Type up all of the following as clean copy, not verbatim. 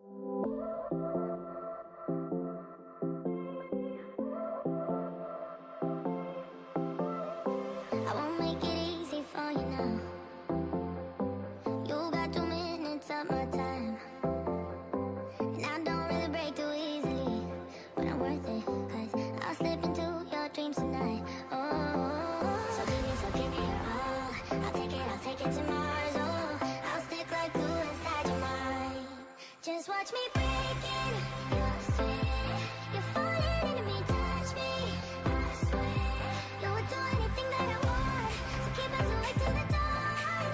I won't make it easy for you now. You got 2 minutes of my time, and I don't really break too easily, but I'm worth it, 'cause I'll slip into your dreams tonight. Oh, so give me your all. I'll take it to Mars. Oh, I'll stick like glue inside your mind. Just watch me break in. I swear, you're falling into me, touch me. I swear, you would do anything that I want, so keep us awake till the dawn.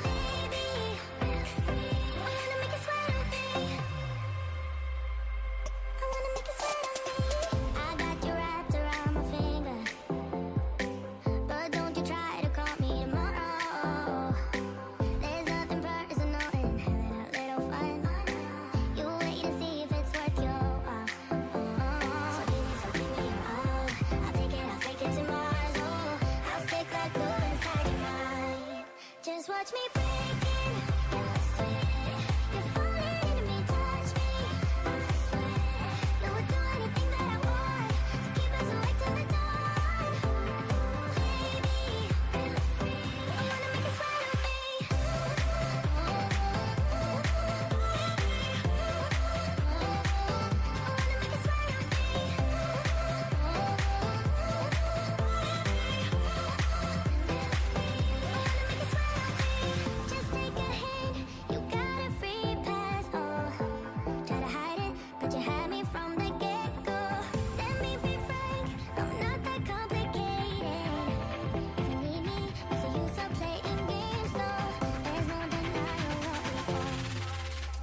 Baby, feel free. I wanna make you sweat on me. I wanna make you sweat on me. I got you wrapped around my finger, but don't you try to call me tomorrow. There's nothing personal in having a little fun. You wait and see if it's worth your while. So give me your all. I'll take it to Mars. Oh, I'll stick like glue inside your mind. Just watch me break in. I swear, you're falling into me, touch me. I swear, you would do anything that I want, so keep us awake till the dawn. Baby, feel free. I wanna make you sweat on me. I wanna make you sweat on me. Just take a hint, you got a free pass. Oh, try to hide it, but you had me from the get-go. Let me be frank, I'm not that complicated. If you need me, what's the use of playing games? No, there's no denying what we want.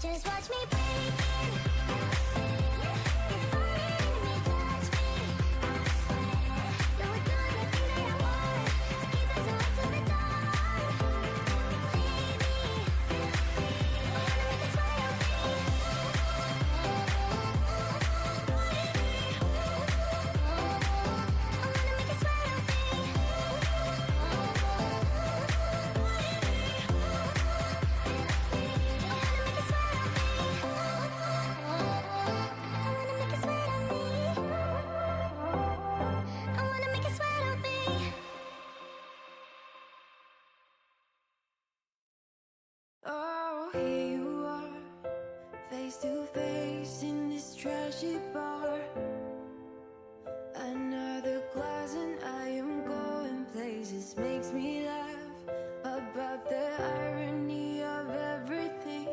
Just watch me break in. You're falling into me, touch me. I swear, you would do anything that I want, so keep us awake till the dawn. Baby, feel free. I wanna make you sweat on me. I wanna make you sweat on me. I wanna make you sweat on me. Oh, here you are, face to face in this trashy bar. Another glass and I am going places. Makes me laugh about the irony of everything.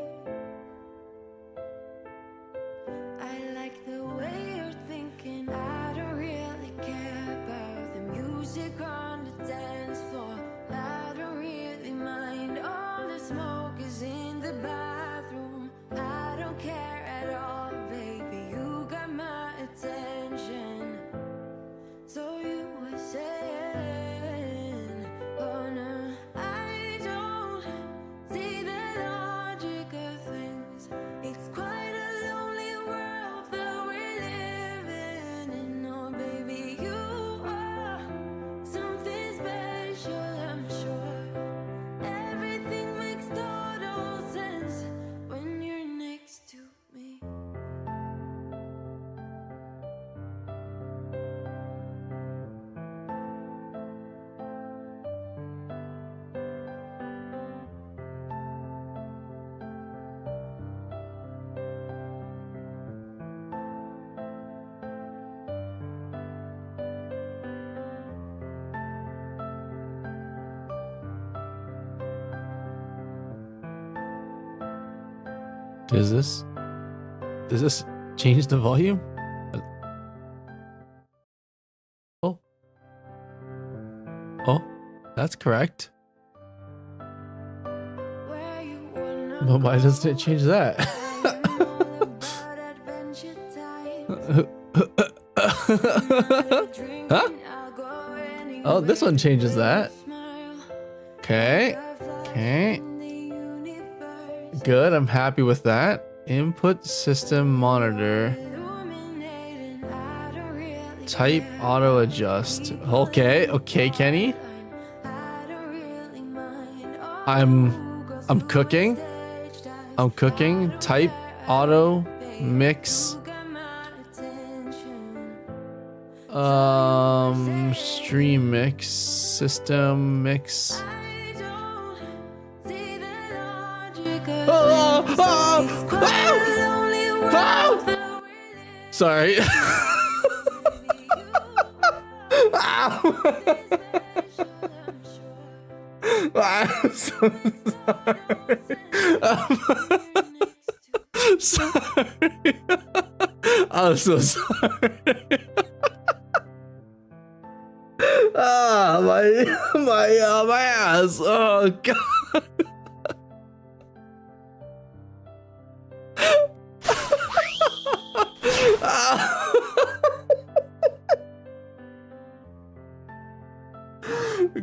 I like the way you're thinking. I don't really care about the music on the dance floor. I don't really mind. All the smoke is in the bathroom. I don't care at all, baby. You got my attention. So you were saying, oh no, I don't see the logic of things. It's quite a lonely world that we're living in. Oh baby, you are something special, I'm sure. Everything makes total sense when you're next to me. Does this change the volume? Oh. Oh, that's correct. Where you wanna But why doesn't it change that? I am all about adventure time. Huh? Oh, this one changes that. Okay. Okay. Good. I'm happy with that. Input system monitor. Type auto adjust. Okay. Okay, Kenny. I'm cooking. I'm cooking. Type auto mix stream mix system mix. Sorry. I'm so sorry. Sorry. I'm so sorry. My ass. Oh god.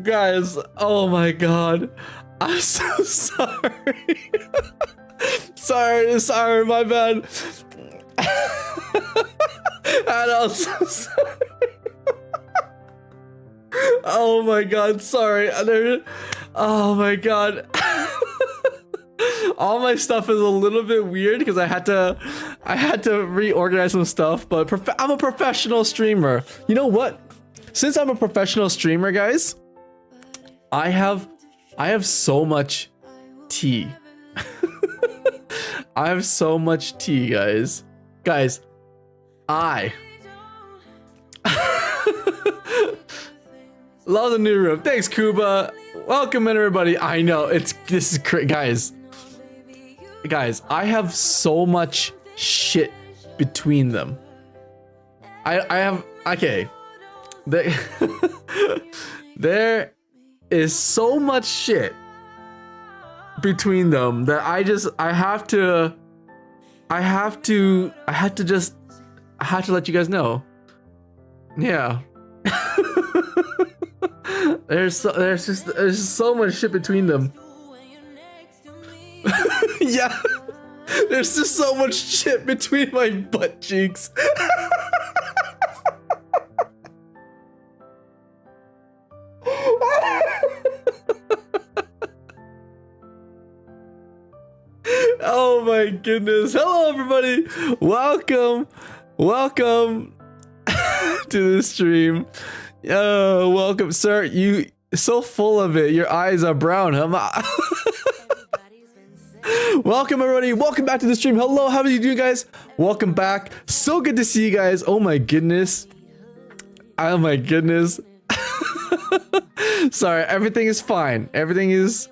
Guys, oh my god. I'm so sorry. sorry, my bad. And I'm so sorry. Oh my god, sorry. Oh my god. All my stuff is a little bit weird because I had to reorganize some stuff, but I'm a professional streamer. You know what? Since I'm a professional streamer, guys, I have so much tea. I have so much tea, guys. Guys, love the new room. Thanks, Kuba. Welcome in, everybody. I know this is great, guys. Guys, I have so much shit between them. I have okay. There is so much shit between them that I have to let you guys know. Yeah. There's just so much shit between them. Yeah. There's just so much shit between my butt cheeks. Oh my goodness. Hello everybody. Welcome to the stream. Welcome, sir. You so full of it. Your eyes are brown, huh? Welcome everybody. Welcome back to the stream. Hello, how are you doing, guys? Welcome back. So good to see you guys. Oh my goodness. Oh my goodness. Sorry, everything is fine. Everything is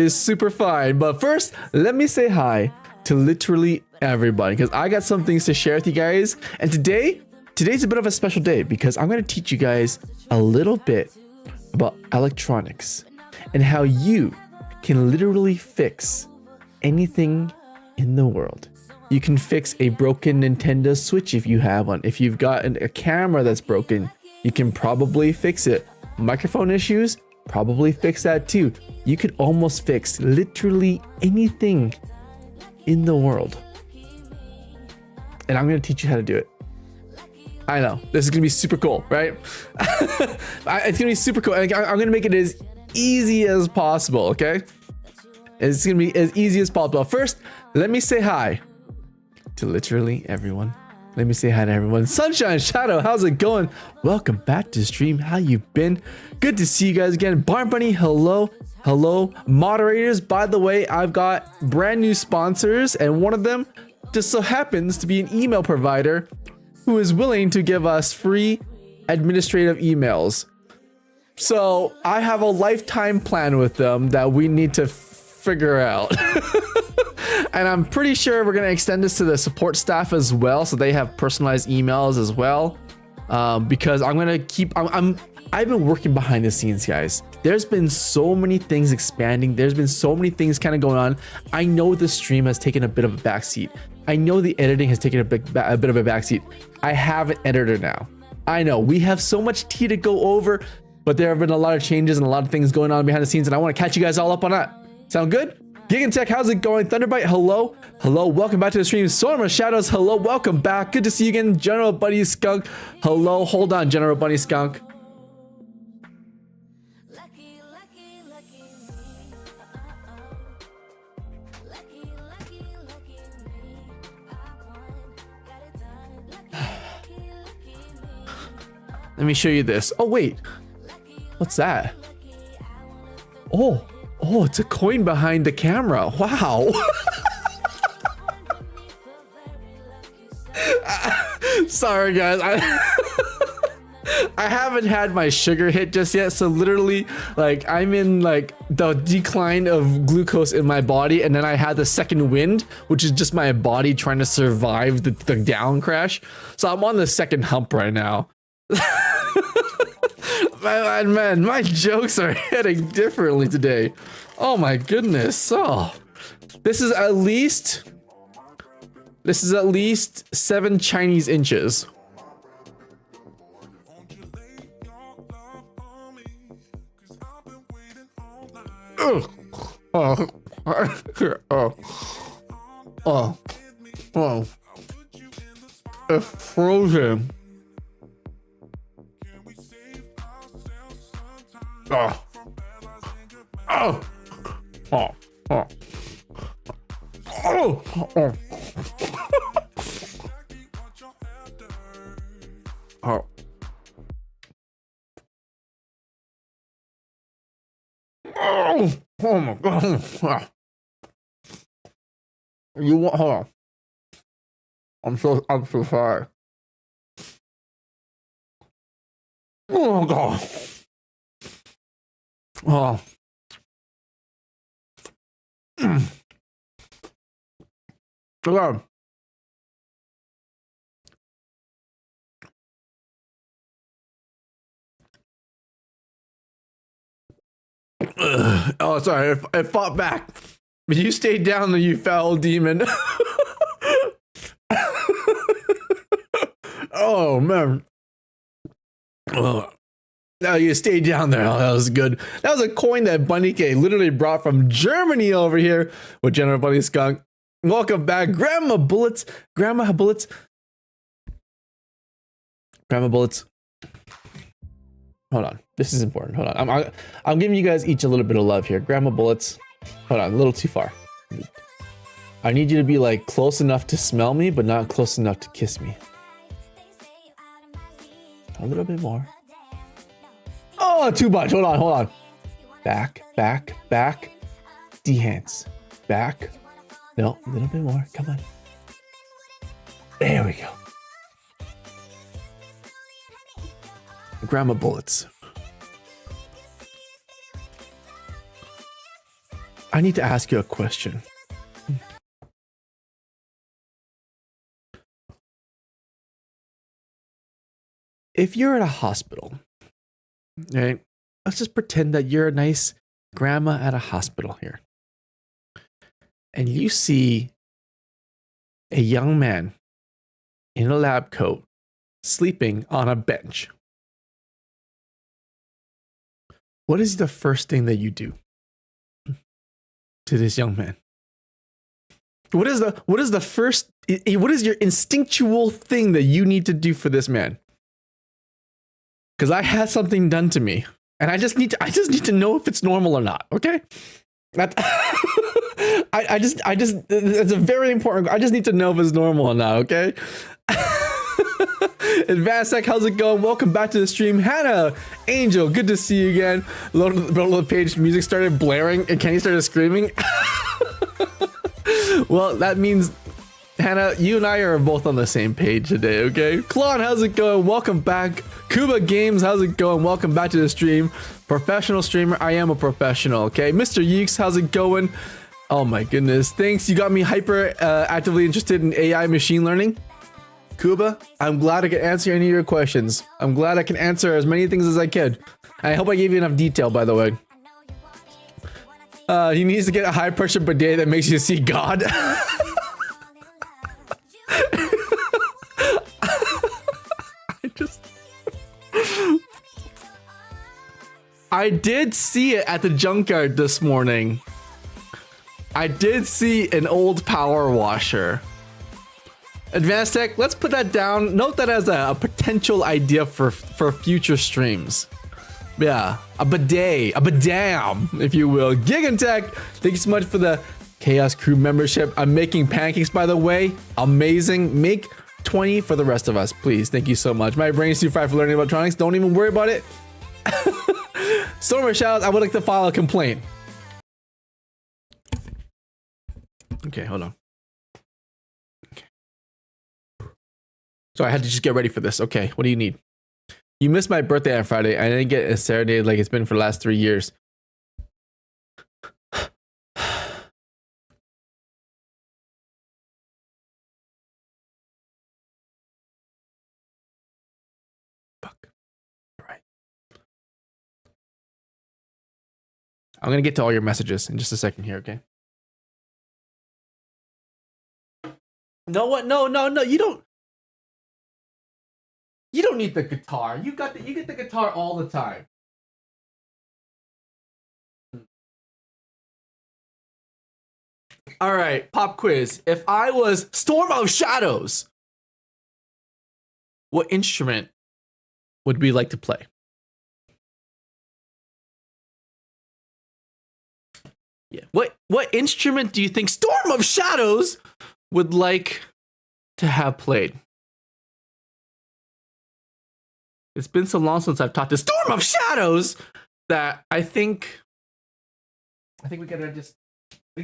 super fine. But first, let me say hi to literally everybody because I got some things to share with you guys. And today's a bit of a special day because I'm going to teach you guys a little bit about electronics and how you can literally fix anything in the world. You can fix a broken Nintendo Switch if you have one. If you've got a camera that's broken, you can probably fix it. Microphone issues, probably fix that too. You could almost fix literally anything in the world. And I'm going to teach you how to do it. I know, this is going to be super cool, right? It's going to be super cool. I'm going to make it as easy as possible, okay? It's going to be as easy as possible. First, let me say hi to literally everyone. Let me say hi to everyone. Sunshine Shadow, how's it going? Welcome back to the stream. How you been? Good to see you guys again. Barn Bunny, hello. Hello. Moderators, by the way, I've got brand new sponsors, and one of them just so happens to be an email provider who is willing to give us free administrative emails. So I have a lifetime plan with them that we need to figure out. And I'm pretty sure we're going to extend this to the support staff as well, so they have personalized emails as well. Because I'm going to keep... I've been working behind the scenes, guys. There's been so many things expanding. There's been so many things kind of going on. I know the stream has taken a bit of a backseat. I know the editing has taken a bit of a backseat. I have an editor now. I know we have so much tea to go over, but there have been a lot of changes and a lot of things going on behind the scenes, and I want to catch you guys all up on that. Sound good? Gigantech, how's it going? Thunderbite, hello. Hello, welcome back to the stream. Stormer Shadows, hello, welcome back. Good to see you again. General Bunny Skunk, hello. Hold on, General Bunny Skunk. Let me show you this. Oh, wait. What's that? Oh, it's a coin behind the camera. Wow. Sorry, guys. I haven't had my sugar hit just yet, so literally, like, I'm in like the decline of glucose in my body, and then I had the second wind, which is just my body trying to survive the down crash. So I'm on the second hump right now. man, my jokes are hitting differently today. Oh my goodness. Oh, this is at least 7 Chinese inches. It's frozen. Oh my god. You want, hold on. I'm so sorry. Oh god. Oh. Okay. Oh, sorry. It fought back. But you stayed down there, you foul demon. Oh, man. Oh. No, you stayed down there. Oh, that was good. That was a coin that Bunny K literally brought from Germany over here with General Bunny Skunk. Welcome back, Grandma Bullets. Grandma Bullets. Grandma Bullets. Hold on. This is important. Hold on. I'm giving you guys each a little bit of love here. Grandma Bullets. Hold on. A little too far. I need you to be like close enough to smell me, but not close enough to kiss me. A little bit more. Oh, too much. Hold on. Back. D-hands. Back. No, a little bit more. Come on. There we go. Grandma Bullets. I need to ask you a question. If you're at a hospital, right? Let's just pretend that you're a nice grandma at a hospital here. And you see a young man in a lab coat sleeping on a bench. What is the first thing that you do to this young man? What is your instinctual thing that you need to do for this man? Because I had something done to me, and I just need to know if it's normal or not. Okay, I just it's a very important. I just need to know if it's normal or not. Okay. Advanced Tech, how's it going? Welcome back to the stream. Hannah, Angel, good to see you again. Load page music started blaring and Kenny started screaming. Well, that means Hannah, you and I are both on the same page today, okay? Klon, how's it going? Welcome back. Kuba Games, how's it going? Welcome back to the stream. Professional streamer, I am a professional, okay? Mr. Yeeks, how's it going? Oh my goodness, thanks. You got me hyper actively interested in AI machine learning. Kuba, I'm glad I could answer any of your questions. I'm glad I can answer as many things as I could. I hope I gave you enough detail, by the way. He needs to get a high pressure bidet that makes you see God. I did see it at the junkyard this morning. I did see an old power washer. Advanced Tech, let's put that down. Note that as a potential idea for future streams. Yeah, a bidet, a badam, if you will. Gigantech, thank you so much for the Chaos Crew membership. I'm making pancakes, by the way. Amazing. Make 20 for the rest of us, please. Thank you so much. My brain is too fried for learning electronics. Don't even worry about it. Stormer shout, I would like to file a complaint. Okay, hold on. Okay. So I had to just get ready for this. Okay, what do you need? You missed my birthday on Friday. I didn't get a serenade like it's been for the last 3 years. Fuck. All right. I'm gonna get to all your messages in just a second here, okay? No, what? No, you don't. You don't need the guitar. You get the guitar all the time. All right, pop quiz. If I was Storm of Shadows, what instrument would we like to play? Yeah. What instrument do you think Storm of Shadows would like to have played? It's been so long since I've talked to Storm of Shadows that I think we gotta just. I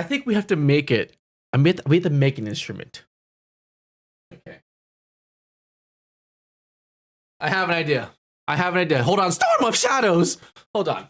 think we have to make it. We have to make an instrument. Okay. I have an idea. Hold on, Storm of Shadows. Hold on.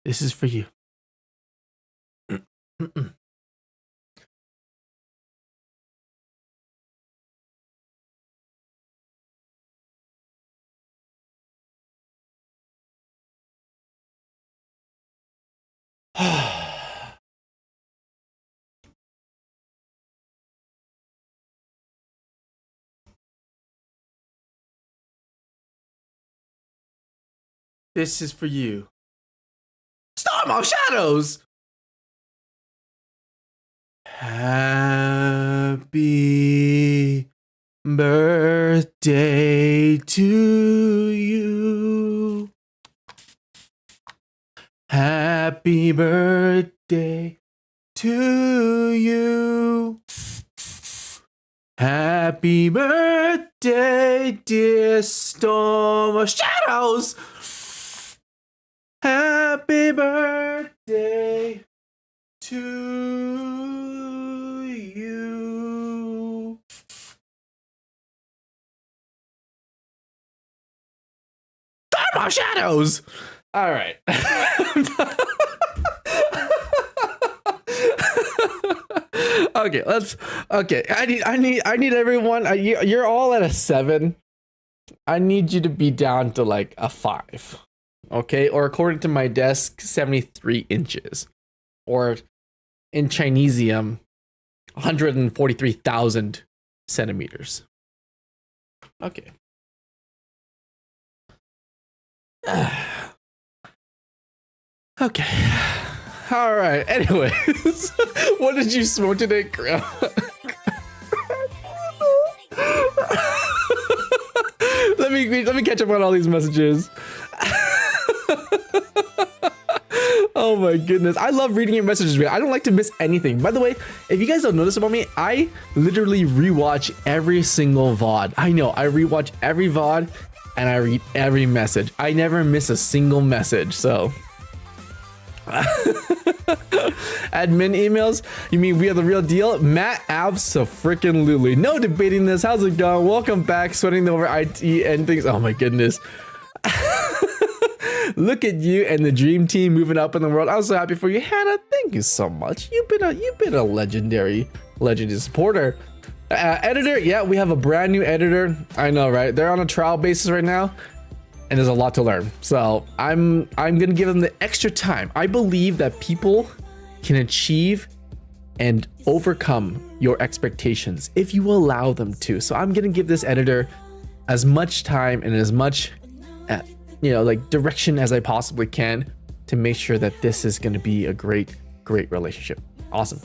This is for you. This is for you. Storm of Shadows! Happy birthday to you. Happy birthday to you. Happy birthday, dear Storm of Shadows. Happy birthday to you. Storm of Shadows. All right. Okay, I need everyone. You're all at a 7. I need you to be down to like a 5. Okay, or according to my desk, 73 inches, or in Chinesium, 143,000 centimeters. Okay. Okay. All right. Anyways, what did you smoke today, Grandma? Let me catch up on all these messages. Oh my goodness. I love reading your messages, man. I don't like to miss anything. By the way, if you guys don't know this about me, I literally rewatch every single VOD. I know, I rewatch every VOD and I read every message. I never miss a single message, so. Admin emails? You mean we are the real deal? Matt Abso-frickin-lutely. No debating this. How's it going? Welcome back. Sweating over IT and things. Oh my goodness. Look at you and the dream team moving up in the world. I'm so happy for you, Hannah. Thank you so much. You've been a legendary supporter. Editor, yeah, we have a brand new editor. I know, right? They're on a trial basis right now, and and there's a lot to learn. So I'm gonna give them the extra time. I believe that people can achieve and overcome your expectations if you allow them to. So I'm gonna give this editor as much time and as much like direction as I possibly can to make sure that this is gonna be a great relationship. Awesome.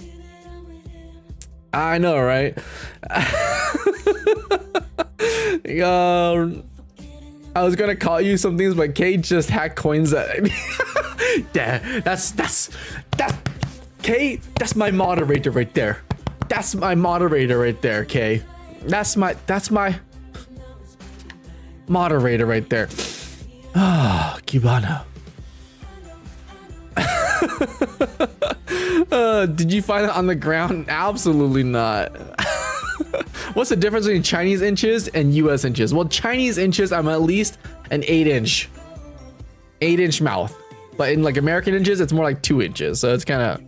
I know, right? I was gonna call you some things, but Kate just hacked coins at me. Yeah, that's Kate. That's my moderator right there. That's my moderator right there, Kay. That's my moderator right there. Ah, Cubano. Did you find it on the ground? Absolutely not. What's the difference between Chinese inches and US inches? Well, Chinese inches, I'm at least an 8-inch mouth, but in like American inches, it's more like 2 inches. So it's kind of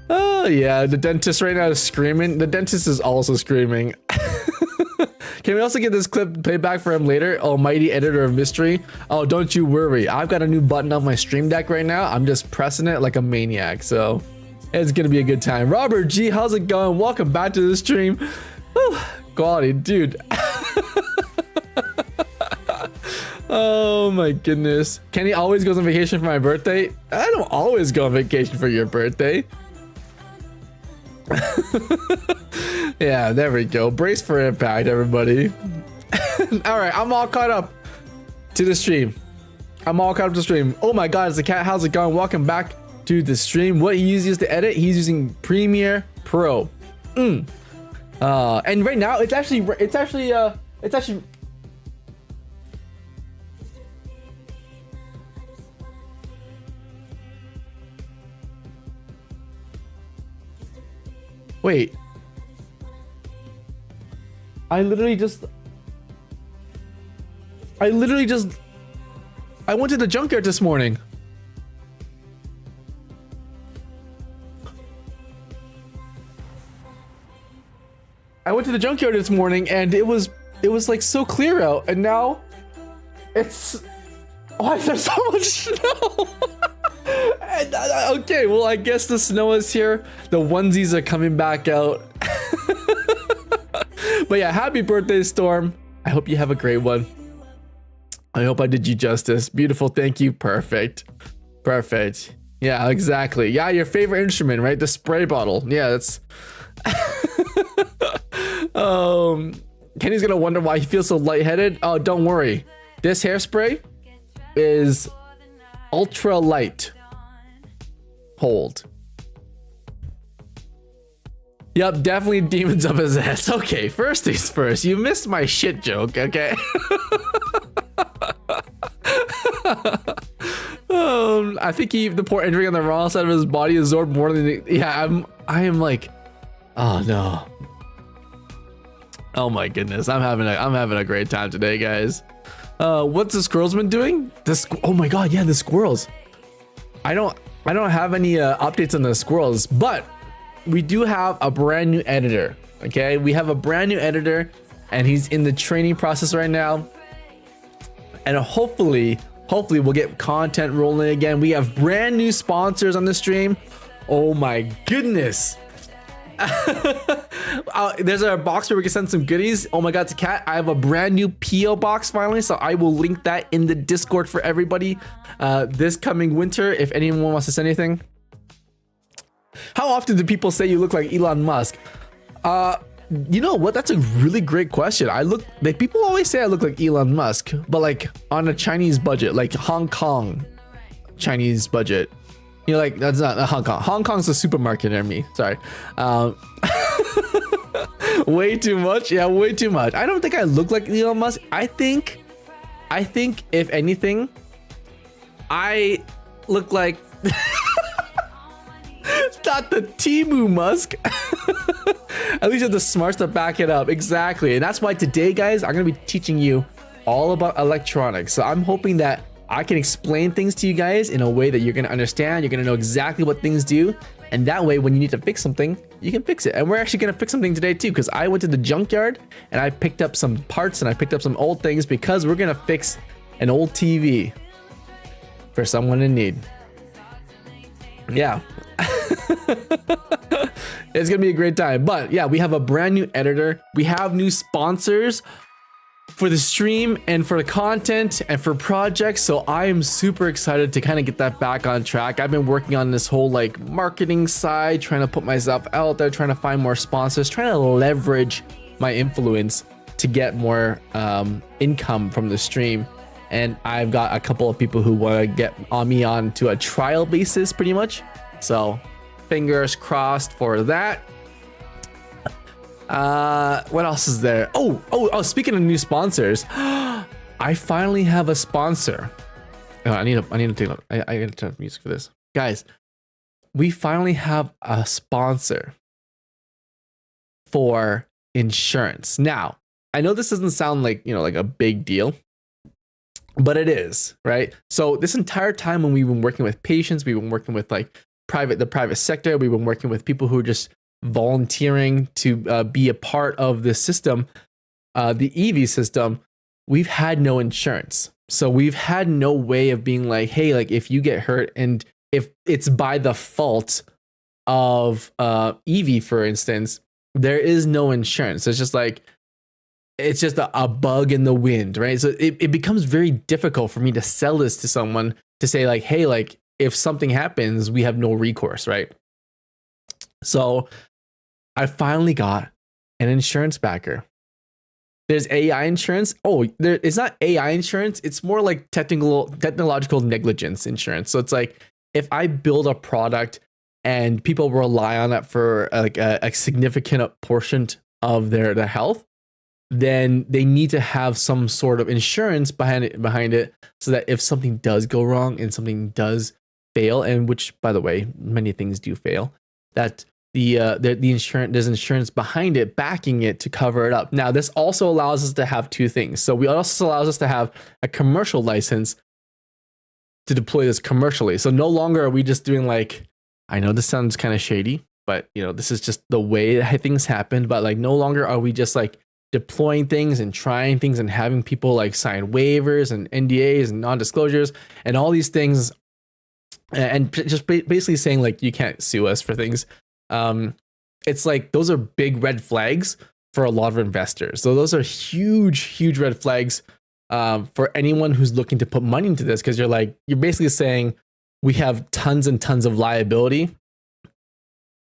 oh yeah, the dentist right now is screaming. The dentist is also screaming. Can we also get this clip played back for him later? Almighty editor of mystery. Oh, don't you worry. I've got a new button on my stream deck right now. I'm just pressing it like a maniac. So it's gonna be a good time. Robert G, how's it going? Welcome back to the stream. Whew, quality, dude. Oh my goodness. Kenny always goes on vacation for my birthday. I don't always go on vacation for your birthday. Yeah, there we go. Brace for impact, everybody. All right, I'm all caught up to the stream. Oh my god, it's the cat. How's it going? Welcome back to the stream. What he uses to edit? He's using Premiere Pro. And right now it's actually wait. I literally just I went to the junkyard this morning. I went to the junkyard this morning and it was like so clear out, and now it's why is there so much snow? And, okay, well I guess the snow is here. The onesies are coming back out. But yeah, happy birthday, Storm. I hope you have a great one. I hope I did you justice. Beautiful, thank you. Perfect. Yeah, exactly. Yeah, your favorite instrument, right? The spray bottle. Yeah, that's Kenny's gonna wonder why he feels so lightheaded. Oh, don't worry. This hairspray is ultra light. Hold. Yep, definitely demons up his ass. Okay, first things first. You missed my shit joke, okay? I think the poor injury on the wrong side of his body absorbed more than I am like, oh no. Oh my goodness, I'm having a great time today, guys. What's the squirrels been doing? Oh my god, yeah, the squirrels. I don't have any updates on the squirrels, but we do have a brand new editor. Okay, we have a brand new editor, and he's in the training process right now. And hopefully we'll get content rolling again. We have brand new sponsors on the stream. Oh my goodness. There's a box where we can send some goodies. Oh my god, it's a cat. I have a brand new PO box finally, so I will link that in the Discord for everybody this coming winter if anyone wants to send anything. How often do people say you look like Elon Musk? You know what? That's a really great question. People always say I look like Elon Musk, but like on a Chinese budget, like Hong Kong Chinese budget. You know, like that's not Hong Kong. Hong Kong's a supermarket near me. Sorry. Way too much. Yeah, way too much. I don't think I look like Elon Musk. I think if anything, I look like not the Timu Musk. At least you have the smarts to back it up. Exactly. And that's why today, guys, I'm going to be teaching you all about electronics. So I'm hoping that I can explain things to you guys in a way that you're going to understand. You're going to know exactly what things do. And that way, when you need to fix something, you can fix it. And we're actually gonna fix something today too, because I went to the junkyard and I picked up some parts and I picked up some old things because we're gonna fix an old TV for someone in need. Yeah. It's gonna be a great time. But yeah, we have a brand new editor. We have new sponsors for the stream and for the content and for projects. So I am super excited to kind of get that back on track. I've been working on this whole like marketing side, trying to put myself out there, trying to find more sponsors, trying to leverage my influence to get more income from the stream. And I've got a couple of people who want to get me on to a trial basis pretty much. So fingers crossed for that. What else is there? Oh, speaking of new sponsors, I finally have a sponsor. Oh, I need to take a look. I gotta turn up music for this. Guys, we finally have a sponsor for insurance. Now, I know this doesn't sound like, like a big deal, but it is, right? So this entire time when we've been working with patients, we've been working with like the private sector, we've been working with people who are just volunteering to be a part of the system, the EV system, we've had no insurance. So we've had no way of being like, hey, like if you get hurt and if it's by the fault of EV, for instance, there is no insurance. It's just like, it's just a bug in the wind, right? So it becomes very difficult for me to sell this to someone to say like, hey, like if something happens, we have no recourse, right? So I finally got an insurance backer. There's AI insurance. It's not AI insurance. It's more like technological negligence insurance. So it's like if I build a product and people rely on it for like a significant portion of their health, then they need to have some sort of insurance behind it so that if something does go wrong and something does fail, and which by the way, many things do fail, that the insurance, there's insurance behind it, backing it to cover it up. Now, this also allows us to have two things. So we also allows us to have a commercial license to deploy this commercially. So no longer are we just doing like, I know this sounds kind of shady, but this is just the way that things happen. But like, no longer are we just like deploying things and trying things and having people like sign waivers and NDAs and non-disclosures and all these things, and just basically saying like you can't sue us for things. It's like those are big red flags for a lot of investors. So those are huge red flags for anyone who's looking to put money into this, because you're basically saying we have tons and tons of liability,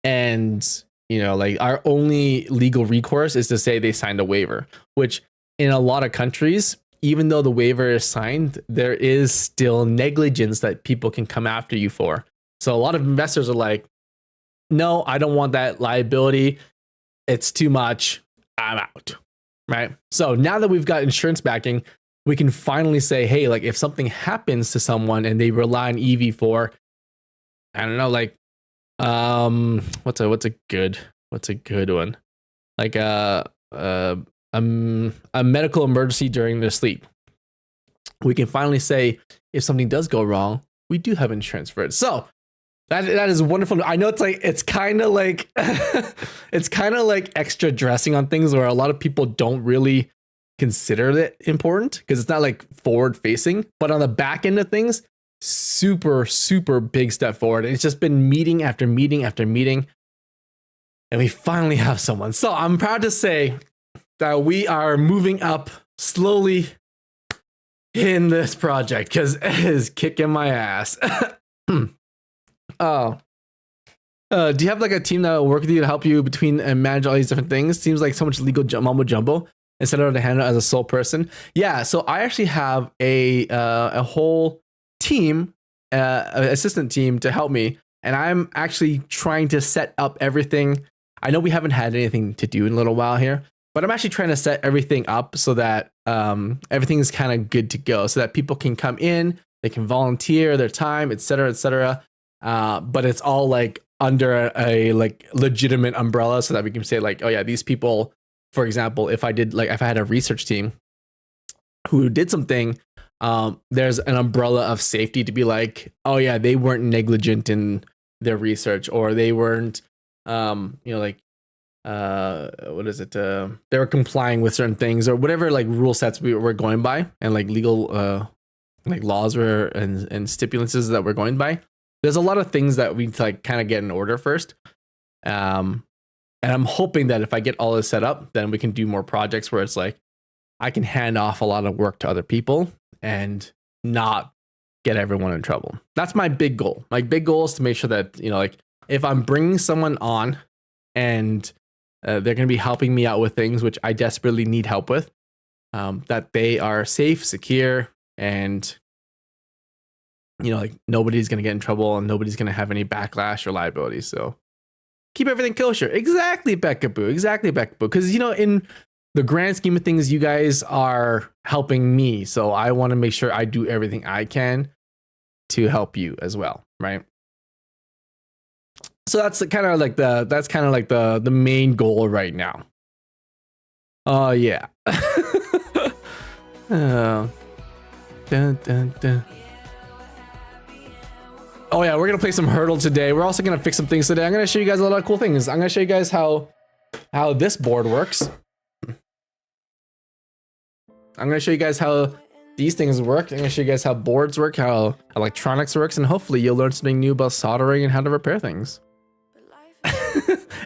and like our only legal recourse is to say they signed a waiver, which in a lot of countries, even though the waiver is signed, there is still negligence that people can come after you for. So a lot of investors are like, no, I don't want that liability. It's too much. I'm out. Right. So now that we've got insurance backing, we can finally say, hey, like if something happens to someone and they rely on EV for, I don't know, like, what's a good one? Like a medical emergency during their sleep. We can finally say if something does go wrong, we do have insurance for it. So that is wonderful. I know it's kind of like it's kind of like extra dressing on things where a lot of people don't really consider it important because it's not like forward facing, but on the back end of things, super big step forward. And it's just been meeting after meeting after meeting, and we finally have someone. So I'm proud to say that we are moving up slowly in this project because it is kicking my ass. Do you have like a team that will work with you to help you between and manage all these different things? Seems like so much legal mumbo jumbo instead of to handle it as a sole person. Yeah, so I actually have a whole team, assistant team to help me, and I'm actually trying to set up everything. I know we haven't had anything to do in a little while here, but I'm actually trying to set everything up so that everything is kind of good to go, so that people can come in, they can volunteer their time, etc., etc. But it's all like under a like legitimate umbrella, so that we can say like, oh yeah, these people, for example, if I had a research team who did something, there's an umbrella of safety to be like, oh yeah, they weren't negligent in their research, or they weren't like what is it? They were complying with certain things or whatever like rule sets we were going by and like legal like laws were and stipulances that we're going by. There's a lot of things that we like kind of get in order first. And I'm hoping that if I get all this set up, then we can do more projects where it's like I can hand off a lot of work to other people and not get everyone in trouble. That's my big goal. My big goal is to make sure that, like if I'm bringing someone on and they're going to be helping me out with things which I desperately need help with, that they are safe, secure, and like nobody's going to get in trouble and nobody's going to have any backlash or liability. So keep everything kosher. Exactly, Beckaboo. Exactly, Beckaboo. Because, in the grand scheme of things, you guys are helping me. So I want to make sure I do everything I can to help you as well. Right. So that's kind of like the main goal right now. Oh, yeah. Dun, dun, dun. Oh yeah, we're gonna play some Hurdle today. We're also gonna fix some things today. I'm gonna show you guys a lot of cool things. I'm gonna show you guys how this board works. I'm gonna show you guys how these things work. I'm gonna show you guys how boards work, how electronics works, and hopefully you'll learn something new about soldering and how to repair things.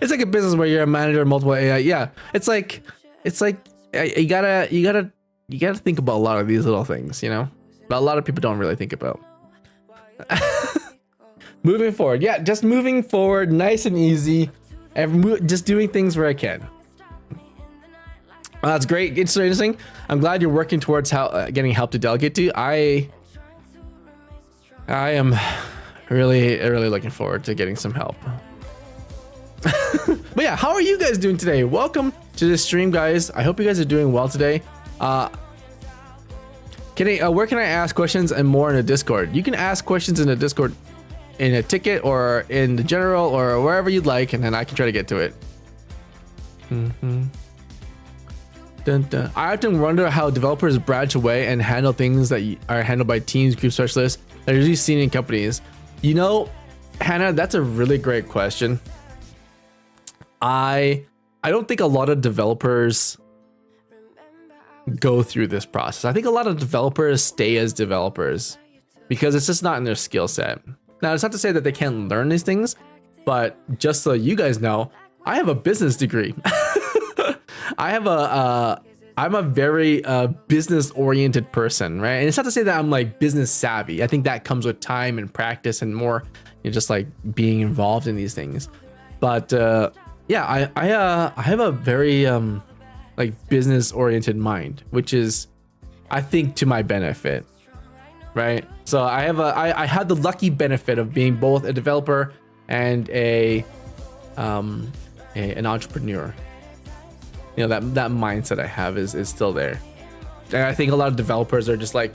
It's like a business where you're a manager of multiple AI. Yeah, it's like you gotta think about a lot of these little things, but a lot of people don't really think about. Moving forward, yeah, just moving forward, nice and easy, and just doing things where I can. That's great. It's so interesting. I'm glad you're working towards getting help to delegate to. I am really looking forward to getting some help. But yeah, how are you guys doing today? Welcome to the stream, guys. I hope you guys are doing well today. Where can I ask questions and more in the Discord? You can ask questions in the Discord in a ticket or in the general or wherever you'd like, and then I can try to get to it. Dun, dun. I often wonder how developers branch away and handle things that are handled by teams, group specialists that are usually seen in companies. Hannah, that's a really great question. I don't think a lot of developers go through this process. I think a lot of developers stay as developers because it's just not in their skill set. Now, it's not to say that they can't learn these things, but just so you guys know, I have a business degree. I'm a very business oriented person, right? And it's not to say that I'm like business savvy. I think that comes with time and practice and more, just like being involved in these things. But yeah, I have a very like business oriented mind, which is, I think, to my benefit, right? So I had the lucky benefit of being both a developer and an entrepreneur. That mindset I have is still there. And I think a lot of developers are just like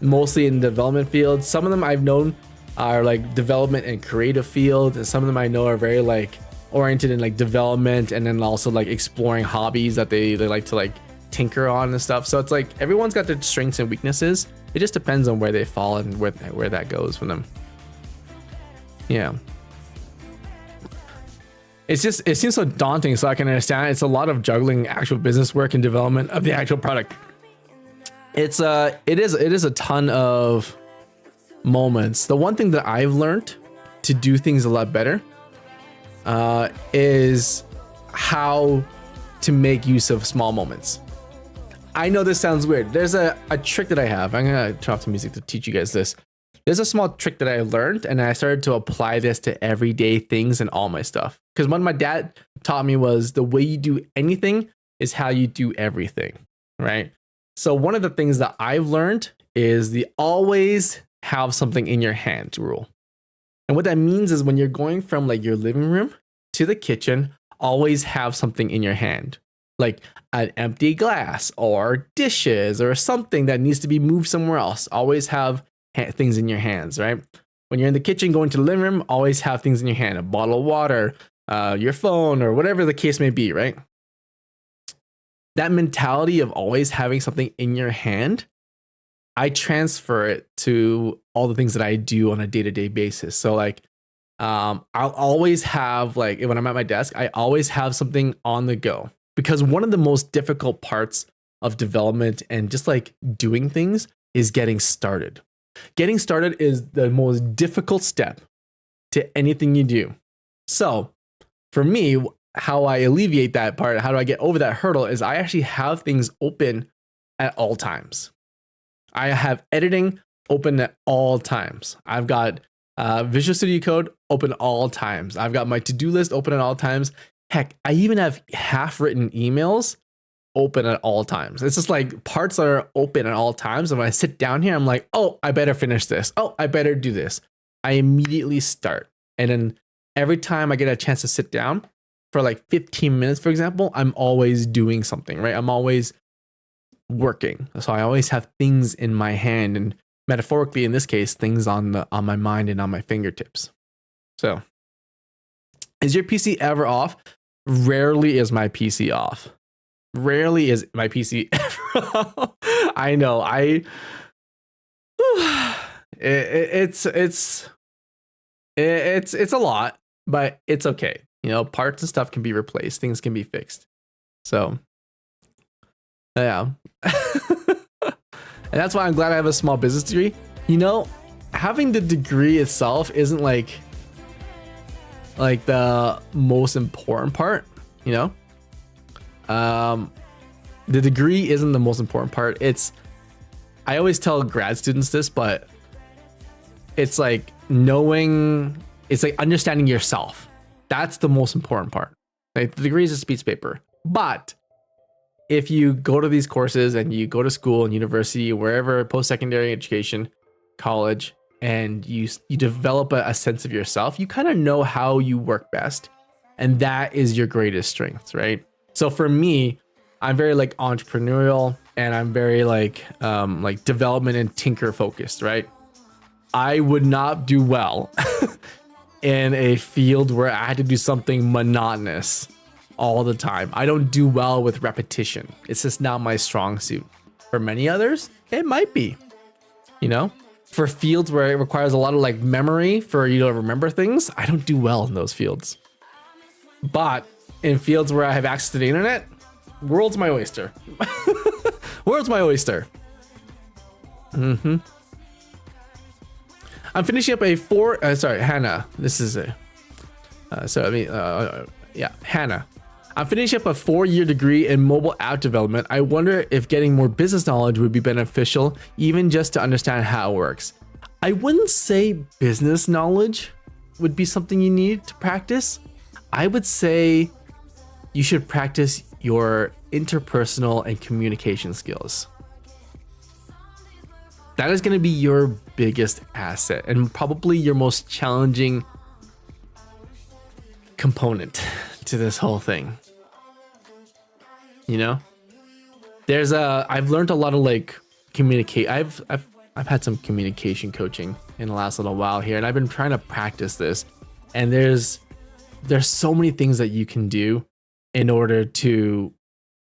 mostly in the development field. Some of them I've known are like development and creative field, and some of them I know are very like oriented in like development and then also like exploring hobbies that they like to like tinker on and stuff. So it's like everyone's got their strengths and weaknesses. It just depends on where they fall and where that goes for them. Yeah. It seems so daunting, so I can understand. It's a lot of juggling actual business work and development of the actual product. It is a ton of moments. The one thing that I've learned to do things a lot better is how to make use of small moments. I know this sounds weird. There's a trick that I have. I'm gonna turn off the music to teach you guys this. There's a small trick that I learned, and I started to apply this to everyday things and all my stuff. Because what my dad taught me was the way you do anything is how you do everything, right? So one of the things that I've learned is the always have something in your hand rule. And what that means is when you're going from like your living room to the kitchen, always have something in your hand, like an empty glass or dishes or something that needs to be moved somewhere else. Always have things in your hands, right? When you're in the kitchen, going to the living room, always have things in your hand, a bottle of water, your phone, or whatever the case may be, right? That mentality of always having something in your hand, I transfer it to all the things that I do on a day-to-day basis. So like I'll always have, like, when I'm at my desk, I always have something on the go, because one of the most difficult parts of development and just like doing things is getting started. Getting started is the most difficult step to anything you do. So for me, how I alleviate that part, how do I get over that hurdle, is I actually have things open at all times. I have editing open at all times. I've got Visual Studio Code open at all times. I've got my to-do list open at all times. Heck, I even have half-written emails open at all times. It's just like parts that are open at all times. And when I sit down here, I'm like, oh, I better finish this. Oh, I better do this. I immediately start. And then every time I get a chance to sit down for like 15 minutes, for example, I'm always doing something, right? I'm always working. So I always have things in my hand, and metaphorically in this case, things on my mind and on my fingertips. So is your PC ever off? Rarely is my PC off. Rarely is my PC ever off. I know. It's a lot, but it's okay. You know, parts and stuff can be replaced. Things can be fixed. So yeah. And that's why I'm glad I have a small business degree. You know, having the degree itself isn't like the most important part, you know? The degree isn't the most important part. I always tell grad students this, but it's like understanding yourself. That's the most important part. Like, the degree is a speech paper, but if you go to these courses and you go to school and university, wherever, post-secondary education, college, and you develop a sense of yourself, you kind of know how you work best. And that is your greatest strength, right? So for me, I'm very like entrepreneurial, and I'm very like development and tinker focused, right? I would not do well in a field where I had to do something monotonous all the time. I don't do well with repetition. It's just not my strong suit. For many others, it might be, you know? For fields where it requires a lot of like memory for you to remember things, I don't do well in those fields. But in fields where I have access to the internet, world's my oyster. World's my oyster. I'm finishing up Hannah. This is Hannah. I'm finishing up a 4-year degree in mobile app development. I wonder if getting more business knowledge would be beneficial, even just to understand how it works. I wouldn't say business knowledge would be something you need to practice. I would say you should practice your interpersonal and communication skills. That is going to be your biggest asset and probably your most challenging component to this whole thing. You know, I've learned a lot of like communicate. I've had some communication coaching in the last little while here, and I've been trying to practice this. And there's so many things that you can do in order to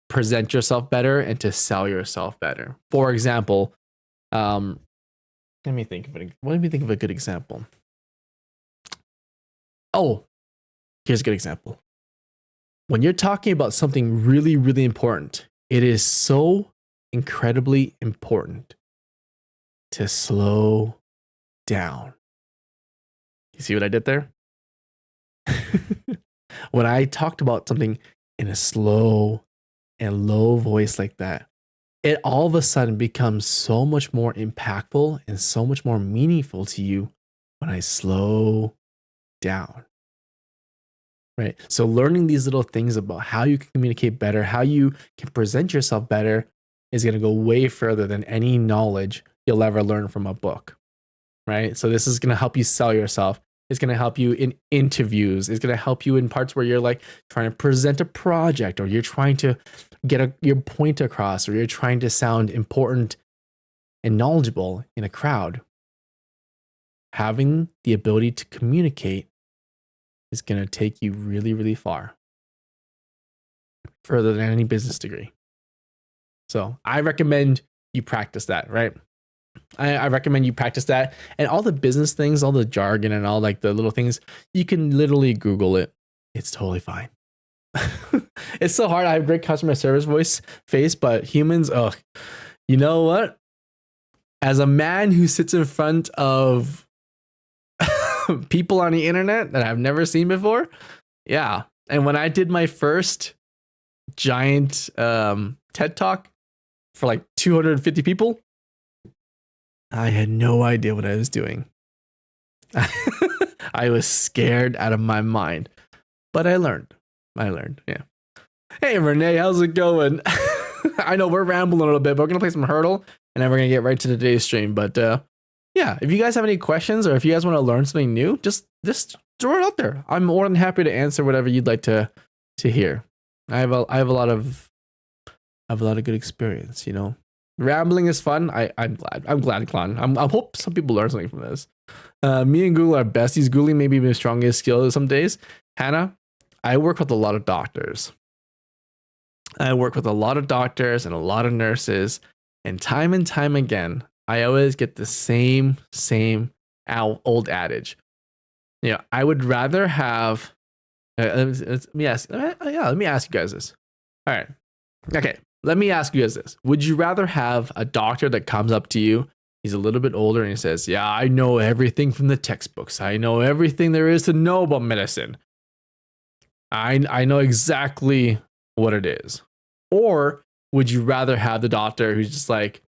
present yourself better and to sell yourself better. For example, let me think of a good example. Oh, here's a good example. When you're talking about something really, really important, it is so incredibly important to slow down. You see what I did there? When I talked about something in a slow and low voice like that, it all of a sudden becomes so much more impactful and so much more meaningful to you when I slow down. Right? So learning these little things about how you can communicate better, how you can present yourself better, is going to go way further than any knowledge you'll ever learn from a book. Right? So this is going to help you sell yourself. It's going to help you in interviews. It's going to help you in parts where you're like trying to present a project, or you're trying to get your point across, or you're trying to sound important and knowledgeable in a crowd. Having the ability to communicate is going to take you really, really far. Further than any business degree. So I recommend you practice that, right? I recommend you practice that. And all the business things, all the jargon and all like the little things, you can literally Google it. It's totally fine. It's so hard. I have great customer service face, but humans, ugh. You know what? As a man who sits in front of people on the internet that I've never seen before, yeah. And when I did my first giant TED talk for like 250 people, I had no idea what I was doing. I was scared out of my mind, but I learned. Yeah. Hey, Renee, how's it going? I know we're rambling a little bit, but we're going to play some Hurdle and then we're going to get right to today's stream. But yeah, if you guys have any questions or if you guys want to learn something new, just throw it out there. I'm more than happy to answer whatever you'd like to hear. I have a lot of good experience, you know. Rambling is fun. I'm glad, Clan. I hope some people learn something from this. Me and Google are besties. Google may be my strongest skill some days. Hannah, I work with a lot of doctors. I work with a lot of doctors and a lot of nurses, and time again, I always get the same old adage. You know, I would rather have. Let me ask you guys this. All right. Okay. Let me ask you guys this. Would you rather have a doctor that comes up to you, he's a little bit older, and he says, yeah, I know everything from the textbooks. I know everything there is to know about medicine. I know exactly what it is. Or would you rather have the doctor who's just like,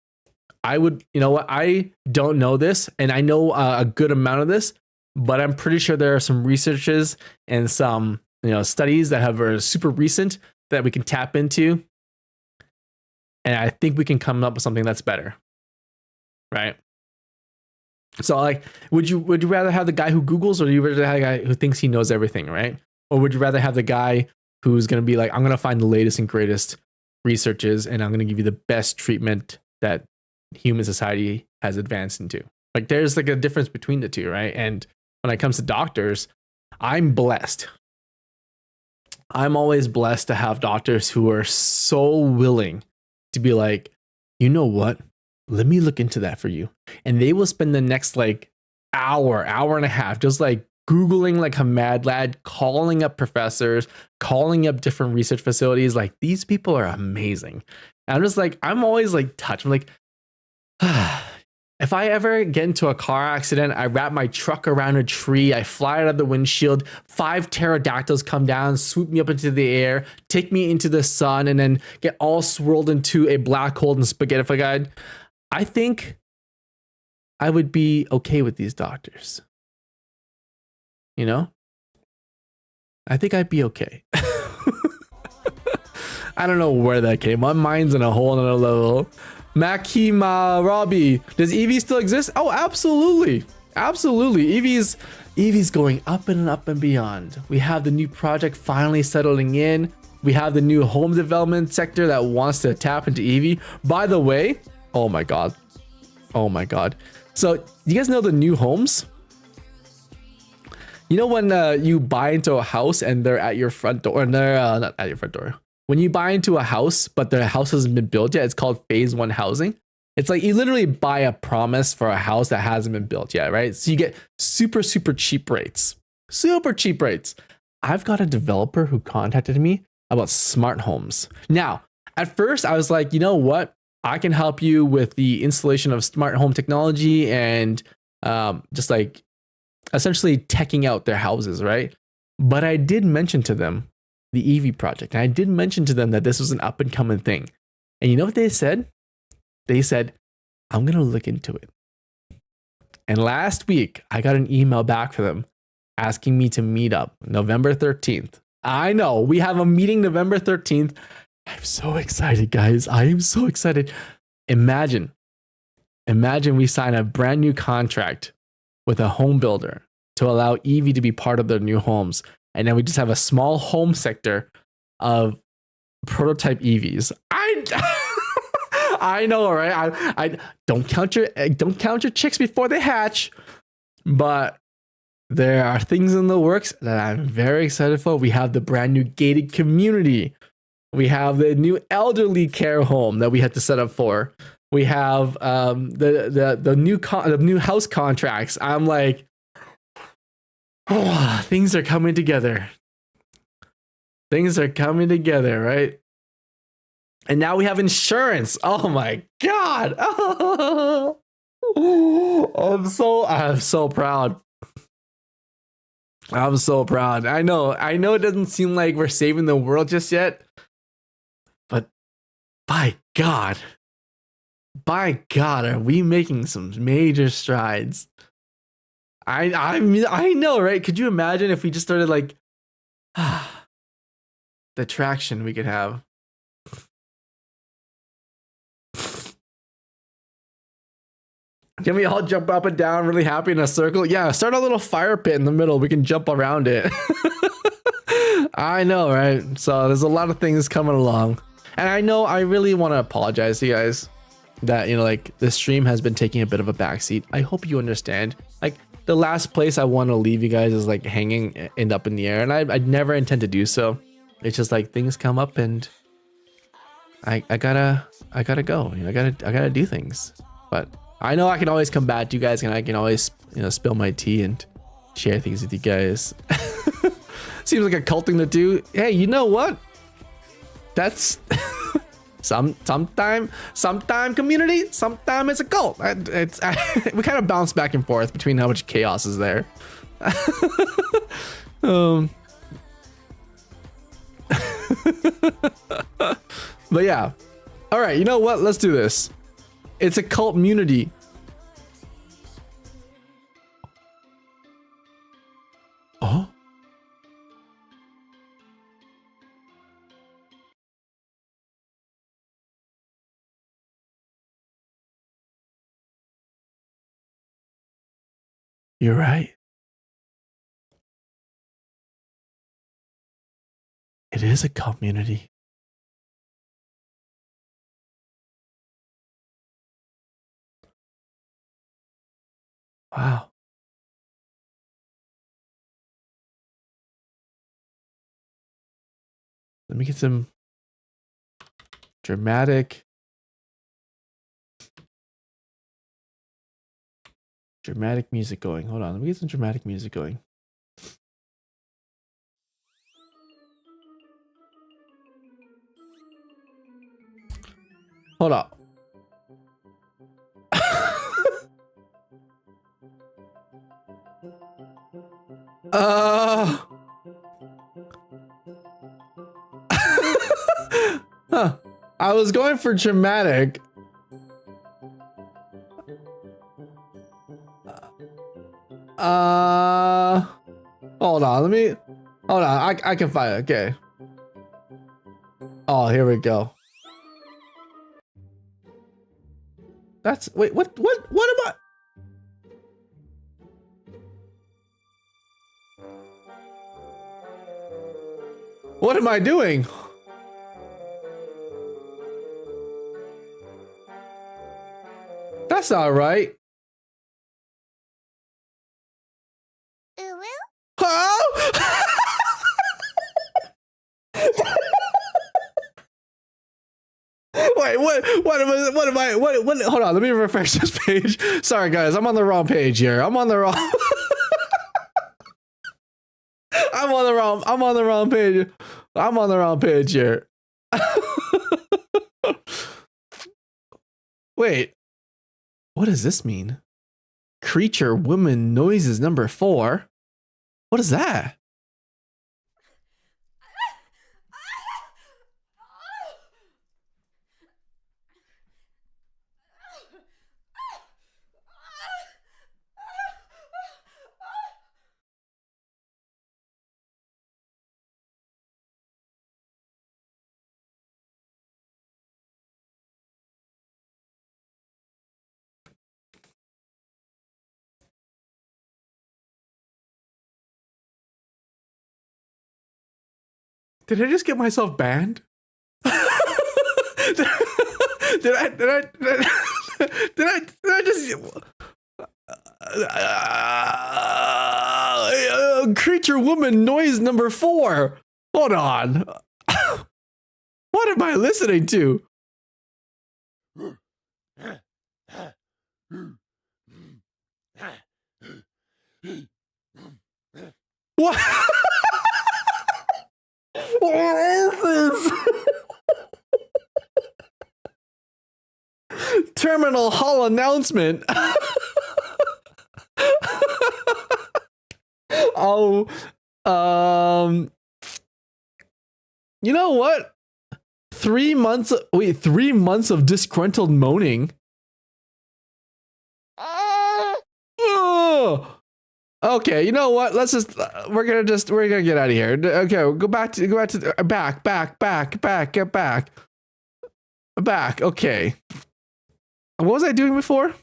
you know what, I don't know this, and I know a good amount of this, but I'm pretty sure there are some researches and some, you know, studies that are super recent that we can tap into. And I think we can come up with something that's better. Right? So like, would you rather have the guy who Googles, or would you rather have the guy who thinks he knows everything, right? Or would you rather have the guy who's going to be like, I'm going to find the latest and greatest researches and I'm going to give you the best treatment that human society has advanced into? Like, there's like a difference between the two, right? And when it comes to doctors, I'm blessed. I'm always blessed to have doctors who are so willing to be like, you know what? Let me look into that for you. And they will spend the next like hour and a half just like Googling like a mad lad, calling up professors, calling up different research facilities. Like, these people are amazing. And I'm just like, I'm always like touched. I'm like, if I ever get into a car accident, I wrap my truck around a tree, I fly out of the windshield, 5 pterodactyls come down, swoop me up into the air, take me into the sun, and then get all swirled into a black hole and spaghettified. I think I would be okay with these doctors. You know? I think I'd be okay. I don't know where that came. My mind's in a whole nother level. Makima Robbie, does Eevee still exist? Oh, absolutely. Absolutely. Eevee's going up and up and beyond. We have the new project finally settling in. We have the new home development sector that wants to tap into Eevee. By the way, oh my god. So, you guys know the new homes? You know when you buy into a house and they're at your front door, and they're not at your front door. When you buy into a house, but the house hasn't been built yet, it's called phase 1 housing. It's like you literally buy a promise for a house that hasn't been built yet, right? So you get super cheap rates. Super cheap rates. I've got a developer who contacted me about smart homes. Now, at first I was like, you know what? I can help you with the installation of smart home technology and just like essentially teching out their houses, right? But I did mention to them the Eevee project. And I did mention to them that this was an up and coming thing. And you know what they said? They said, I'm going to look into it. And last week, I got an email back from them asking me to meet up November 13th. I know, we have a meeting November 13th. I'm so excited, guys. I am so excited. Imagine we sign a brand new contract with a home builder to allow Eevee to be part of their new homes. And then we just have a small home sector of prototype EVs. I know, right? I don't count your chicks before they hatch. But there are things in the works that I'm very excited for. We have the brand new gated community. We have the new elderly care home that we had to set up for. We have the new house contracts. I'm like, oh, things are coming together. Things are coming together, right? And now we have insurance. Oh my god. I'm so proud. I'm so proud. I know it doesn't seem like we're saving the world just yet, but by God, are we making some major strides? I know, right? Could you imagine if we just started like the traction we could have? Can we all jump up and down really happy in a circle? Yeah, start a little fire pit in the middle. We can jump around it. I know, right? So there's a lot of things coming along. And I know I really want to apologize to you guys that, you know, like the stream has been taking a bit of a backseat. I hope you understand. Like the last place I want to leave you guys is like hanging and up in the air. And I'd never intend to do so. It's just like things come up and I gotta go. You know, I gotta do things. But I know I can always come back to you guys and I can always, you know, spill my tea and share things with you guys. Seems like a cult thing to do. Hey, you know what? That's sometime community, sometime it's a cult. We kind of bounce back and forth between how much chaos is there. But yeah. All right, you know what? Let's do this. It's a cult community. Oh. You're right. It is a community. Wow. Let me get some dramatic music going. Hold on. Let me get some dramatic music going. Hold up. Huh. I was going for dramatic. Hold on. Hold on. I can find it. Okay. Oh, here we go. Wait, what am I? What am I doing? That's not right. Huh? Wait, what am I, hold on, let me refresh this page. Sorry guys, I'm on the wrong page here. I'm on the wrong page. I'm on the wrong page here. Wait, what does this mean? Creature woman noises number 4. What is that? Did I just get myself banned? did I just creature woman noise number 4? Hold on. What am I listening to? What? What is this? Terminal hall announcement. Oh, you know what? 3 months. Wait, 3 months of disgruntled moaning. Ugh. Okay, you know what? Let's just we're gonna get out of here. Okay, go back to back. Okay. What was I doing before?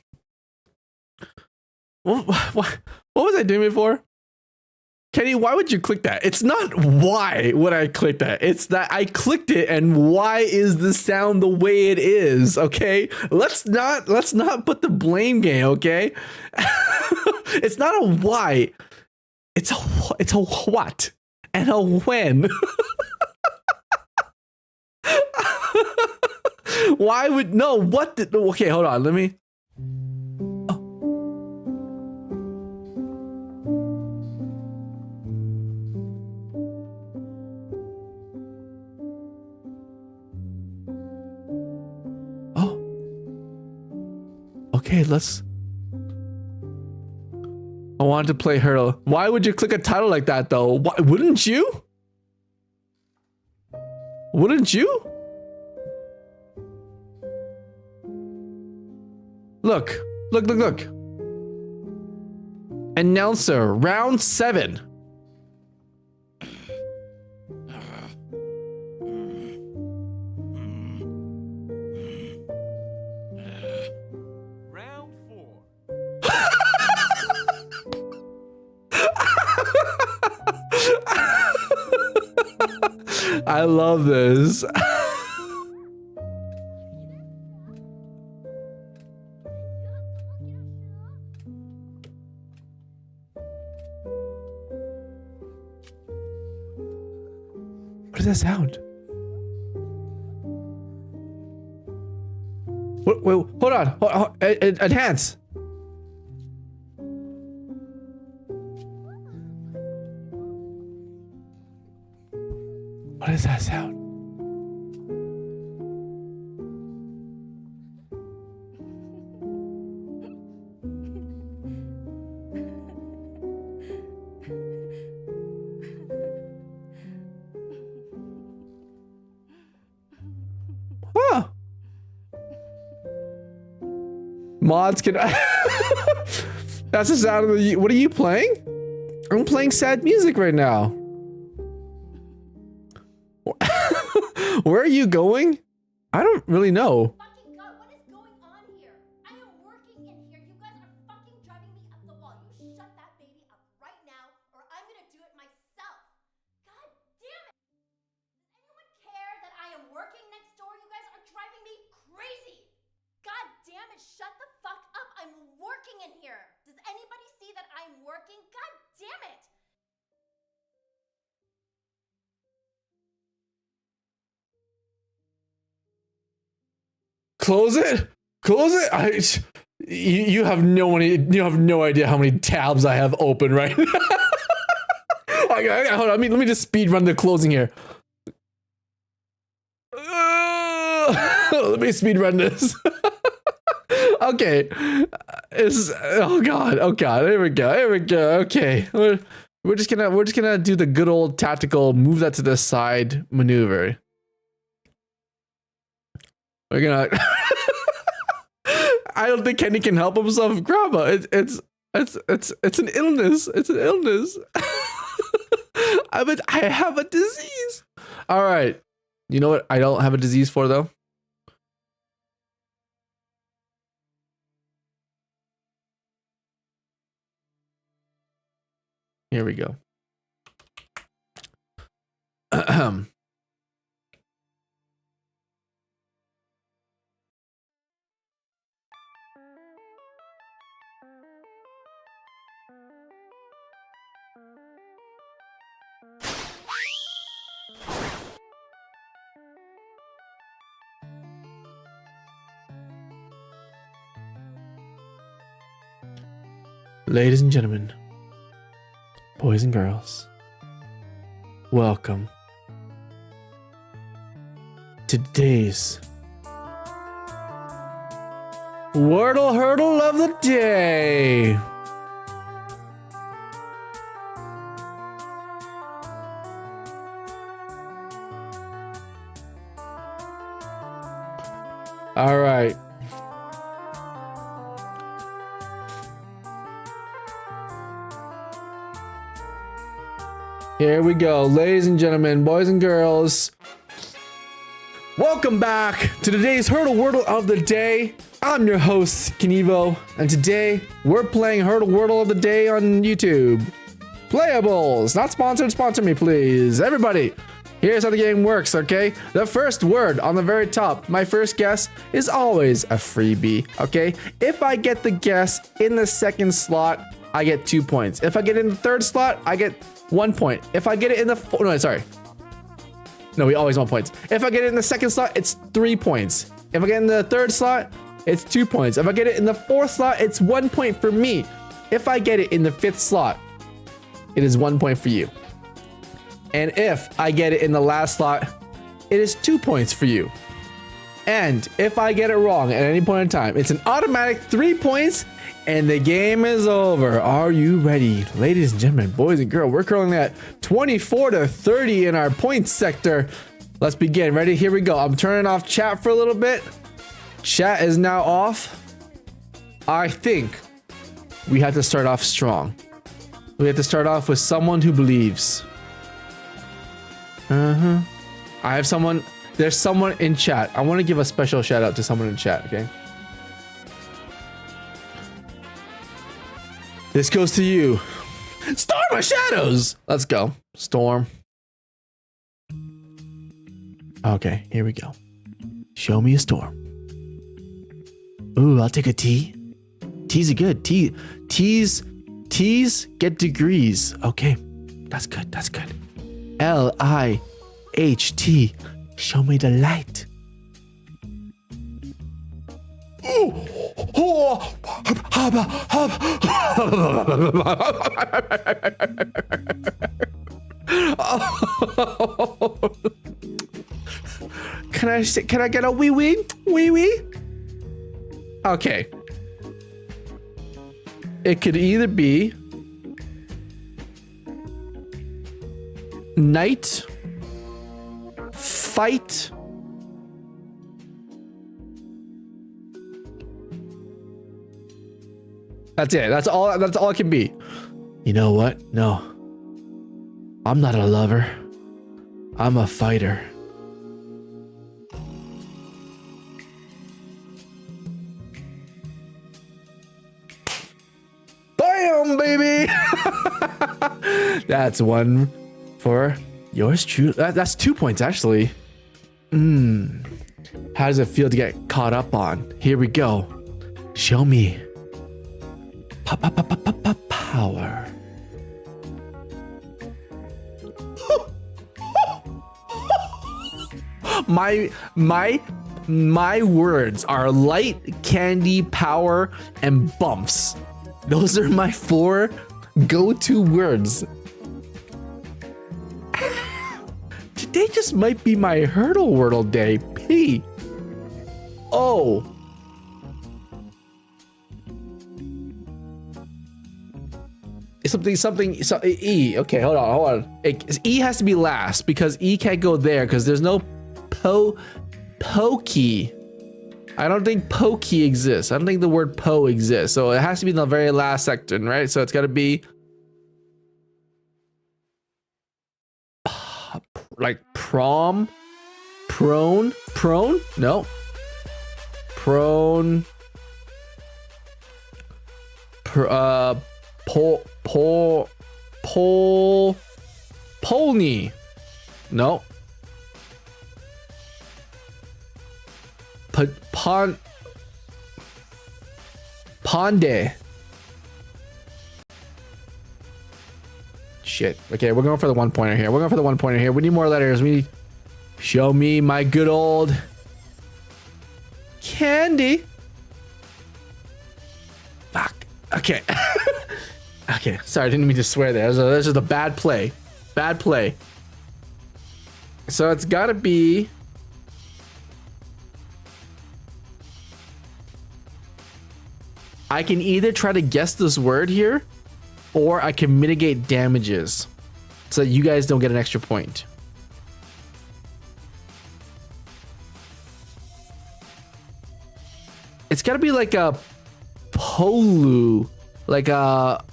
What was I doing before? Kenny, why would you click that? It's not why would I click that. It's that I clicked it, and why is the sound the way it is? Okay, let's not put the blame game. Okay, it's not a why. It's a what and a when. Why would no? What? Okay, hold on. Let me. Okay, let's. I wanted to play her. Why would you click a title like that though? Why, wouldn't you? Wouldn't you? Look. Announcer, round 7. I love this. What does that sound? Wait, hold on. Enhance. What does that sound? Huh. Mods can. That's the sound of the. What are you playing? I'm playing sad music right now. Where are you going? I don't really know. Fucking God, what is going on here? I am working in here. You guys are fucking driving me up the wall. You shut that baby up right now, or I'm gonna do it myself. God damn it! Does anyone care that I am working next door? You guys are driving me crazy. God damn it, shut the fuck up. I'm working in here. Does anybody see that I'm working? God damn it! Close it. You have no idea how many tabs I have open right now. Okay, hold on. Let me just speed run the closing here. Let me speed run this. Okay. Oh god. Here we go. Okay. We're just gonna do the good old tactical move that to the side maneuver. We're gonna. I don't think Kenny can help himself, Grandma. It's an illness. It's an illness. I have a disease. All right. You know what? I don't have a disease for though. Here we go. Ladies and gentlemen, boys and girls, welcome to today's Wordle Hurdle of the Day. All right. Here we go, ladies and gentlemen, boys and girls. Welcome back to today's Hurdle Wordle of the Day. I'm your host, Knievo, and today we're playing Hurdle Wordle of the Day on YouTube. Playables, not sponsored, sponsor me please. Everybody, here's how the game works, okay? The first word on the very top, my first guess, is always a freebie, okay? If I get the guess in the second slot, I get 2 points. If I get in the third slot, I get 1 point. If I get it in the no, we always want points. If I get it in the second slot, it's 3 points. If I get in the third slot, it's 2 points. If I get it in the fourth slot, it's 1 point for me. If I get it in the fifth slot, it is 1 point for you. And if I get it in the last slot, it is 2 points for you. And if I get it wrong at any point in time, it's an automatic 3 points and the game is over. Are you ready? Ladies and gentlemen, boys and girls, we're currently at 24 to 30 in our points sector. Let's begin. Ready? Here we go. I'm turning off chat for a little bit. Chat is now off. I think we have to start off strong. We have to start off with someone who believes. I have someone. There's someone in chat. I want to give a special shout out to someone in chat, okay? This goes to you. Storm of Shadows! Let's go. Storm. Okay, here we go. Show me a storm. Ooh, I'll take a T. T's are good. T's get degrees. Okay, that's good. That's good. L-I-H-T. Show me the light. Can I get a wee wee? Wee wee? Okay. It could either be night, fight, that's it. That's all it can be. You know what? No. I'm not a lover. I'm a fighter. Bam, baby. That's one for yours truly. That's 2 points actually. How does it feel to get caught up on? Here we go. Show me. Power. My words are light, candy, power, and bumps. Those are my 4 go-to words. Today just might be my Hurdle Wordle day. P-O. Something E. Okay, hold on. E has to be last because E can't go there because there's no pokey. I don't think pokey exists. I don't think the word po exists. So it has to be in the very last section, right? So it's got to be like prone? No. Prone. Polny. No. Ponde. Shit. Okay, we're going for the 1 pointer here. We need more letters. Show me my good old candy. Fuck. Okay. Okay, sorry, I didn't mean to swear there. That's just a bad play. Bad play. So it's gotta be... I can either try to guess this word here, or I can mitigate damages so that you guys don't get an extra point. It's gotta be like a polu, like a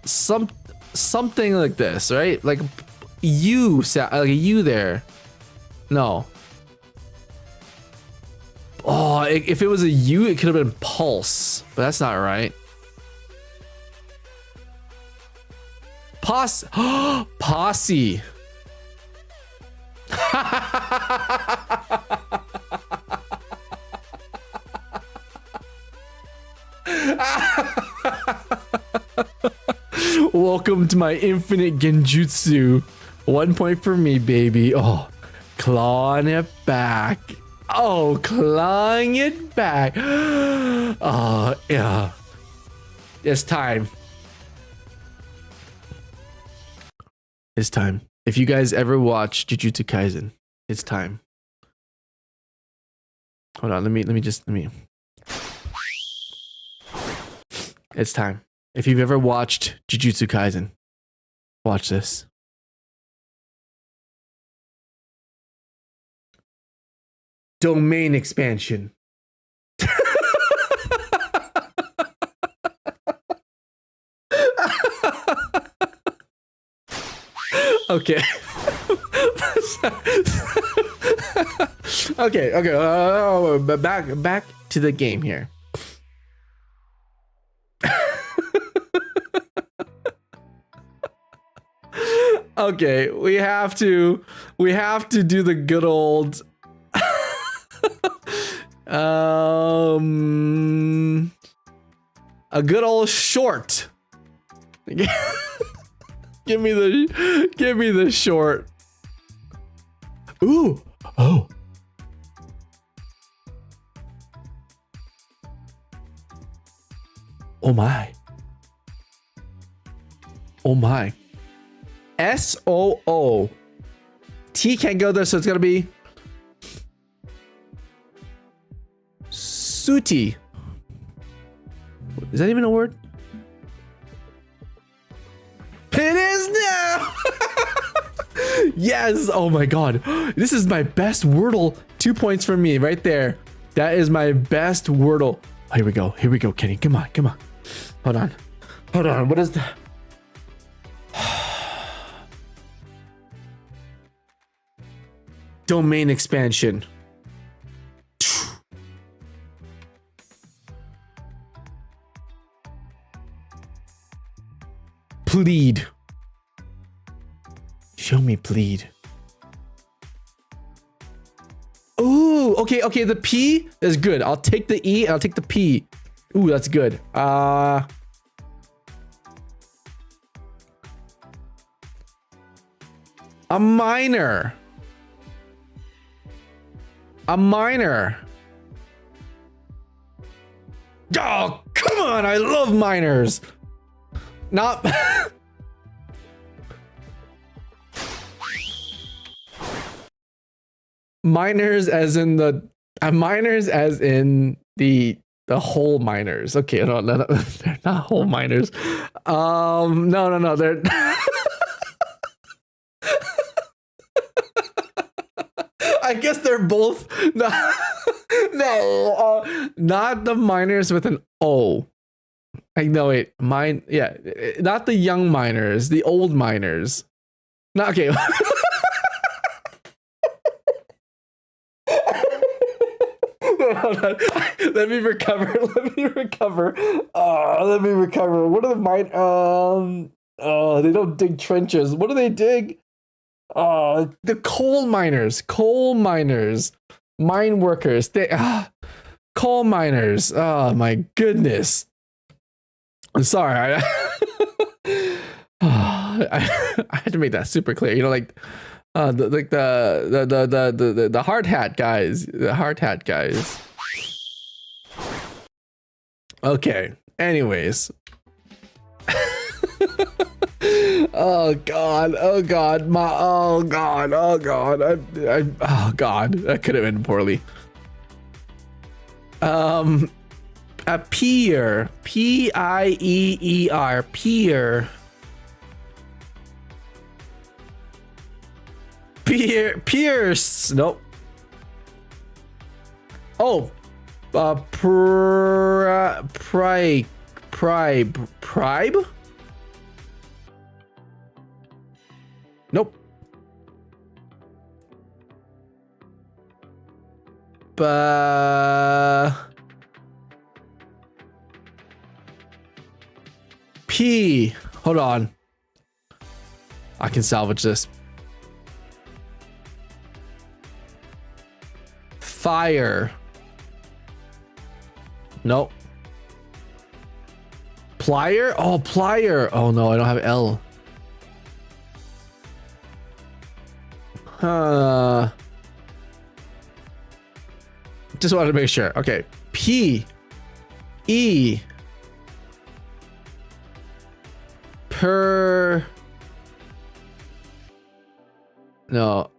something like this, right? Like you sound like a U there. No. Oh, if it was a U, it could have been pulse, but that's not right. Posse. Posse. Welcome to my infinite genjutsu. 1 point for me, baby. Oh, clawing it back. Oh, clawing it back. Oh, yeah. It's time. It's time. If you guys ever watch Jujutsu Kaisen, it's time. Hold on, let me. It's time. If you've ever watched Jujutsu Kaisen, watch this. Domain expansion. Okay. Okay. Back to the game here. Okay, we have to do the good old a good old short. Give me the short. Ooh. Oh. Oh my. Oh my. S-O-O. T can't go there, so it's gotta be Suti. Is that even a word? It is now! Yes! Oh my god. This is my best Wordle. 2 points for me right there. That is my best Wordle. Oh, here we go. Here we go, Kenny. Come on. Come on. Hold on. Hold on. What is that? Domain expansion. Plead. Show me plead. Ooh, okay, okay, the P is good. I'll take the E and I'll take the P. Ooh, that's good. A minor. A minor. Oh, come on, I love minors. Not minors as in the minors as in the whole minors. Okay, no, they're not whole minors. No, they're I guess they're both not the minors with an O. Like, no, wait, mine, yeah, not the young miners, the old miners. Not okay. Hold on. Let me recover. Let me recover. Let me recover. What are the mine? They don't dig trenches. What do they dig? The coal miners. Coal miners. Mine workers. They coal miners. Oh my goodness. I'm sorry. I had to make that super clear. You know, like the hard hat guys. The hard hat guys. Okay. Anyways. Oh god. Oh god. Oh god. Oh god. Oh god. That could have been poorly. A peer. P-I-E-E-R. Peer. Pierce. Nope. Oh. Pribe? Nope. P. Hold on. I can salvage this. Fire. Nope. Plier? Oh, plier. Oh no, I don't have L. Just wanted to make sure. Okay. P. E. Per. No.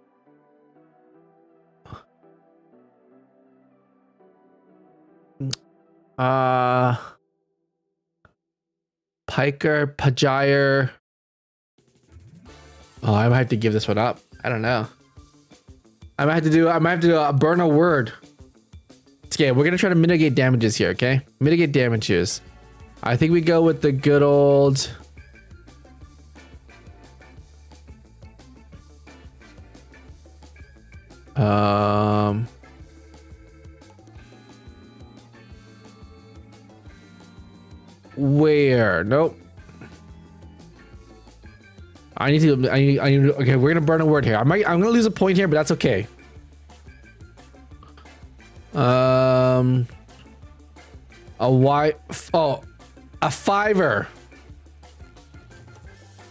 Piker, Pajire. Oh, I might have to give this one up. I don't know. I might have to do burn a word. Okay, we're gonna try to mitigate damages here, okay? Mitigate damages. I think we go with the good old where? Nope. I need to. Okay, we're gonna burn a word here. I'm gonna lose a point here, but that's okay. A fiver.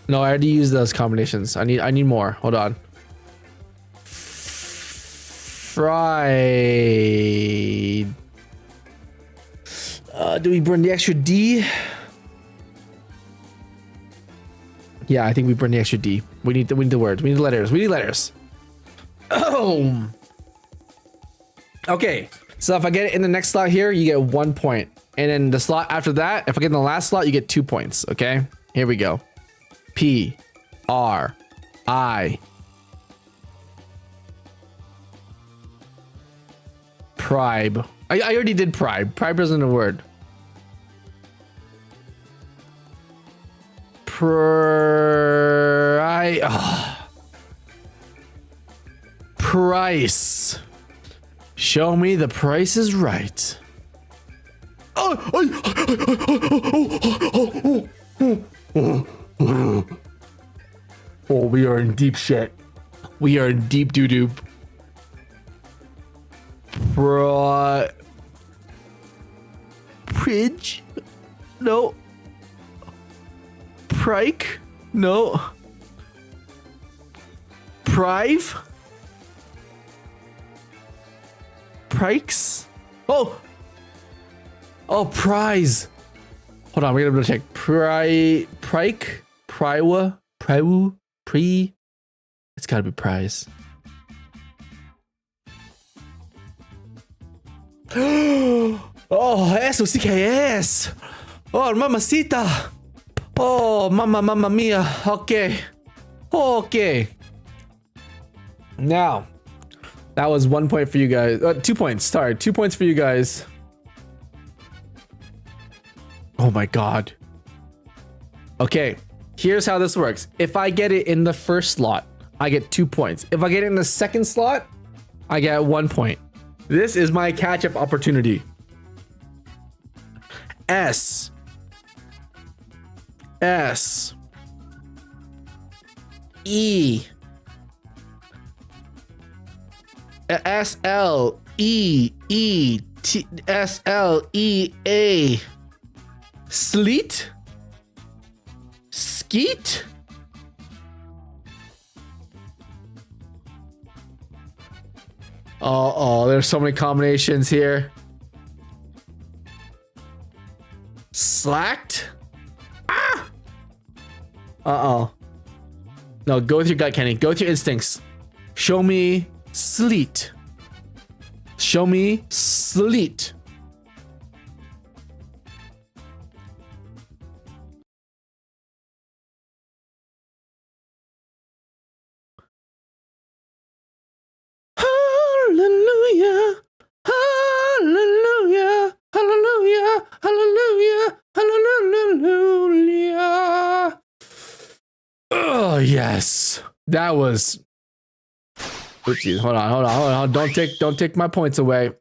No, I already used those combinations. I need more. Hold on. Fried. Do we burn the extra D? Yeah, I think we burn the extra D. We need the words. We need letters. We need letters. Oh. Okay. So if I get it in the next slot here, you get 1 point. And then the slot after that, if I get in the last slot, you get 2 points. Okay. Here we go. P R I. Pribe. I already did pribe. Pribe isn't a word. Price. Show me the price is right. Oh, we are in deep shit. We are in deep doo-doo. Pridge? No. Prike? No. Prive? Prikes? Oh! Oh, prize. Hold on, we're gonna check. Prike? Priwa? Priwu? Pre? It's gotta be prize. Oh, eso sí que es. Oh, mamacita. Oh, mamma mia. Okay. Okay. Now, that was 1 point for you guys. 2 points. Sorry, 2 points for you guys. Oh my god. Okay, here's how this works. If I get it in the first slot, I get 2 points. If I get it in the second slot, I get 1 point. This is my catch-up opportunity. S. E. SLEA. Sleet? Skeet? Oh, there's so many combinations here. slacked. Ah! Uh-oh. No, go with your gut, Kenny. Go with your instincts. Show me sleet. Show me sleet. Hallelujah. Hallelujah. Hallelujah. Hallelujah. Hallelujah. Oh, yes. That was. Oopsies. Hold on. Don't take my points away.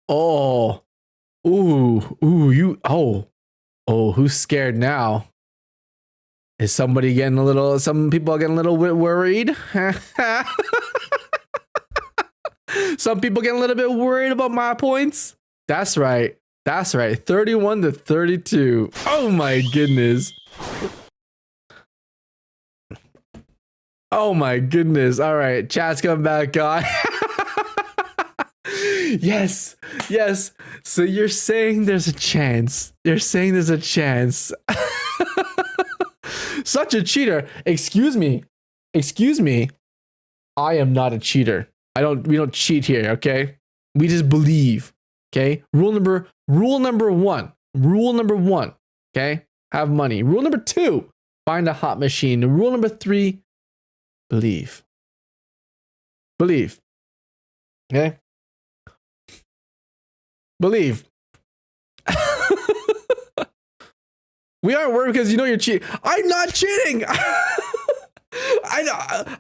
Oh. Ooh, you. Oh, who's scared now? Is somebody getting a little, some people are getting a little bit worried? Some people getting a little bit worried about my points? That's right. 31 to 32. Oh my goodness. Oh my goodness. All right. Chat's coming back on. Yes. So you're saying there's a chance. Such a cheater. Excuse me. I am not a cheater. We don't cheat here, okay? We just believe. Okay? Rule number one. Okay? Have money. Rule number 2, find a hot machine. Rule number 3, believe. Okay? Believe. We aren't worried because you know you're cheating. I'm not cheating.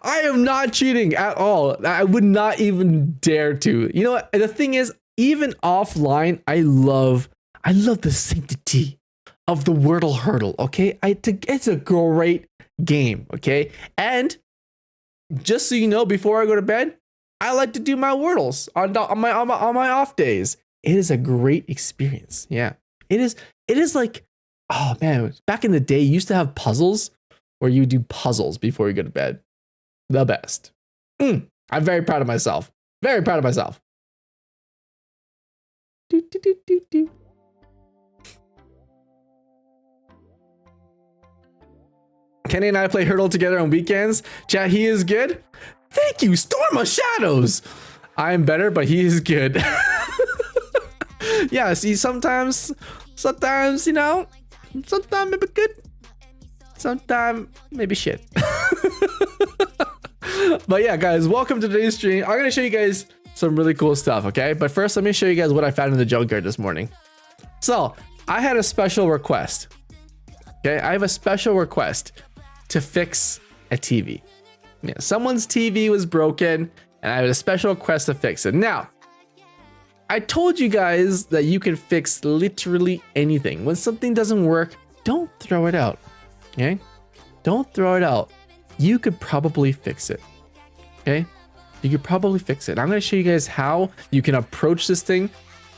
I am not cheating at all. I would not even dare to. You know what? The thing is, even offline, I love the sanctity of the Wordle Hurdle. Okay, it's a great game. Okay, and just so you know, before I go to bed, I like to do my Wordles on my off days. It is a great experience. Yeah, it is. It is like, oh man, back in the day, you used to have puzzles where you do puzzles before you go to bed. The best. I'm very proud of myself. Do. Kenny and I play Hurdle together on weekends. Chat, he is good. Thank you, Storm of Shadows. I'm better, but he is good. Yeah, see, sometimes, you know, sometimes maybe good, sometimes maybe shit. But yeah, guys, welcome to today's stream. I'm gonna show you guys some really cool stuff, okay? But first, let me show you guys what I found in the junkyard this morning. So, I had a special request. Okay, I have a special request to fix a TV. Yeah, someone's TV was broken, and I had a special request to fix it. Now, I told you guys that you can fix literally anything. When something doesn't work, don't throw it out. Okay? Don't throw it out. You could probably fix it. Okay? You could probably fix it. I'm going to show you guys how you can approach this thing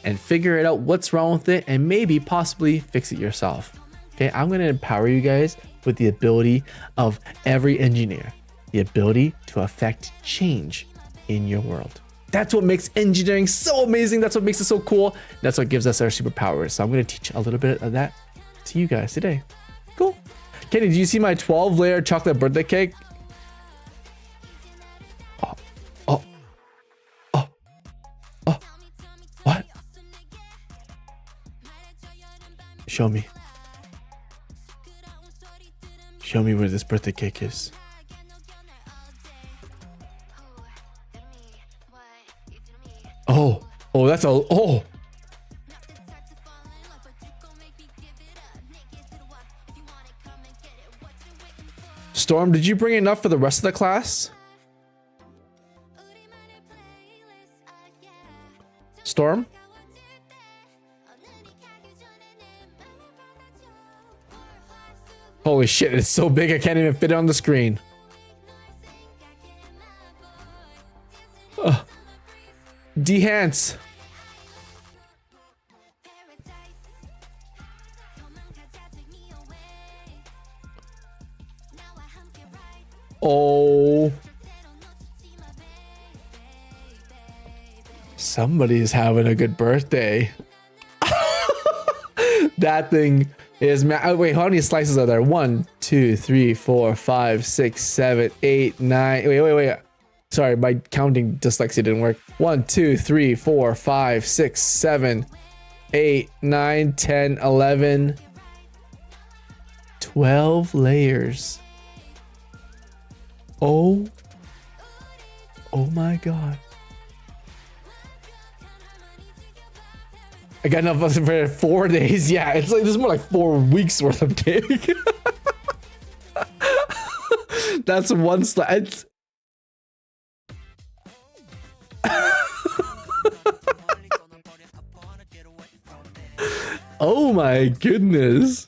and figure it out what's wrong with it and maybe possibly fix it yourself. Okay? I'm going to empower you guys with the ability of every engineer, the ability to affect change in your world. That's what makes engineering so amazing. That's what makes it so cool. That's what gives us our superpowers. So I'm going to teach a little bit of that to you guys today. Cool. Kenny, do you see my 12-layer chocolate birthday cake? What? Show me. Show me where this birthday cake is. Oh, that's a, oh. Storm, did you bring enough for the rest of the class? Storm? Holy shit, it's so big I can't even fit it on the screen. Dehance. Oh. Somebody's having a good birthday. That thing is oh, wait, how many slices are there? 1, 2, 3, 4, 5, 6, 7, 8, 9. Wait. Sorry, my counting dyslexia didn't work. 1, 2, 3, 4, 5, 6, 7, 8, 9, 10, 11, 12 layers. Oh my god. I got enough for 4 days. Yeah, it's like, this is more like 4 weeks worth of cake. That's one slice. Oh my goodness.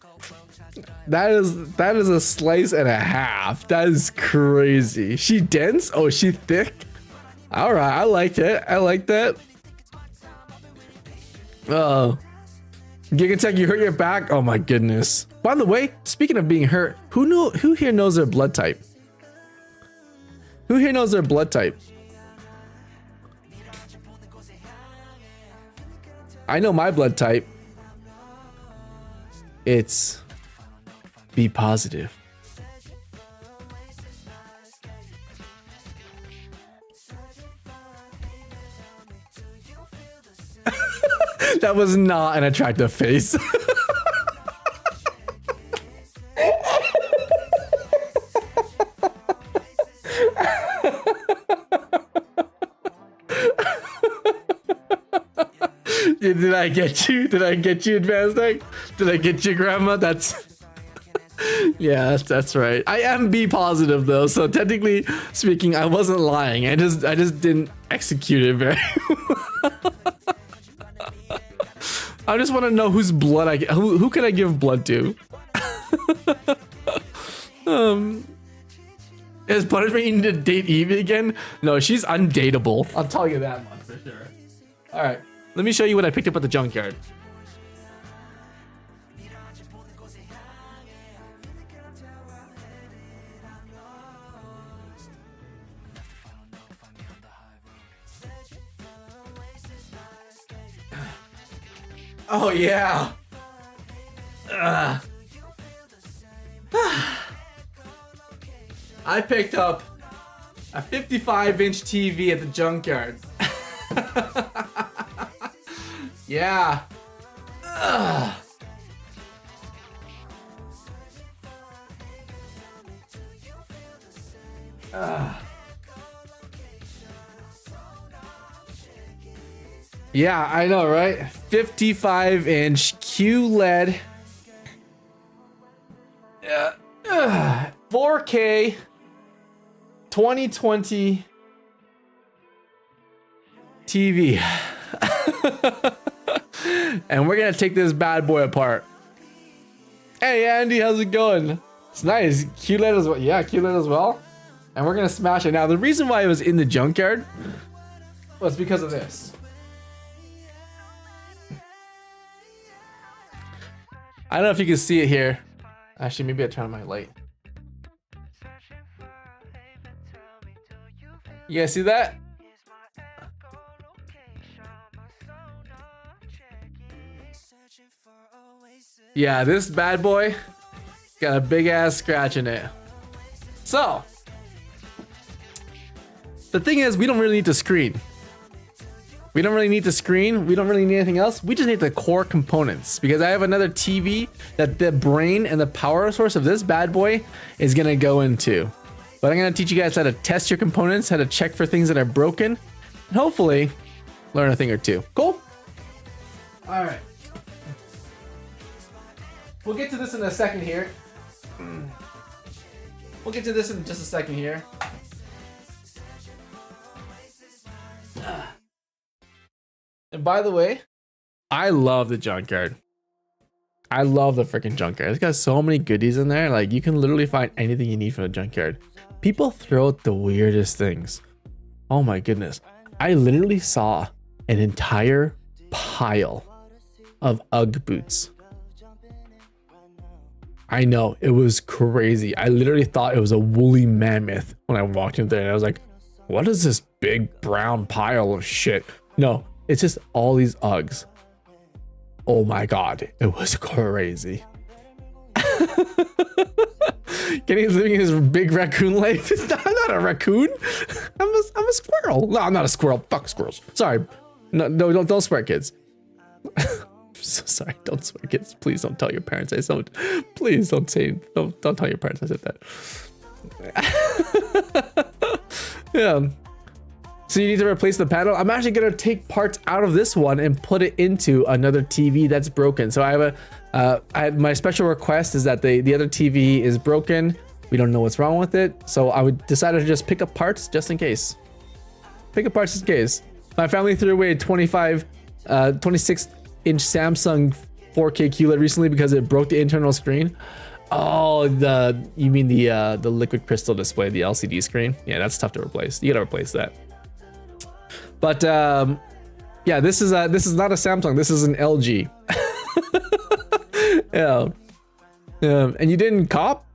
That is a slice and a half. That is crazy. She dense? Oh, she thick? All right, I liked it. I like that. Oh, Gigatech, you hurt your back? Oh my goodness. By the way, speaking of being hurt, who here knows their blood type? Who here knows their blood type? I know my blood type. It's B positive. That was not an attractive face. Did I get you? Did I get you, Advanced Egg? Did I get you, Grandma? That's... Yeah, that's right. I am B positive though, so technically speaking, I wasn't lying. I just didn't execute it very well. I just want to know whose blood who can I give blood to? Is Punishment you need to date Evie again? No, she's undateable. I'll tell you that much for sure. All right, let me show you what I picked up at the junkyard. Oh yeah. I picked up a 55-inch TV at the junkyard. Yeah. Yeah, I know, right? 55-inch QLED. 4K 2020 TV. And we're gonna take this bad boy apart. Hey Andy, how's it going? It's nice. QLED as well. Yeah, QLED as well. And we're gonna smash it. Now the reason why it was in the junkyard was because of this. I don't know if you can see it here. Actually, maybe I turn on my light. You guys see that? Yeah, this bad boy got a big ass scratch in it. So, the thing is, we don't really need to screen. We don't really need to screen. We don't really need anything else. We just need the core components because I have another TV that the brain and the power source of this bad boy is gonna go into. But I'm gonna teach you guys how to test your components, how to check for things that are broken, and hopefully learn a thing or two. Cool? All right. We'll get to this in a second here. We'll get to this in just a second here. And by the way, I love the junkyard. I love the freaking junkyard. It's got so many goodies in there. Like, you can literally find anything you need from the junkyard. People throw out the weirdest things. Oh my goodness. I literally saw an entire pile of UGG boots. I know, it was crazy. I literally thought it was a woolly mammoth when I walked in there, and I was like, what is this big brown pile of shit? No, it's just all these Uggs. Oh my god, it was crazy. Kenny's living his big raccoon life. I'm not a raccoon. I'm a squirrel. No, I'm not a squirrel. Fuck squirrels. Sorry. No, don't swear, kids. So sorry. Don't swear, kids. Please don't tell your parents I don't. Please don't tell your parents I said that. Yeah. So you need to replace the panel. I'm actually gonna take parts out of this one and put it into another TV that's broken. So I have my special request is that the other TV is broken. We don't know what's wrong with it. So I would decided to just pick up parts just in case. Pick up parts just in case. My family threw away a 26-inch Samsung 4K QLED recently because it broke the internal screen. Oh, you mean the liquid crystal display, the LCD screen? Yeah, that's tough to replace. You gotta replace that. But yeah, this is not a Samsung. This is an LG. Yeah. And you didn't cop?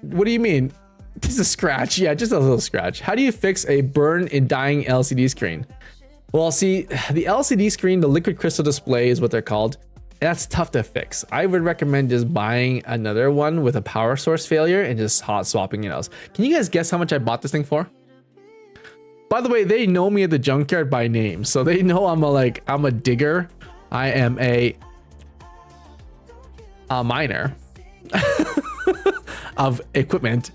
What do you mean? Just a scratch. Yeah, just a little scratch. How do you fix a burn in dying LCD screen? Well, see, the LCD screen, the liquid crystal display is what they're called. That's tough to fix. I would recommend just buying another one with a power source failure and just hot swapping it out. Can you guys guess how much I bought this thing for? By the way, they know me at the junkyard by name, so they know I'm a digger. I am a miner of equipment.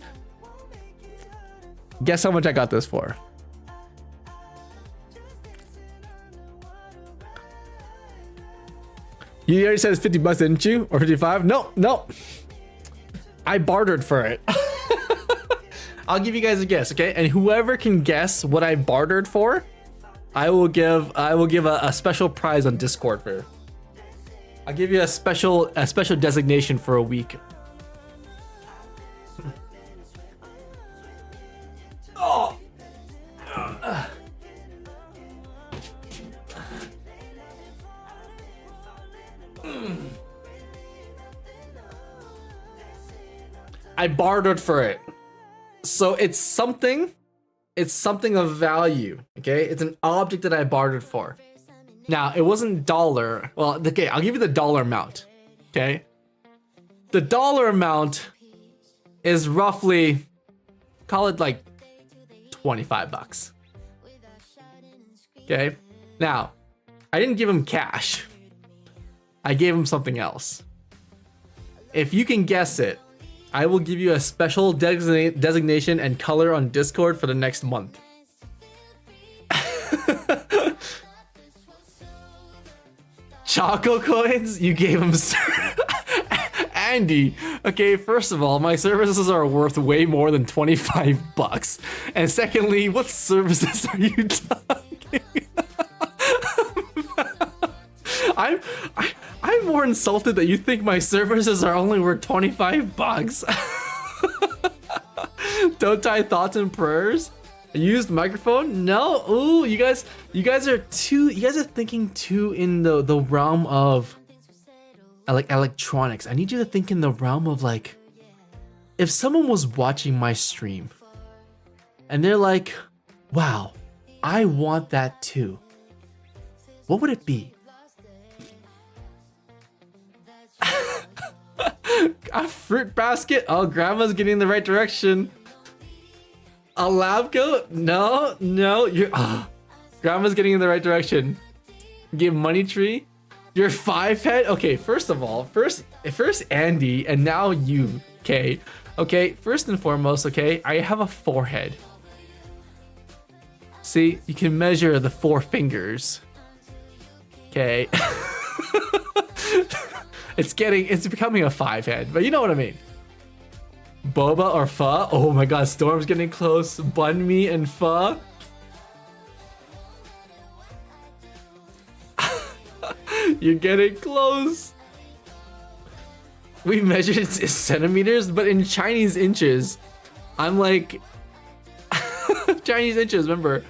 Guess how much I got this for? You already said it's 50 bucks, didn't you? Or 55? No. I bartered for it. I'll give you guys a guess, okay? And whoever can guess what I bartered for, I will give a special prize on Discord for. I'll give you a special designation for a week. Oh. I bartered for it. So it's something of value, okay? It's an object that I bartered for. Now, it wasn't dollar. Well, okay, I'll give you the dollar amount, okay? The dollar amount is roughly, call it like 25 bucks. Okay? Now, I didn't give him cash. I gave him something else. If you can guess it, I will give you a special designation and color on Discord for the next month. Choco coins? You gave him Andy. Okay, first of all, my services are worth way more than 25 bucks. And secondly, what services are you talking about? I'm more insulted that you think my services are only worth 25 bucks. Don't tie thoughts and prayers. A used microphone? No. Ooh, you guys are thinking too in the realm of like electronics. I need you to think in the realm of like, if someone was watching my stream and they're like, wow, I want that too. What would it be? A fruit basket? Oh, grandma's getting in the right direction. A lab coat? No, grandma's getting in the right direction. Give money tree. Your 5 head? Okay, first of all, first Andy and now you, okay? Okay, first and foremost, okay, I have a 4 head. See, you can measure the 4 fingers. Okay. It's becoming a 5 head, but you know what I mean. Boba or pho? Oh my god, Storm's getting close. Bun me and pho. You're getting close. We measured it in centimeters, but in Chinese inches. I'm like Chinese inches, remember.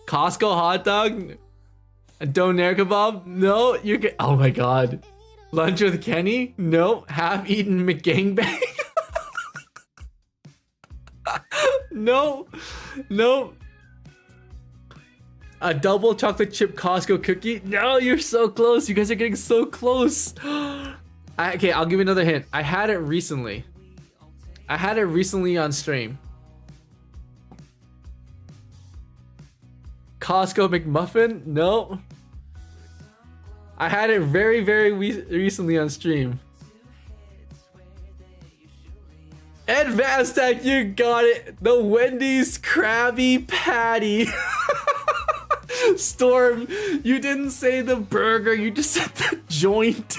Costco hot dog? A doner kebab? No, you get. Oh my god. Lunch with Kenny? No. Half-eaten McGangbang? No. A double chocolate chip Costco cookie? No, you're so close. You guys are getting so close. Okay, I'll give you another hint. I had it recently. I had it recently on stream. Costco McMuffin? No. I had it very, very recently on stream. Advanced Tech, you got it. The Wendy's Krabby Patty. Storm, you didn't say the burger, you just said the joint.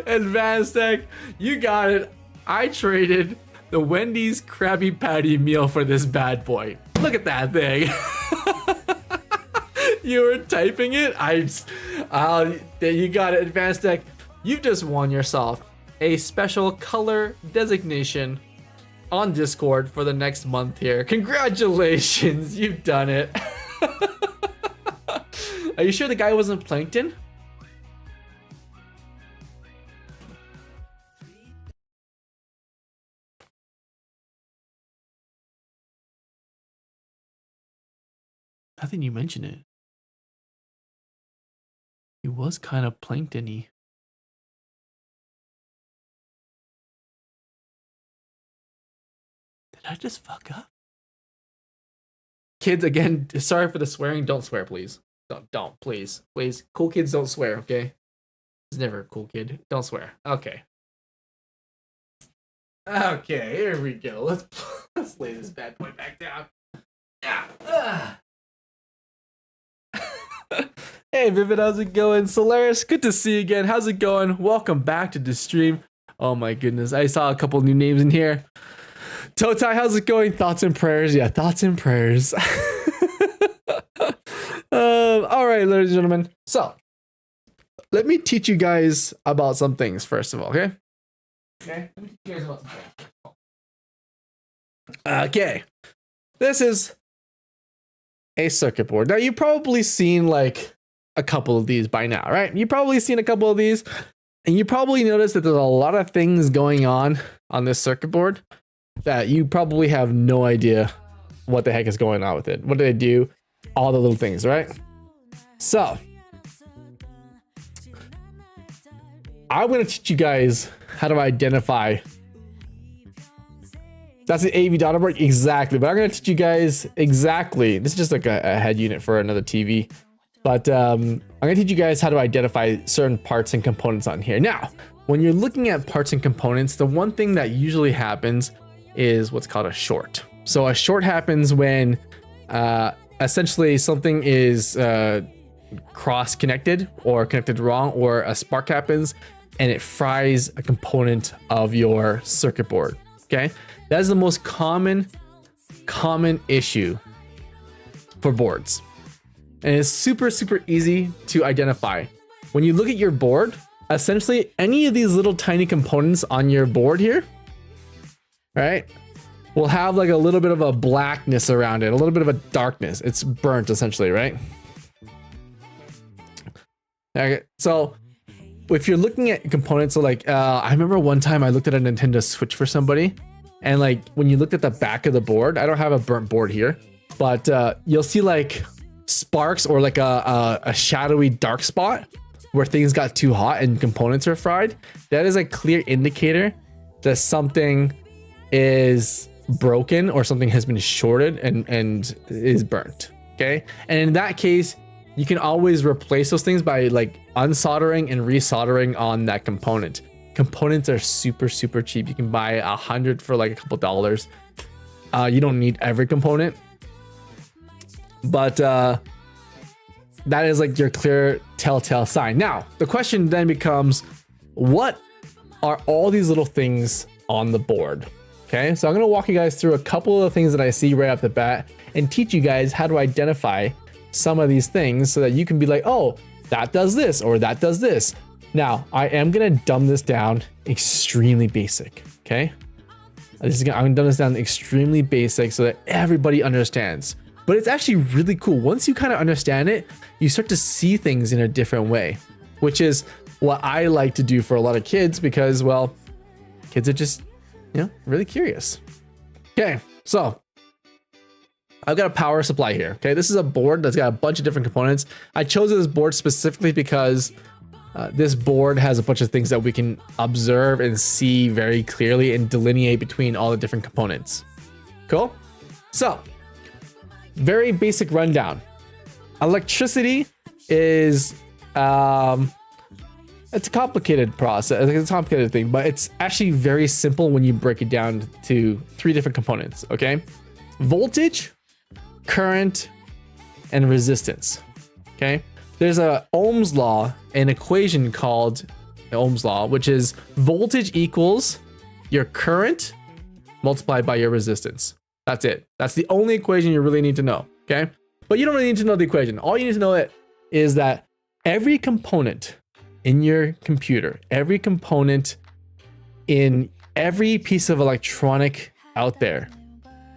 Advanced Tech, you got it. I traded the Wendy's Krabby Patty meal for this bad boy. Look at that thing. You were typing it? You got it, Advanced Tech. You just won yourself a special color designation on Discord for the next month here. Congratulations, you've done it. Are you sure the guy wasn't Plankton? I think you mentioned it. He was kind of Plankton-y. Did I just fuck up? Kids, again, sorry for the swearing. Don't swear, please. Don't, please. Please. Cool kids don't swear, okay? It's never a cool kid. Don't swear. Okay. Okay, here we go. Let's lay this bad boy back down. Yeah. Hey, Vivid, how's it going? Solaris, good to see you again. How's it going? Welcome back to the stream. Oh my goodness, I saw a couple new names in here. Totai, how's it going? Thoughts and prayers. Yeah, thoughts and prayers. All right, ladies and gentlemen. So, let me teach you guys about some things first of all, okay? Okay, let me teach you guys about some things. Okay, this is a circuit board. Now, you've probably seen like a couple of these by now, right? You've probably seen a couple of these, and you probably noticed that there's a lot of things going on this circuit board that you probably have no idea what the heck is going on with it. What do they do? All the little things, right? So, I'm going to teach you guys how to identify. That's the AV data board, exactly. But I'm going to teach you guys exactly. This is just like a head unit for another TV. But I'm going to teach you guys how to identify certain parts and components on here. Now, when you're looking at parts and components, the one thing that usually happens is what's called a short. So a short happens when essentially something is cross-connected or connected wrong, or a spark happens and it fries a component of your circuit board. Okay, that is the most common issue for boards, and it's super easy to identify. When you look at your board, essentially any of these little tiny components on your board here, right, will have like a little bit of a blackness around it, a little bit of a darkness. It's burnt essentially, right? Okay, so if you're looking at components, so like I remember one time I looked at a Nintendo Switch for somebody, and like when you looked at the back of the board, I don't have a burnt board here, but you'll see like sparks or like a shadowy dark spot where things got too hot and components are fried. That is a clear indicator that something is broken or something has been shorted and is burnt. Okay, and in that case, you can always replace those things by like unsoldering and resoldering on that component. Components are super cheap. You can buy 100 for like a couple dollars. You don't need every component, but that is like your clear telltale sign. Now, the question then becomes, what are all these little things on the board? Okay, so I'm gonna walk you guys through a couple of the things that I see right off the bat and teach you guys how to identify some of these things so that you can be like, oh, that does this or that does this. Now, I am gonna dumb this down extremely basic, okay? I'm gonna dumb this down extremely basic so that everybody understands. But it's actually really cool. Once you kind of understand it, you start to see things in a different way, which is what I like to do for a lot of kids because, well, kids are just, you know, really curious. Okay, so I've got a power supply here. Okay, this is a board that's got a bunch of different components. I chose this board specifically because this board has a bunch of things that we can observe and see very clearly and delineate between all the different components. Cool. So, very basic rundown. Electricity is it's a complicated process. It's a complicated thing, but it's actually very simple when you break it down to 3 different components. Okay, voltage, current, and resistance. Okay, there's a Ohm's law, an equation called Ohm's law, which is voltage equals your current multiplied by your resistance. That's it. That's the only equation you really need to know. Okay, but you don't really need to know the equation. All you need to know is that every component in your computer, every component in every piece of electronic out there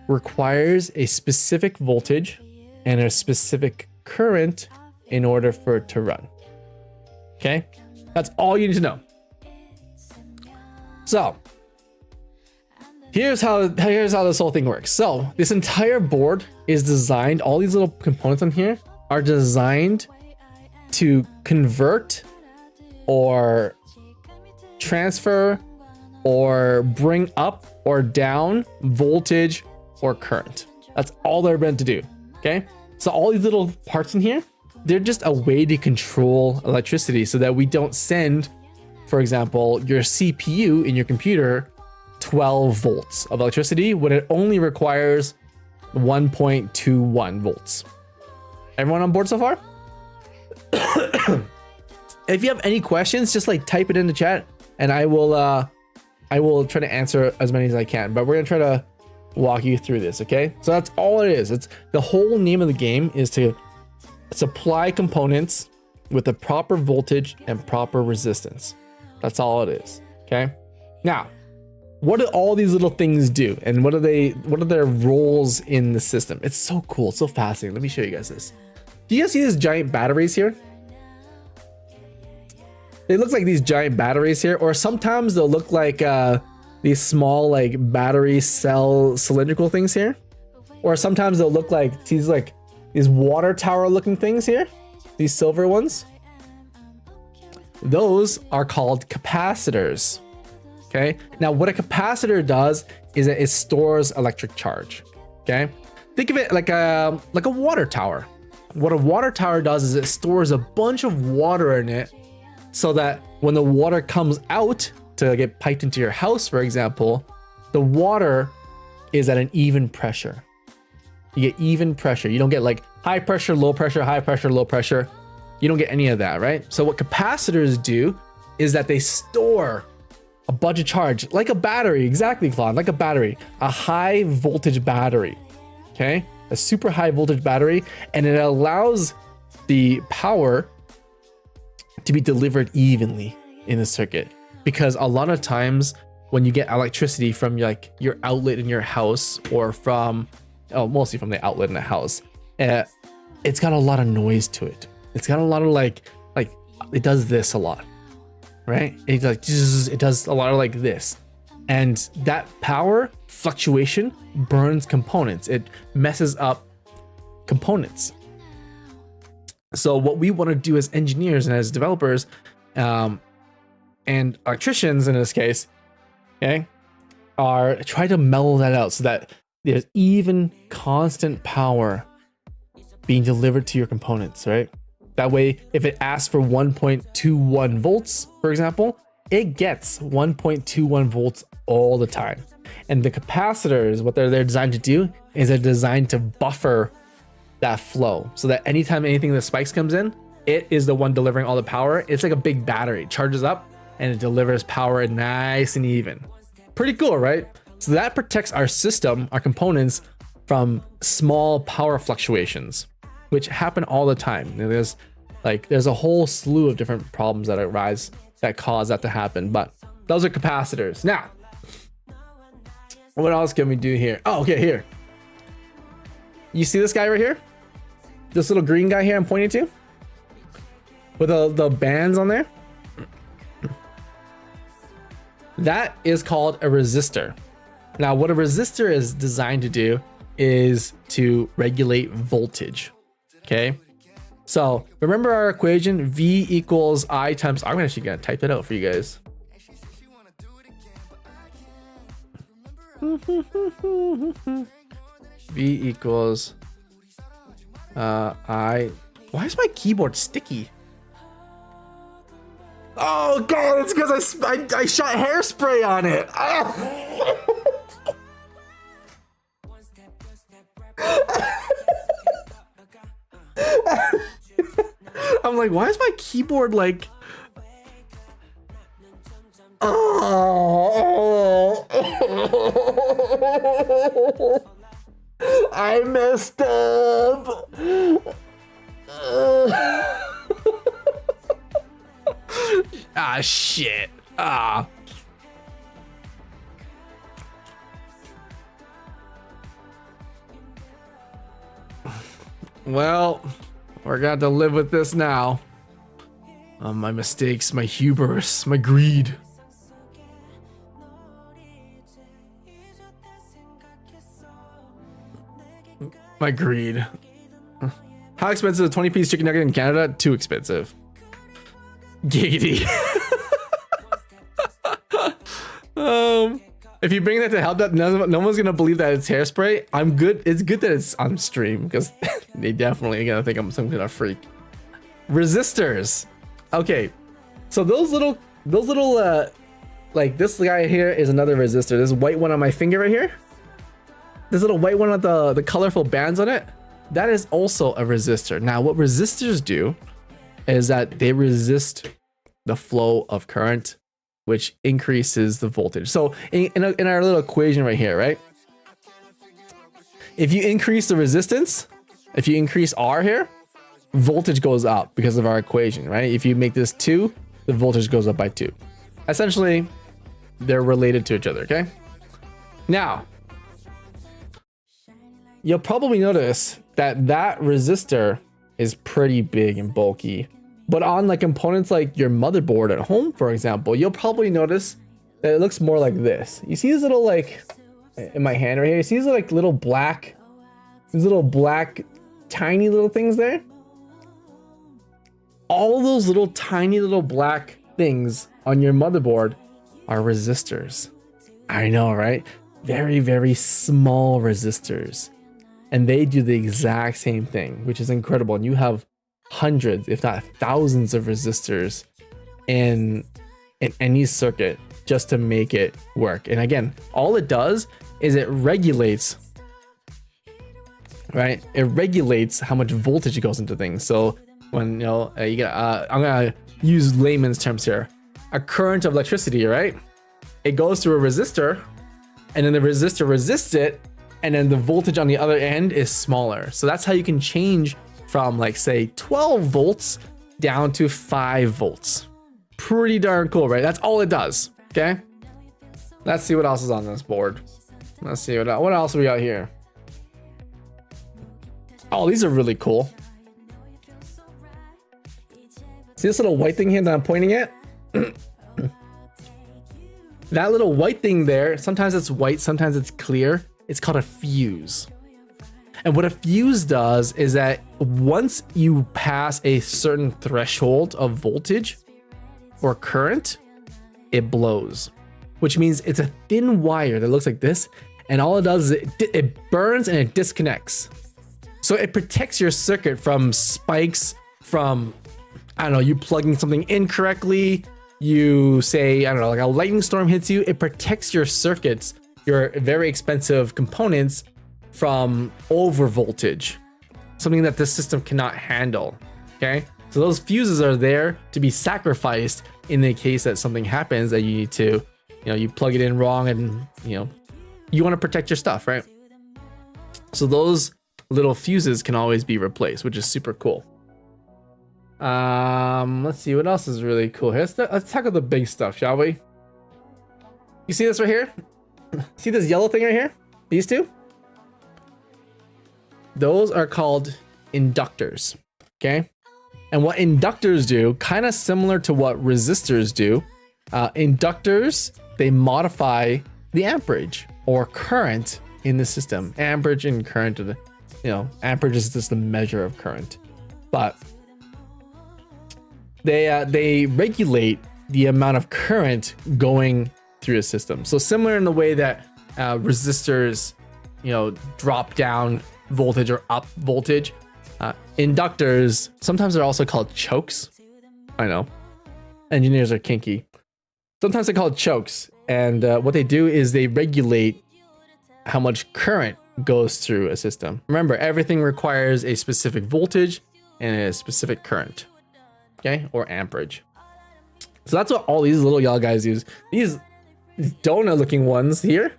requires a specific voltage and a specific current in order for it to run. Okay, that's all you need to know. So here's how this whole thing works. So this entire board is designed, all these little components on here are designed to convert or transfer or bring up or down voltage or current. That's all they're meant to do. Okay, so all these little parts in here, they're just a way to control electricity so that we don't send, for example, your CPU in your computer 12 volts of electricity when it only requires 1.21 volts. Everyone on board so far? If you have any questions, just like type it in the chat and I will try to answer as many as I can, but we're gonna try to walk you through this. Okay, so that's all it is. It's the whole name of the game is to supply components with the proper voltage and proper resistance. That's all it is. Okay, now what do all these little things do and what are their roles in the system? It's so cool. It's so fascinating. Let me show you guys this. Do you guys see these giant batteries here? They look like these giant batteries here, or sometimes they'll look like these small like battery cell cylindrical things here, or sometimes they'll look like these water tower looking things here, these silver ones. Those are called capacitors. Okay, now what a capacitor does is that it stores electric charge. Okay, think of it like a water tower. What a water tower does is it stores a bunch of water in it so that when the water comes out to get piped into your house, for example, the water is at an even pressure. You get even pressure. You don't get like high pressure, low pressure, high pressure, low pressure. You don't get any of that, right? So what capacitors do is that they store a bunch of charge, like a battery, exactly, Claude, like a battery, a high voltage battery, okay? A super high voltage battery, and it allows the power to be delivered evenly in the circuit. Because a lot of times when you get electricity from like your outlet in your house or from, mostly from the outlet in the house, it's got a lot of noise to it. It's got a lot of like it does this a lot, right? It does a lot of like this. And that power fluctuation burns components. It messes up components. So what we want to do as engineers and as developers, and electricians in this case, okay, are try to mellow that out so that there's even constant power being delivered to your components, right? That way, if it asks for 1.21 volts, for example, it gets 1.21 volts all the time. And the capacitors, what they're designed to do is they're designed to buffer that flow so that anytime anything that spikes comes in, it is the one delivering all the power. It's like a big battery. It charges up and it delivers power nice and even. Pretty cool, right? So that protects our system, our components, from small power fluctuations, which happen all the time. There's a whole slew of different problems that arise that cause that to happen, but those are capacitors. Now, what else can we do here? Oh, okay, here. You see this guy right here? This little green guy here I'm pointing to? With the bands on there? That is called a resistor. Now, what a resistor is designed to do is to regulate voltage. Okay. So remember our equation, V equals I times R. I'm actually gonna type it out for you guys. V equals I. Why is my keyboard sticky? Oh god, it's because I shot hairspray on it. Ah. I'm like, why is my keyboard like? Oh, I messed up. Ah, shit. Ah. Well, we're gonna have to live with this now. My mistakes, my hubris, my greed. My greed. How expensive is a 20-piece chicken nugget in Canada? Too expensive. Giggity. If you bring that to help, that no one's gonna believe that it's hairspray. I'm good. It's good that it's on stream because they definitely gonna think I'm some kind of freak. Resistors. Okay, so those little like this guy here is another resistor. This white one on my finger right here. This little white one with the colorful bands on it. That is also a resistor. Now, what resistors do is that they resist the flow of current, which increases the voltage. So in our little equation right here, right? If you increase the resistance, if you increase R here, voltage goes up because of our equation, right? If you make this 2, the voltage goes up by 2. Essentially, they're related to each other, okay? Now, you'll probably notice that resistor is pretty big and bulky. But on like components like your motherboard at home, for example, you'll probably notice that it looks more like this. You see these little like, in my hand right here, you see these like little black, tiny little things there? All those little tiny little black things on your motherboard are resistors. I know, right? Very, very small resistors. And they do the exact same thing, which is incredible. And you have hundreds, if not thousands of resistors in any circuit just to make it work. And again, all it does is it regulates, right? It regulates how much voltage goes into things. So when, you get, I'm gonna use layman's terms here. A current of electricity, right? It goes through a resistor, and then the resistor resists it, and then the voltage on the other end is smaller. So that's how you can change from like say 12 volts down to 5 volts. Pretty darn cool, right? That's all it does, okay? Let's see what else is on this board. Let's see what else we got here. Oh, these are really cool. See this little white thing here that I'm pointing at? That little white thing there, sometimes it's white, sometimes it's clear. It's called a fuse. And what a fuse does is that once you pass a certain threshold of voltage or current, it blows, which means it's a thin wire that looks like this. And all it does is it burns and it disconnects. So it protects your circuit from spikes, from, I don't know, you plugging something incorrectly. You say, I don't know, like a lightning storm hits you. It protects your circuits, your very expensive components, from over voltage, something that this system cannot handle. Okay, so those fuses are there to be sacrificed in the case that something happens that you need to, you plug it in wrong, and you want to protect your stuff, right? So those little fuses can always be replaced, which is super cool. Let's see what else is really cool here. Let's tackle the big stuff, shall we? You see this right here? See this yellow thing right here? These two? Those are called inductors, okay? And what inductors do, kind of similar to what resistors do, inductors, they modify the amperage or current in the system. Amperage and current, amperage is just the measure of current, but they regulate the amount of current going through a system. So similar in the way that resistors, drop down voltage or up voltage, inductors, sometimes they're also called chokes. I know, engineers are kinky. Sometimes they're called chokes, and what they do is they regulate how much current goes through a system. Remember, everything requires a specific voltage and a specific current, okay, or amperage. So that's what all these little yellow guys use. These donut looking ones here,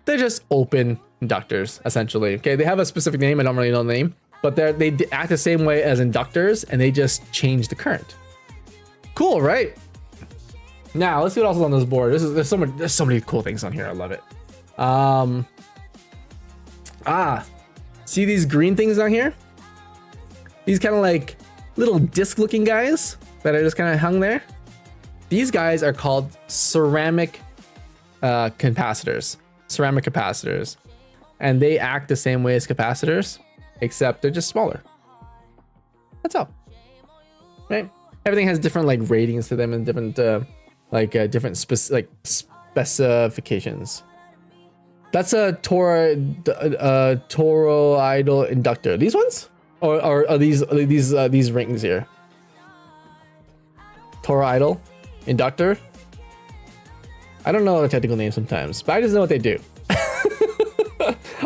they're just open inductors, essentially. Okay, they have a specific name. I don't really know the name, but they act the same way as inductors, and they just change the current. Cool, right? Now let's see what else is on this board. There's so many cool things on here. I love it. See these green things on here? These kind of like little disc looking guys that are just kind of hung there. These guys are called ceramic capacitors. Ceramic capacitors. And they act the same way as capacitors, except they're just smaller. That's all. Right? Everything has different like ratings to them and different specifications. That's a toroidal inductor. These ones, or are these rings here? Toroidal inductor. I don't know the technical name sometimes, but I just know what they do.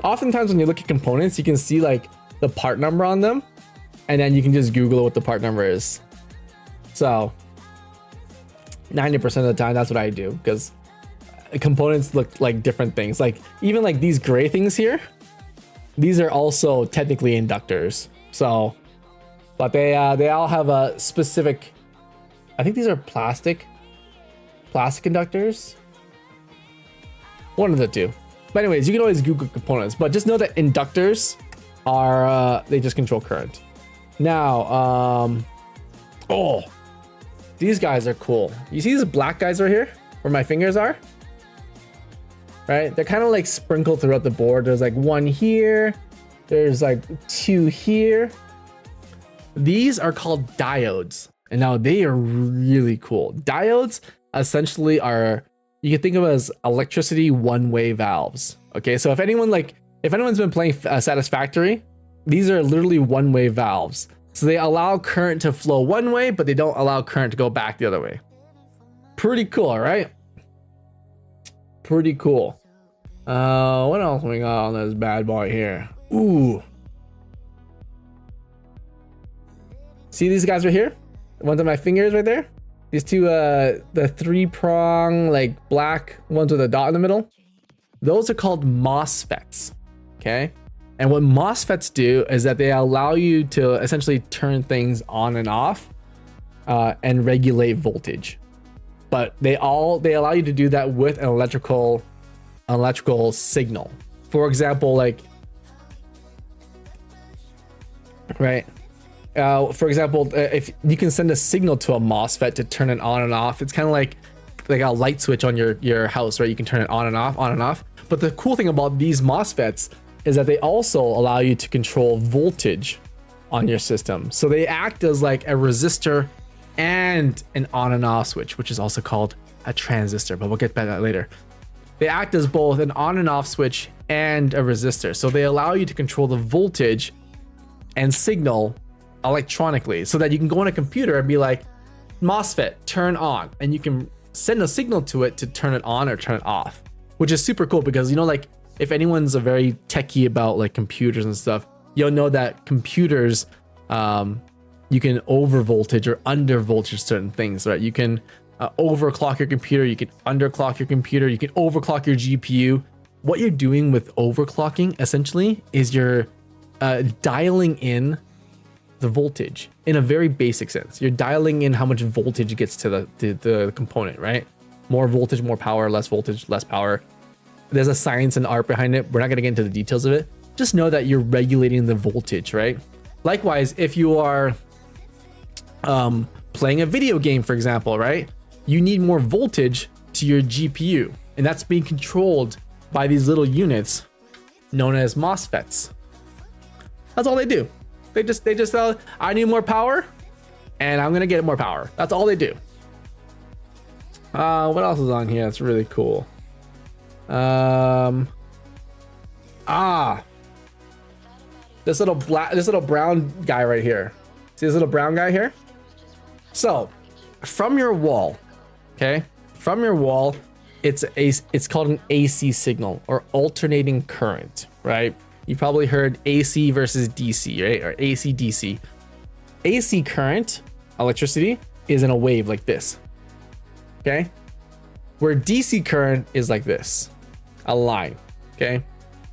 Oftentimes when you look at components, you can see like the part number on them, and then you can just Google what the part number is. So 90% of the time, that's what I do, because components look like different things. Like even like these gray things here, these are also technically inductors. So, but they all have a specific, I think these are plastic inductors. One of the two. But anyways, you can always Google components, but just know that inductors are, they just control current. Now, these guys are cool. You see these black guys right here where my fingers are? Right? They're kind of like sprinkled throughout the board. There's like one here. There's like two here. These are called diodes. And now they are really cool. Diodes essentially are, you can think of as electricity one-way valves. Okay, so if anyone's been playing Satisfactory, these are literally one-way valves. So they allow current to flow one way, but they don't allow current to go back the other way. Pretty cool, right? Pretty cool. What else we got on this bad boy here? Ooh. See these guys right here? Ones on my fingers right there? These two, the 3-prong, like black ones with a dot in the middle. Those are called MOSFETs, okay? And what MOSFETs do is that they allow you to essentially turn things on and off and regulate voltage. But they allow you to do that with an electrical signal. For example, like, right? For example, if you can send a signal to a MOSFET to turn it on and off, it's kind of like a light switch on your house, right? You can turn it on and off. But the cool thing about these MOSFETs is that they also allow you to control voltage on your system. So they act as like a resistor and an on and off switch, which is also called a transistor, but we'll get back to that later. They act as both an on and off switch and a resistor. So they allow you to control the voltage and signal electronically, so that you can go on a computer and be like, MOSFET, turn on, and you can send a signal to it to turn it on or turn it off, which is super cool because, like, if anyone's a very techie about like computers and stuff, you'll know that computers, you can over voltage or under voltage certain things, right? You can overclock your computer, you can underclock your computer, you can overclock your GPU. What you're doing with overclocking essentially is you're dialing in the voltage in a very basic sense. You're dialing in how much voltage gets to the component, right? More voltage, more power, less voltage, less power. There's a science and art behind it. We're not gonna get into the details of it. Just know that you're regulating the voltage, right? Likewise, if you are playing a video game, for example, right? You need more voltage to your GPU, and that's being controlled by these little units known as MOSFETs. That's all they do. They just I need more power, and I'm gonna get more power. That's all they do. What else is on here? That's really cool. This little brown guy right here. See this little brown guy here? So, from your wall, okay? From your wall, it's called an AC signal or alternating current, right? You probably heard AC versus DC, right? Or AC DC. AC current, electricity, is in a wave like this. Okay? Where DC current is like this, a line. Okay?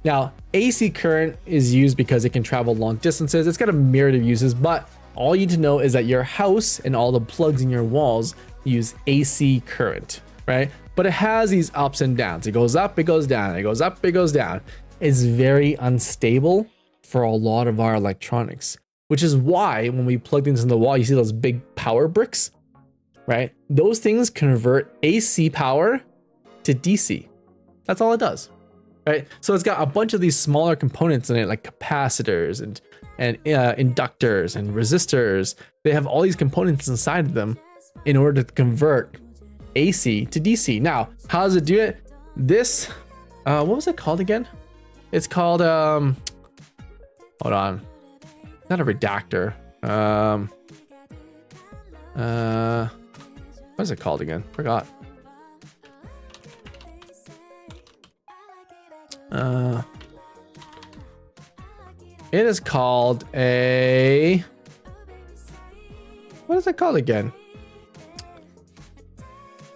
Now, AC current is used because it can travel long distances. It's got a myriad of uses, but all you need to know is that your house and all the plugs in your walls use AC current, right? But it has these ups and downs. It goes up, it goes down, it goes up, it goes down. It's very unstable for a lot of our electronics, which is why when we plug things in the wall, you see those big power bricks, right? Those things convert AC power to DC. That's all it does, right? So it's got a bunch of these smaller components in it, like capacitors and inductors and resistors. They have all these components inside of them in order to convert AC to DC. Now, how does it do it? This, what was it called again? It's called, hold on, not a redactor. What is it called again? Forgot. It is called a, what is it called again?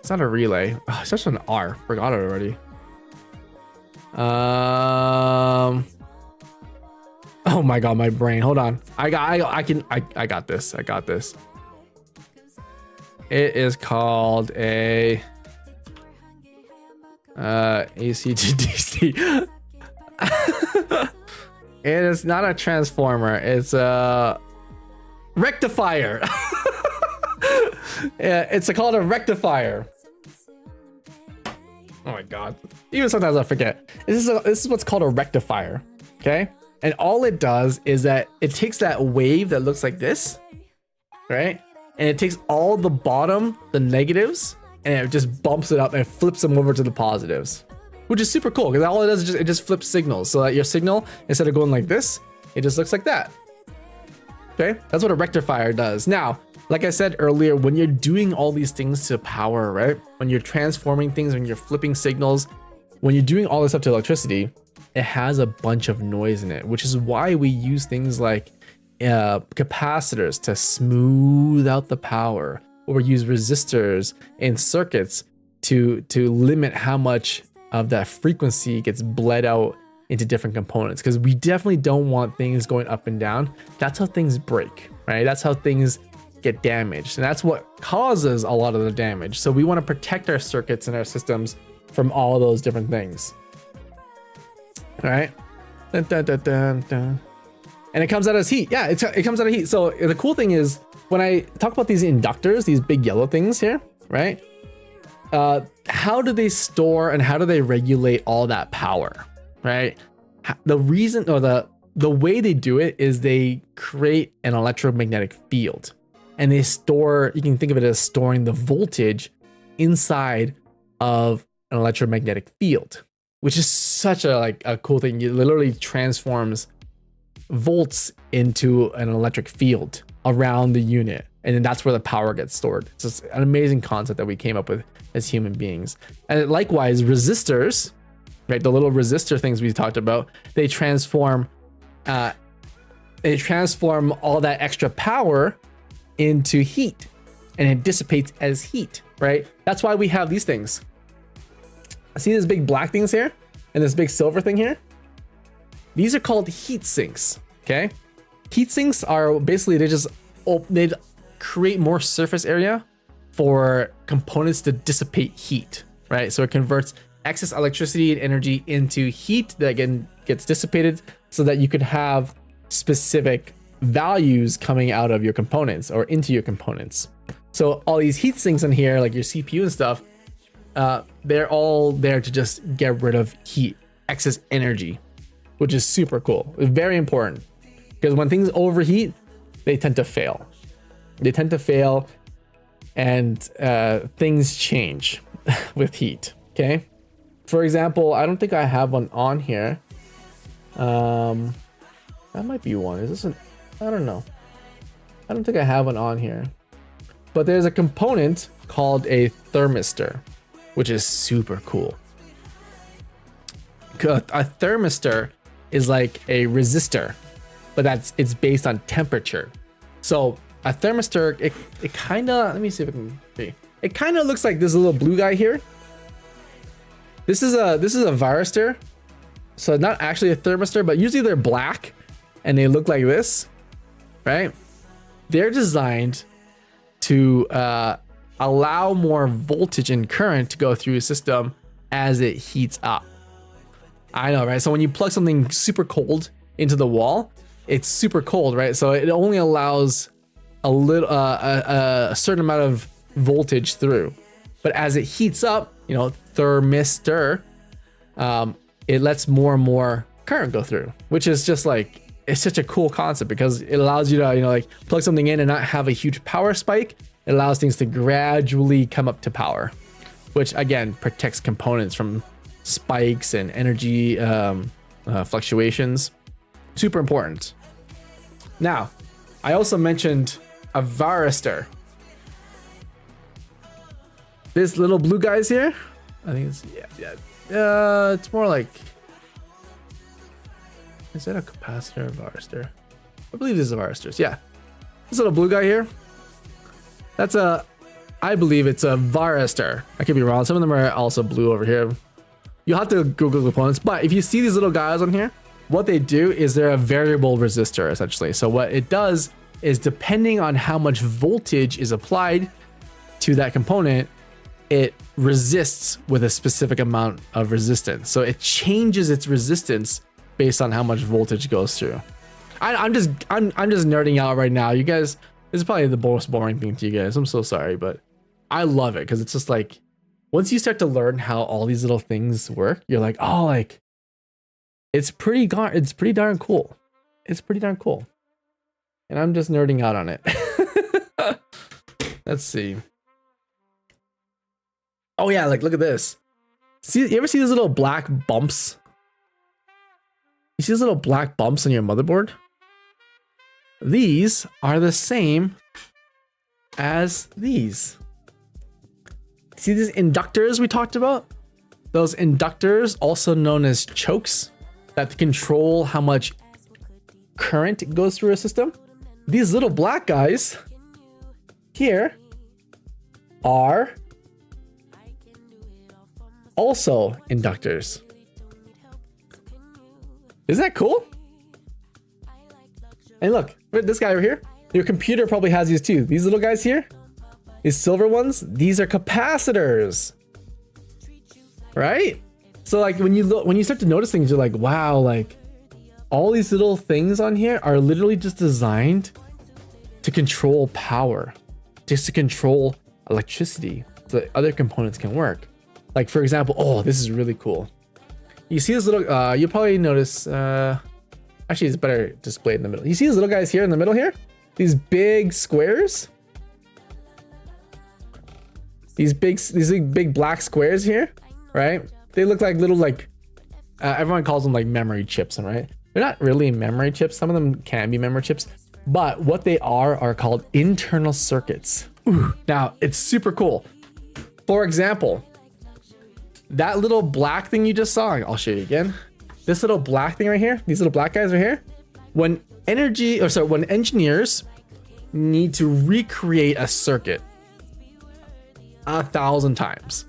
It's not a relay. Oh, it's just an R. Forgot it already. Oh my god, my brain. Hold on. I got this. I got this. It is called a AC to DC. It is not a transformer. It's a rectifier. Yeah, it's called a rectifier. Oh my god. Even sometimes I forget. This is what's called a rectifier. Okay? And all it does is that it takes that wave that looks like this, right? And it takes all the bottom, the negatives, and it just bumps it up and flips them over to the positives, which is super cool because all it does is it just flips signals so that your signal, instead of going like this, it just looks like that. Okay? That's what a rectifier does. Now, like I said earlier, when you're doing all these things to power, right? When you're transforming things, when you're flipping signals, when you're doing all this stuff to electricity, it has a bunch of noise in it, which is why we use things like capacitors to smooth out the power, or we use resistors in circuits to limit how much of that frequency gets bled out into different components, because we definitely don't want things going up and down. That's how things break, right? That's how things get damaged, and that's what causes a lot of the damage. So we want to protect our circuits and our systems from all those different things. All right. Dun, dun, dun, dun, dun. And it comes out as heat. Yeah, it comes out of heat. So the cool thing is when I talk about these inductors, these big yellow things here, right? How do they store and how do they regulate all that power, right? The reason, or the way they do it is they create an electromagnetic field, and they store, you can think of it as storing the voltage inside of an electromagnetic field, which is such a cool thing. It literally transforms volts into an electric field around the unit, and then that's where the power gets stored. So it's an amazing concept that we came up with as human beings. And likewise, resistors, right? The little resistor things we talked about, they transform all that extra power into heat, and it dissipates as heat, right? That's why we have these things. See these big black things here and this big silver thing here? These are called heat sinks, okay? Heat sinks are basically, they create more surface area for components to dissipate heat, right? So it converts excess electricity and energy into heat that again gets dissipated so that you could have specific values coming out of your components or into your components. So all these heat sinks in here, like your CPU and stuff, they're all there to just get rid of heat, excess energy, which is super cool. It's very important because when things overheat, they tend to fail. They tend to fail, and things change with heat. Okay. For example, I don't think I have one on here. That might be one. Is this an? I don't know. I don't think I have one on here. But there's a component called a thermistor, which is super cool. A thermistor is like a resistor, but it's based on temperature. So a thermistor, it kind of, let me see if I can see. It kind of looks like this little blue guy here. This is a varistor. So not actually a thermistor, but usually they're black and they look like this, right? They're designed to allow more voltage and current to go through a system as it heats up. I know, right? So when you plug something super cold into the wall, it's super cold, right? So it only allows a little, a certain amount of voltage through. But as it heats up, you know, thermistor, it lets more and more current go through, which is just like, it's such a cool concept because it allows you to, you know, like plug something in and not have a huge power spike. It allows things to gradually come up to power, which again protects components from spikes and energy fluctuations. Super important. Now, I also mentioned a varistor. This little blue guy's here. I think it's it's more like, is that a capacitor or varistor? I believe this is a varistor. Yeah, this little blue guy here. That's a, I believe it's a varistor. I could be wrong. Some of them are also blue over here. You'll have to Google components, but if you see these little guys on here, what they do is they're a variable resistor essentially. So what it does is depending on how much voltage is applied to that component, it resists with a specific amount of resistance. So it changes its resistance based on how much voltage goes through. I'm just nerding out right now. You guys, this is probably the most boring thing to you guys. I'm so sorry, but I love it because it's just like, once you start to learn how all these little things work, you're like, oh, like it's pretty darn cool. It's pretty darn cool. And I'm just nerding out on it. Let's see. Oh yeah, like look at this. See, you ever see these little black bumps? You see these little black bumps on your motherboard? These are the same as these. See these inductors we talked about? Those inductors, also known as chokes, that control how much current goes through a system. These little black guys here are also inductors. Isn't that cool? And look, this guy over here, your computer probably has these too. These little guys here, these silver ones, these are capacitors, right? So like when you start to notice things, you're like, wow, like all these little things on here are literally just designed to control power, just to control electricity so that other components can work. Like for example, oh, this is really cool. You see this little, you'll probably notice, actually it's better displayed in the middle. You see these little guys here in the middle here? These big squares? These big black squares here, right? They look like little everyone calls them like memory chips, right? They're not really memory chips. Some of them can be memory chips, but what they are called internal circuits. Ooh, now it's super cool. For example, that little black thing you just saw, I'll show you again. This little black thing right here, these little black guys right here, when engineers need to recreate a circuit 1,000 times,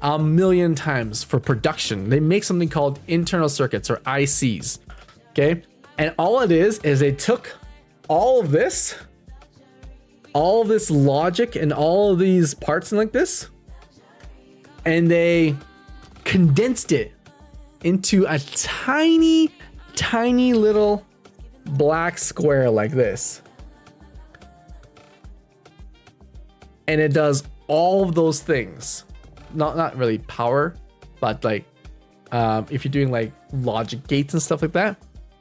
1,000,000 times for production, they make something called internal circuits or ICs. Okay. And all it is they took all of this logic and all of these parts and like this, and they condensed it into a tiny little black square like this. And it does all of those things not really power, but like if you're doing like logic gates and stuff like that,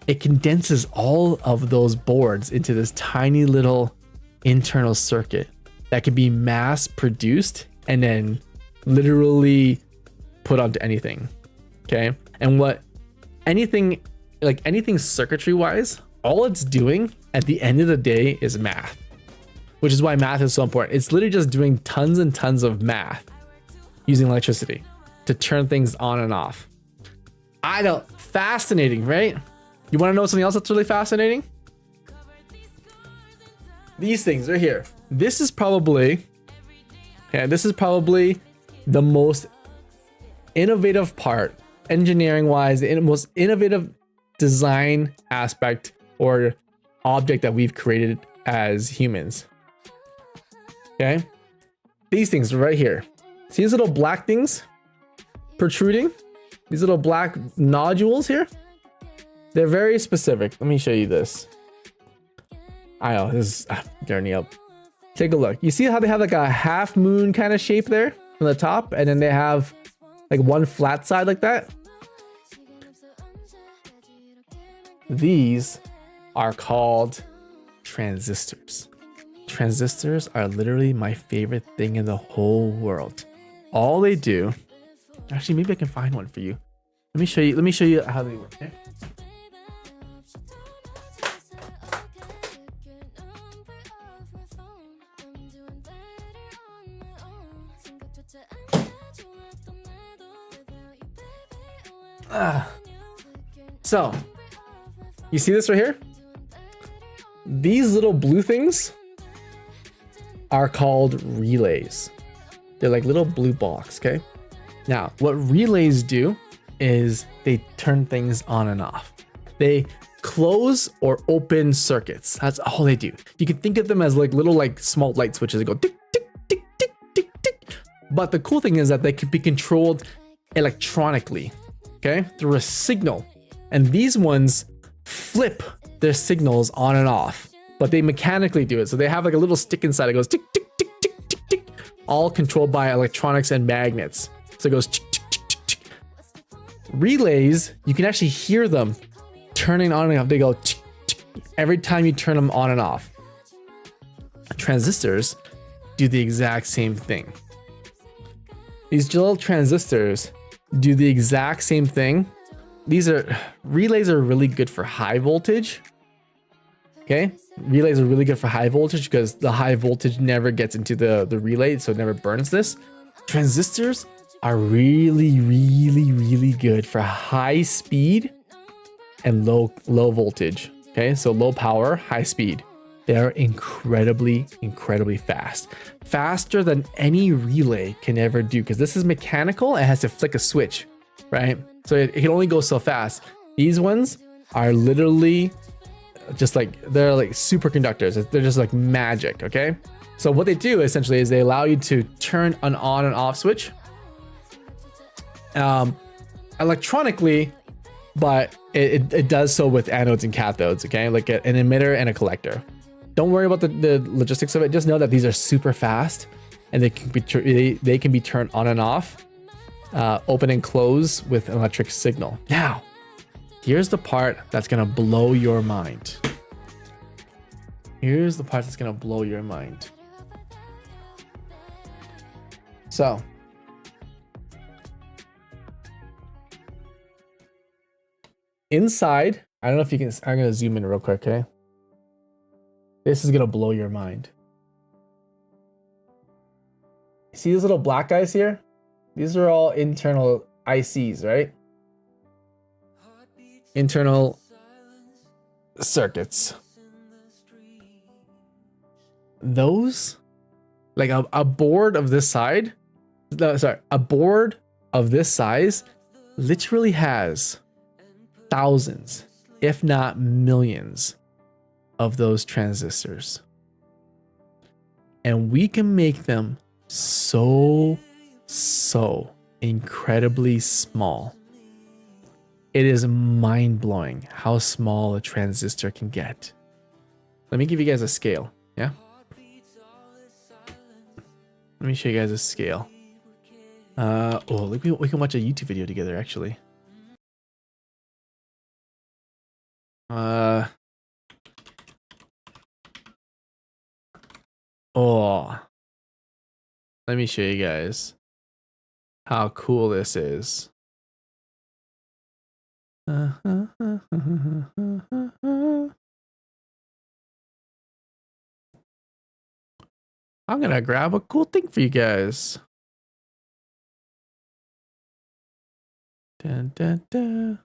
it condenses all of those boards into this tiny little internal circuit that can be mass produced and then literally put onto anything. Okay. And what anything circuitry wise, all it's doing at the end of the day is math, which is why math is so important. It's literally just doing tons and tons of math using electricity to turn things on and off. I know, fascinating, right? You want to know something else that's really fascinating? These things right here. This is probably the most innovative part, engineering wise, the most innovative design aspect or object that we've created as humans. Okay, these things right here. See these little black things protruding? These little black nodules here? They're very specific. Let me show you this. I know, this is journey up. Take a look. You see how they have like a half moon kind of shape there on the top, and then they have like one flat side like that? These are called transistors. Transistors are literally my favorite thing in the whole world. All they do, actually, maybe I can find one for you. Let me show you how they work. Okay? So, you see this right here? These little blue things are called relays. They're like little blue blocks, okay? Now, what relays do is they turn things on and off. They close or open circuits. That's all they do. You can think of them as like little like small light switches that go tick, tick, tick, tick, tick, tick. But the cool thing is that they can be controlled electronically, okay? Through a signal. And these ones flip their signals on and off, but they mechanically do it. So they have like a little stick inside that goes tick, tick, tick, tick, tick, tick, all controlled by electronics and magnets. So it goes tick, tick, tick, tick, tick. Relays, you can actually hear them turning on and off. They go tick, tick, every time you turn them on and off. Transistors do the exact same thing. These little transistors do the exact same thing. Relays are really good for high voltage. Okay, relays are really good for high voltage because the high voltage never gets into the relay, so it never burns this. Transistors are really, really, really good for high speed and low voltage. Okay, so low power, high speed. They're incredibly, incredibly fast. Faster than any relay can ever do, because this is mechanical. It has to flick a switch, right? So it can only go so fast. These ones are literally just like, they're like superconductors. They're just like magic, okay? So what they do essentially is they allow you to turn an on and off switch electronically, but it does so with anodes and cathodes, okay? Like an emitter and a collector. Don't worry about the logistics of it. Just know that these are super fast and they can be turned on and off. Open and close with an electric signal. Now, here's the part that's gonna blow your mind. Here's the part that's gonna blow your mind. So, inside, I don't know if you can, I'm gonna zoom in real quick, okay? This is gonna blow your mind. See these little black guys here? These are all internal ICs, right? Internal circuits. Those, like a board of this side, a board of this size literally has thousands, if not millions, of those transistors. And we can make them so incredibly small. It is mind-blowing how small a transistor can get. Let me give you guys a scale, yeah? Let me show you guys a scale. Oh, look, we can watch a YouTube video together actually. Oh, let me show you guys how cool this is. I'm gonna grab a cool thing for you guys. Dun, dun, dun.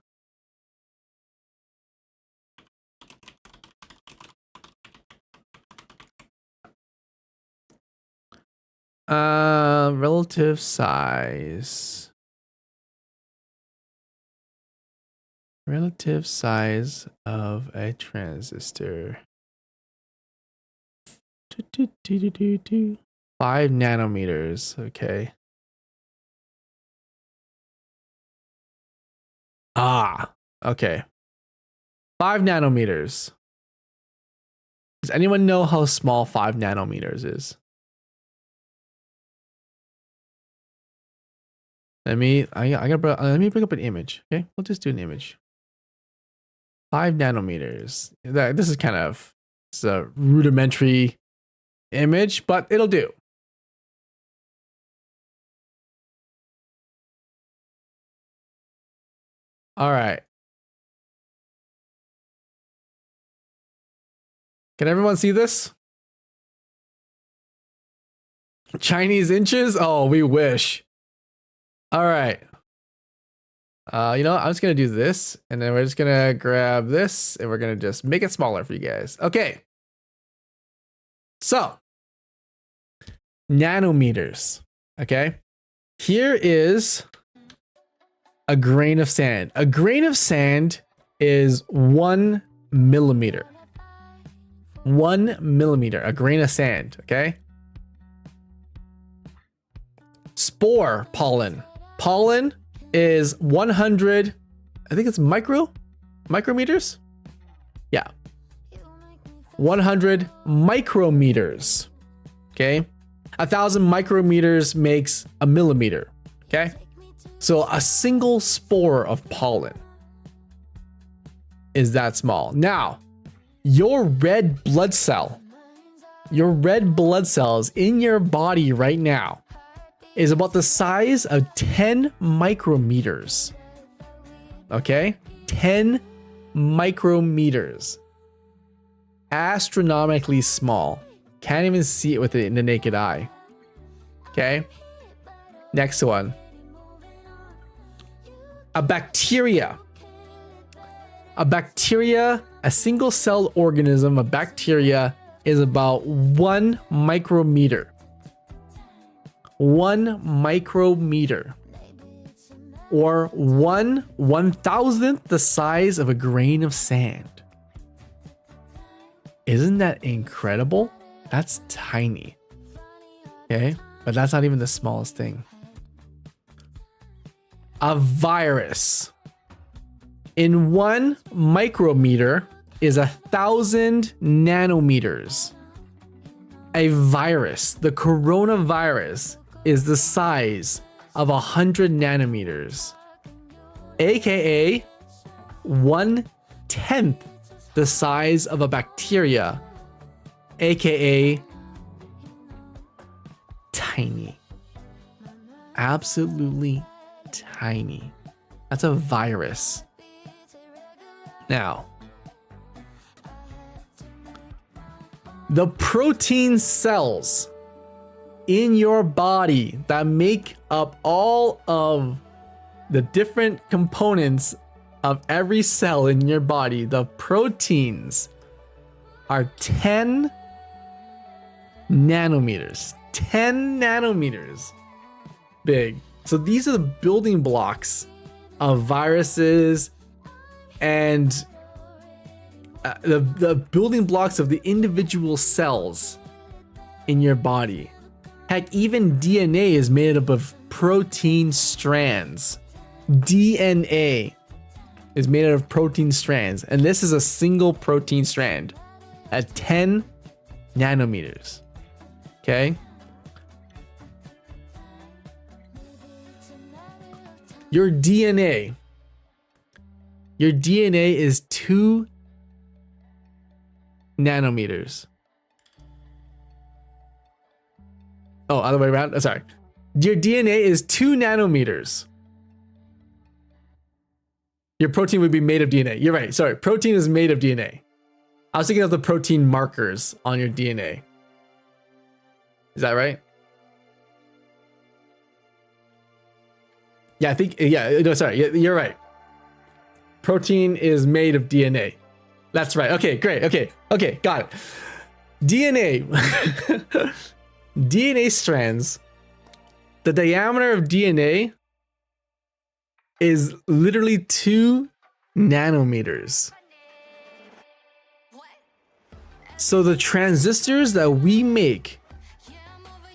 Relative size. Relative size of a transistor. 5 nanometers. Okay. Ah, okay. 5 nanometers. Does anyone know how small 5 nanometers is? Let me bring up an image. Okay, we'll just do an image. 5 nanometers. This is kind of, it's a rudimentary image, but it'll do. All right. Can everyone see this? Chinese inches? Oh, we wish. All right. You know what? I'm just going to do this, and then we're just going to grab this, and we're going to just make it smaller for you guys. Okay. So, nanometers. Okay. Here is a grain of sand. A grain of sand is 1 millimeter. 1 millimeter, a grain of sand. Okay. Spore pollen. Pollen is 100, I think it's micrometers? Yeah. 100 micrometers. Okay. 1,000 micrometers makes a millimeter. Okay. So a single spore of pollen is that small. Now, your red blood cells in your body right now is about the size of 10 micrometers. Okay? 10 micrometers. Astronomically small. Can't even see it with it in the naked eye. Okay? Next one. A bacteria. A single cell organism, a bacteria, is about 1 micrometer. 1 micrometer. Or 1/1000th the size of a grain of sand. Isn't that incredible? That's tiny. Okay, but that's not even the smallest thing. A virus. In 1 micrometer is 1,000 nanometers. A virus, the coronavirus, is the size of 100 nanometers, aka 1/10 the size of a bacteria, aka tiny. Absolutely tiny. That's a virus. Now, the protein cells in your body that make up all of the different components of every cell in your body, the proteins are 10 nanometers. 10 nanometers big. So these are the building blocks of viruses and the building blocks of the individual cells in your body. Heck, even DNA is made up of protein strands. DNA is made out of protein strands, and this is a single protein strand at 10 nanometers. Okay? Your DNA. Your DNA is 2 nanometers. Oh, other way around. Oh, sorry. Your DNA is 2 nanometers. Your protein would be made of DNA. You're right. Sorry. Protein is made of DNA. I was thinking of the protein markers on your DNA. Is that right? Yeah, I think, yeah, no, sorry. You're right. Protein is made of DNA. That's right. Okay, great. Okay, got it. DNA. DNA strands. The diameter of DNA is literally 2 nanometers. So the transistors that we make,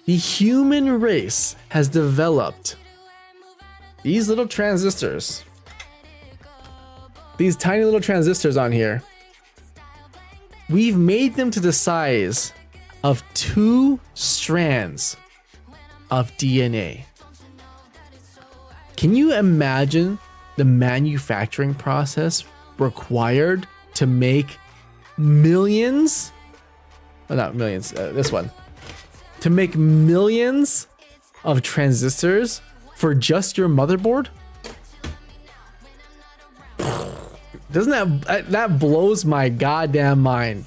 the human race has developed these little transistors. These tiny little transistors on here. We've made them to the size of 2 strands of DNA. Can you imagine the manufacturing process required to make millions? Oh, not millions, this one. To make millions of transistors for just your motherboard? Doesn't that blows my goddamn mind.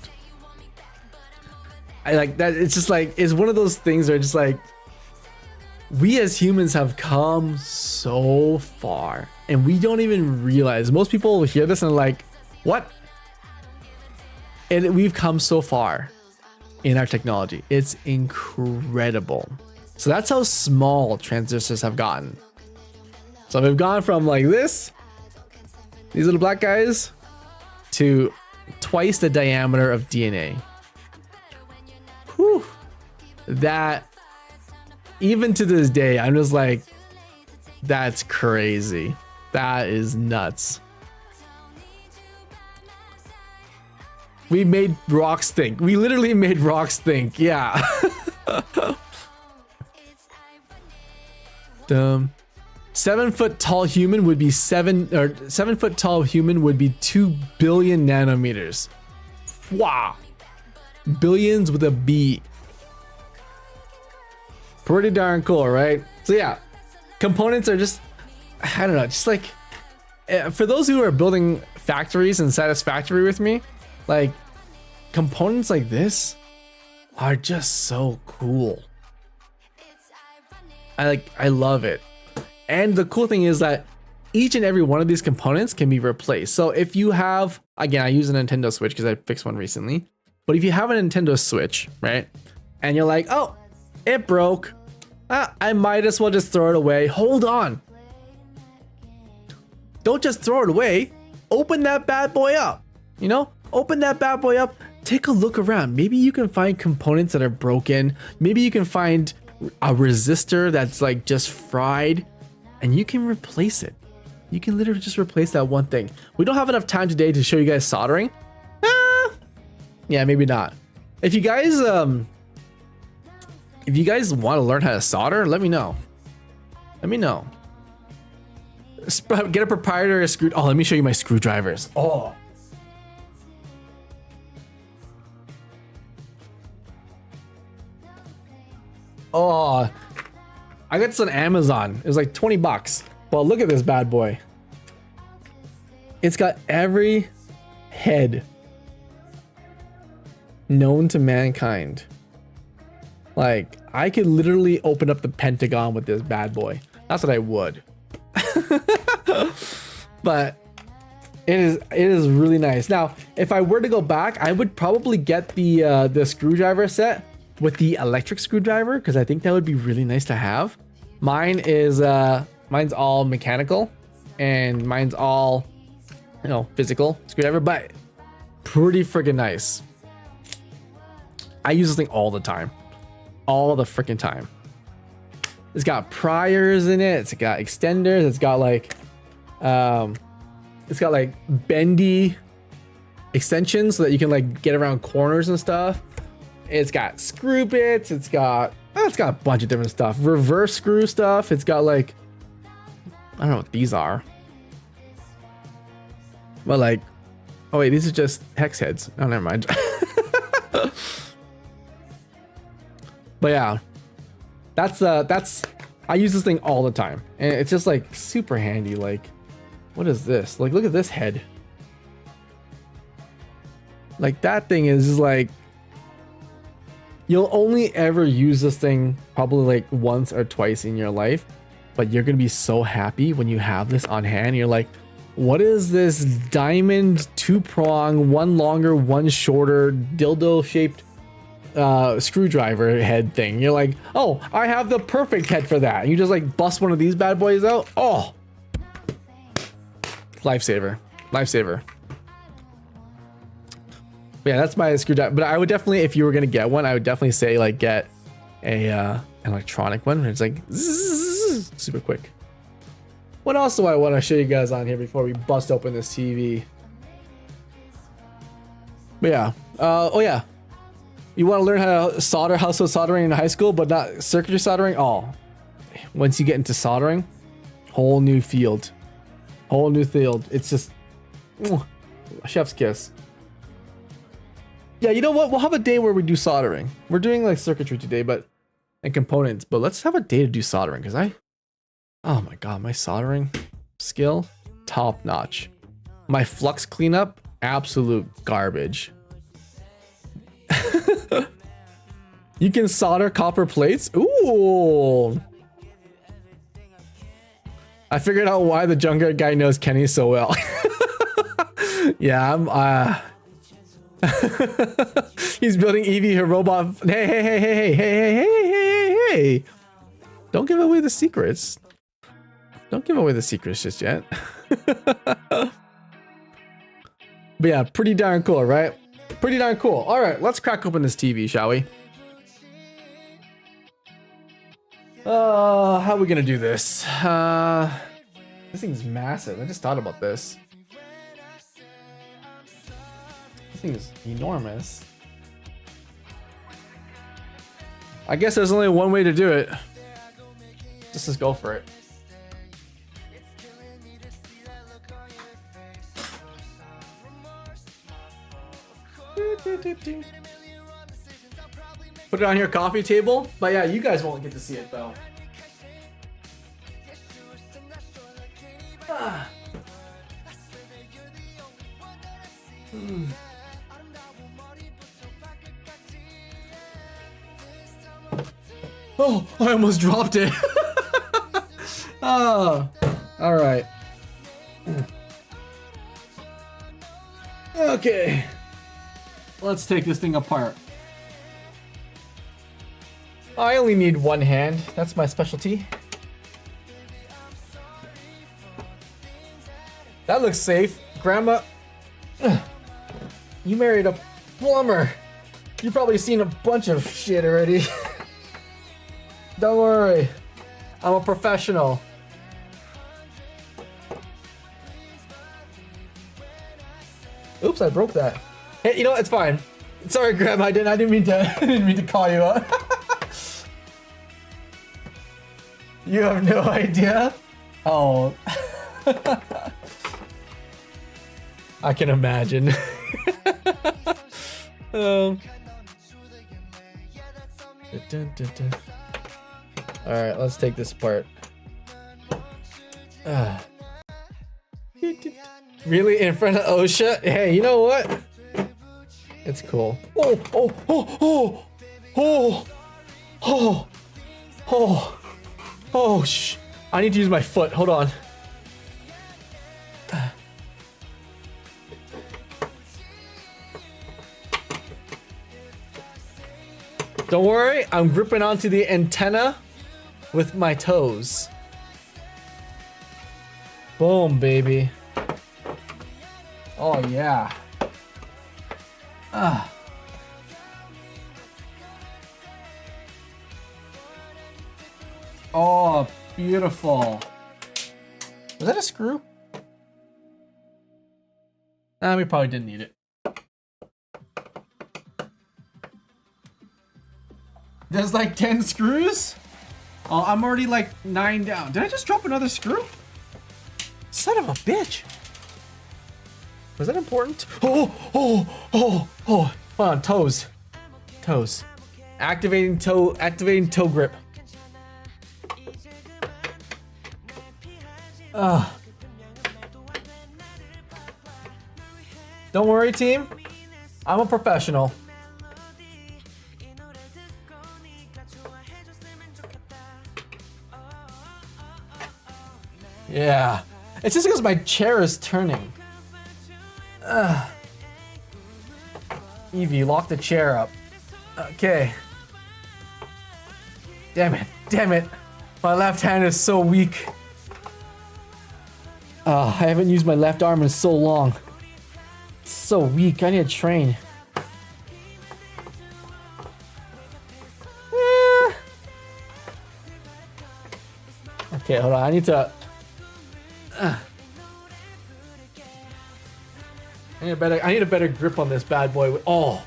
I like that. It's just like, it's one of those things where it's just like, we as humans have come so far and we don't even realize. Most people hear this and like, what? And we've come so far in our technology. It's incredible. So that's how small transistors have gotten. So we've gone from like this, these little black guys, to twice the diameter of DNA. Whew. That, even to this day, I'm just like, that's crazy. That is nuts. We made rocks think. We literally made rocks think. Yeah. Dumb. 7 foot tall human would be 7 foot tall human would be 2 billion nanometers. Wow. Billions with a B. Pretty darn cool, right? So yeah, components are just, I don't know, just like, for those who are building factories and Satisfactory with me, like, components like this are just so cool. I love it. And the cool thing is that each and every one of these components can be replaced. So if you have, again, I use a Nintendo Switch because I fixed one recently, but if you have a Nintendo Switch, right, and you're like, oh, it broke, I might as well just throw it away. Hold on. Don't just throw it away. Open that bad boy up. You know, open that bad boy up. Take a look around. Maybe you can find components that are broken. Maybe you can find a resistor that's like just fried, and you can replace it. You can literally just replace that one thing. We don't have enough time today to show you guys soldering. Yeah, maybe not. If you guys want to learn how to solder, let me know. Let me know. Get a proprietary screw. Oh, let me show you my screwdrivers. Oh. Oh, I got this on Amazon. It was like 20 bucks. Well, look at this bad boy. It's got every head known to mankind. Like, I could literally open up the Pentagon with this bad boy. That's what I would. But it is really nice. Now, if I were to go back, I would probably get the screwdriver set with the electric screwdriver, because I think that would be really nice to have. Mine is mine's all mechanical, and mine's all, you know, physical screwdriver, but pretty freaking nice. I use this thing all the time. All the freaking time. It's got priors in it, it's got extenders, it's got like bendy extensions so that you can like get around corners and stuff. It's got screw bits, it's got a bunch of different stuff. Reverse screw stuff. It's got like I don't know what these are. But like, oh wait, these are just hex heads. Oh, never mind. But yeah, that's I use this thing all the time, and it's just like super handy. Like, what is this? Like, look at this head. Like, that thing is just like, you'll only ever use this thing probably like once or twice in your life, but you're gonna be so happy when you have this on hand. You're like, what is this diamond 2-prong, one longer, one shorter, dildo shaped screwdriver head thing? You're like, oh, I have the perfect head for that. And you just like bust one of these bad boys out. Oh, lifesaver, lifesaver. But yeah, that's my screwdriver. But I would definitely, if you were gonna get one, I would definitely say like get a an electronic one. It's like zzz, super quick. What else do I want to show you guys on here before we bust open this TV? But yeah, oh yeah, you want to learn how to solder, household soldering in high school, but not circuitry soldering? Oh, once you get into soldering, whole new field, whole new field. It's just chef's kiss. Yeah, you know what? We'll have a day where we do soldering. We're doing like circuitry today, and components, but let's have a day to do soldering, because oh my god, my soldering skill, top notch. My flux cleanup, absolute garbage. You can solder copper plates? Ooh. I figured out why the junkyard guy knows Kenny so well. Yeah, I'm he's building Evie, her robot. Hey. Don't give away the secrets. Don't give away the secrets just yet. But yeah, pretty darn cool, right? Pretty darn cool. All right, let's crack open this TV, shall we? How are we gonna do this? This thing's massive. I just thought about this. This thing is enormous. I guess there's only one way to do it. Just go for it. Put it on your coffee table. But yeah, you guys won't get to see it though. Oh, I almost dropped it. Oh, all right. Okay. Let's take this thing apart. I only need one hand. That's my specialty. That looks safe. Grandma, you married a plumber. You've probably seen a bunch of shit already. Don't worry. I'm a professional. Oops, I broke that. Hey, you know what? It's fine. Sorry, Grandma. I didn't mean to call you out. You have no idea? Oh. I can imagine. Alright, let's take this apart. Really? In front of OSHA? Hey, you know what? It's cool. Oh, shh. I need to use my foot. Hold on. Don't worry, I'm gripping onto the antenna with my toes. Boom, baby. Oh, yeah. Oh, beautiful. Was that a screw? Nah, we probably didn't need it. There's like 10 screws? Oh, I'm already like 9 down. Did I just drop another screw? Son of a bitch. Was that important? Oh. Hold on, toes. Toes. Activating toe grip. Don't worry, team. I'm a professional. Yeah. It's just because my chair is turning. Evie, lock the chair up. Okay. Damn it. My left hand is so weak. I haven't used my left arm in so long. It's so weak, I need to train. Okay, hold on, I need to... I need a better grip on this bad boy. Oh,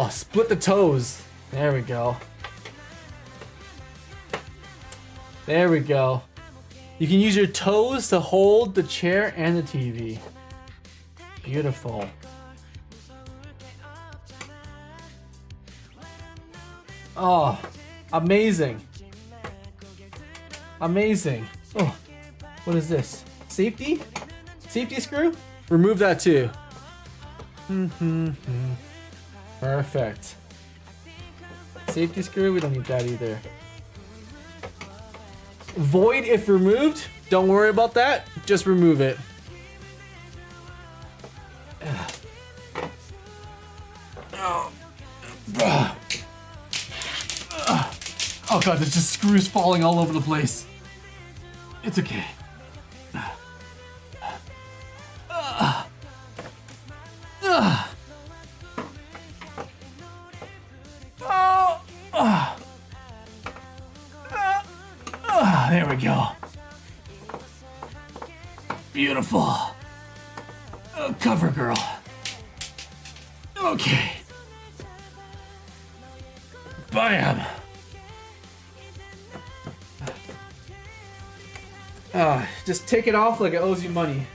split the toes. There we go. There we go. You can use your toes to hold the chair and the TV. Beautiful. Oh, amazing. Amazing. Oh, what is this? Safety? Safety screw? Remove that too. Perfect. Safety screw, we don't need that either. Void if removed. Don't worry about that. Just remove it. Oh god, there's just screws falling all over the place. It's okay. There we go. Beautiful. Oh, cover girl. Okay. Bam. Just take it off like it owes you money.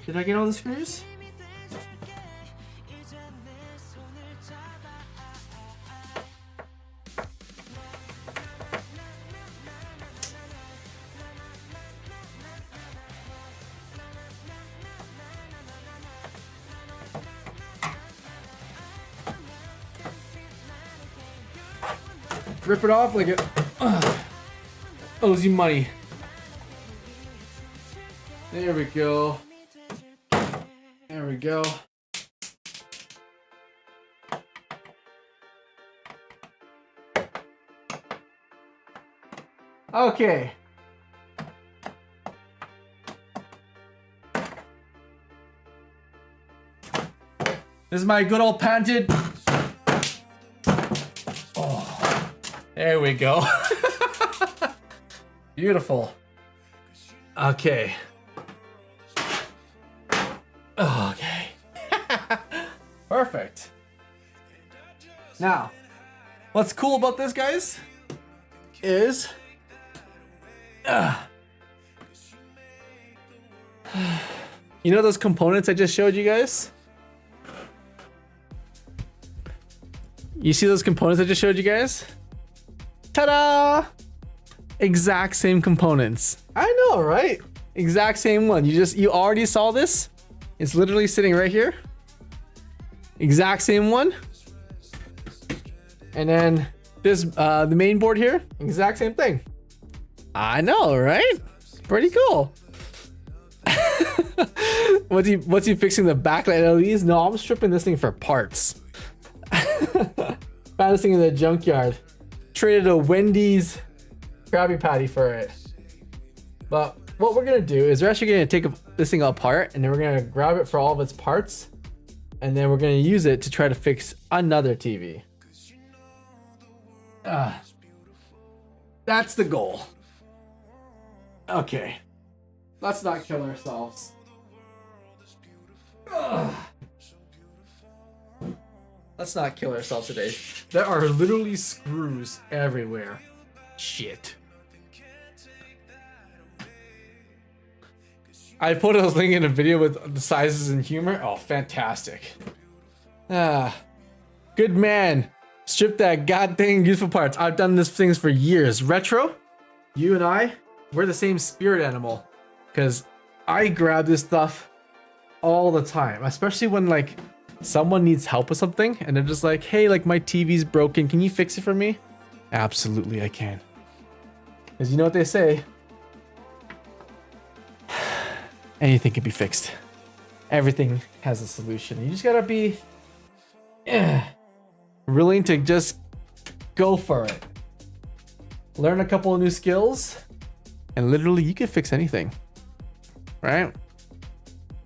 Did I get all the screws? Rip it off like it owes you money. There we go. There we go. Okay. This is my good old patented. There we go. Beautiful. Okay. Okay. Perfect. Now, what's cool about this, guys, is you know those components I just showed you guys? You see those components I just showed you guys? Ta-da! Exact same components. I know, right? Exact same one. You already saw this. It's literally sitting right here. Exact same one. And then this, the main board here, exact same thing. I know, right? Pretty cool. What's he fixing the backlight LEDs? No, I'm stripping this thing for parts. Found this thing in the junkyard. Traded a Wendy's Krabby Patty for it. But what we're gonna do is we're actually gonna take this thing apart and then we're gonna grab it for all of its parts and then we're gonna use it to try to fix another TV. That's the goal. Okay, let's not kill ourselves. Let's not kill ourselves today. There are literally screws everywhere. Shit. I put a link in a video with the sizes and humor. Oh, fantastic. Ah, good man. Strip that goddamn useful parts. I've done these things for years. Retro, you and I, we're the same spirit animal. Because I grab this stuff all the time. Especially when like someone needs help with something and they're just like, hey, like my TV's broken. Can you fix it for me? Absolutely, I can. Because you know what they say? Anything can be fixed. Everything has a solution. You just gotta be willing to just go for it. Learn a couple of new skills, and literally you can fix anything, right?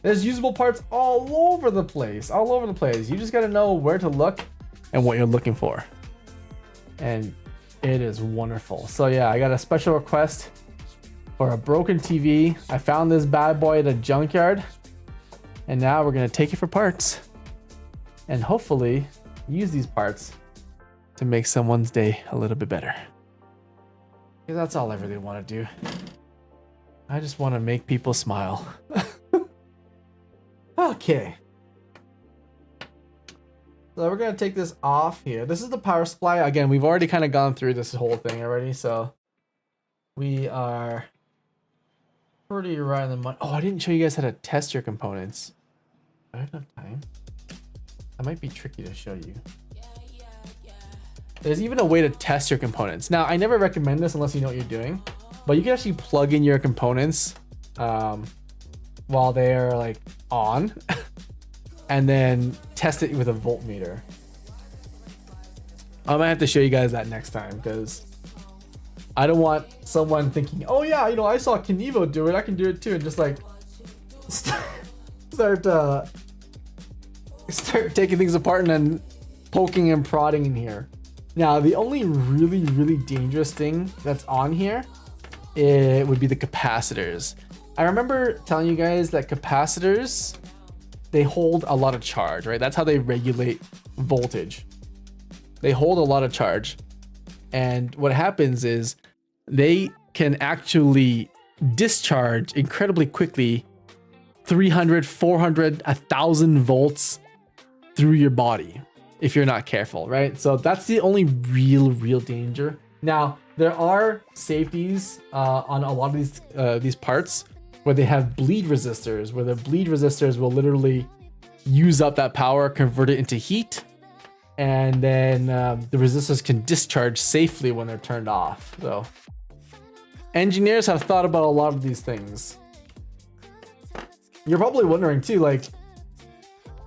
There's usable parts all over the place, all over the place. You just gotta know where to look and what you're looking for. And it is wonderful. So yeah, I got a special request for a broken TV. I found this bad boy at a junkyard, and now we're gonna take it for parts and hopefully use these parts to make someone's day a little bit better. Because that's all I really want to do. I just want to make people smile. Okay. So we're gonna take this off here. This is the power supply. Again, we've already kind of gone through this whole thing already, so we are pretty right in the money. Oh, I didn't show you guys how to test your components. Do I have enough time? That might be tricky to show you. There's even a way to test your components. Now, I never recommend this unless you know what you're doing, but you can actually plug in your components while they're like on and then test it with a voltmeter. I might have to show you guys that next time because I don't want someone thinking, oh yeah, you know, I saw Kenevo do it, I can do it too, and just like start taking things apart and then poking and prodding in here. Now, the only really dangerous thing that's on here, it would be the capacitors. I remember telling you guys that capacitors, they hold a lot of charge, right? That's how they regulate voltage. They hold a lot of charge. And what happens is they can actually discharge incredibly quickly 300, 400, 1,000 volts through your body if you're not careful, right? So that's the only real danger. Now, there are safeties on a lot of these parts where they have bleed resistors, where the bleed resistors will literally use up that power, convert it into heat, and then the resistors can discharge safely when they're turned off. So engineers have thought about a lot of these things. You're probably wondering too, like,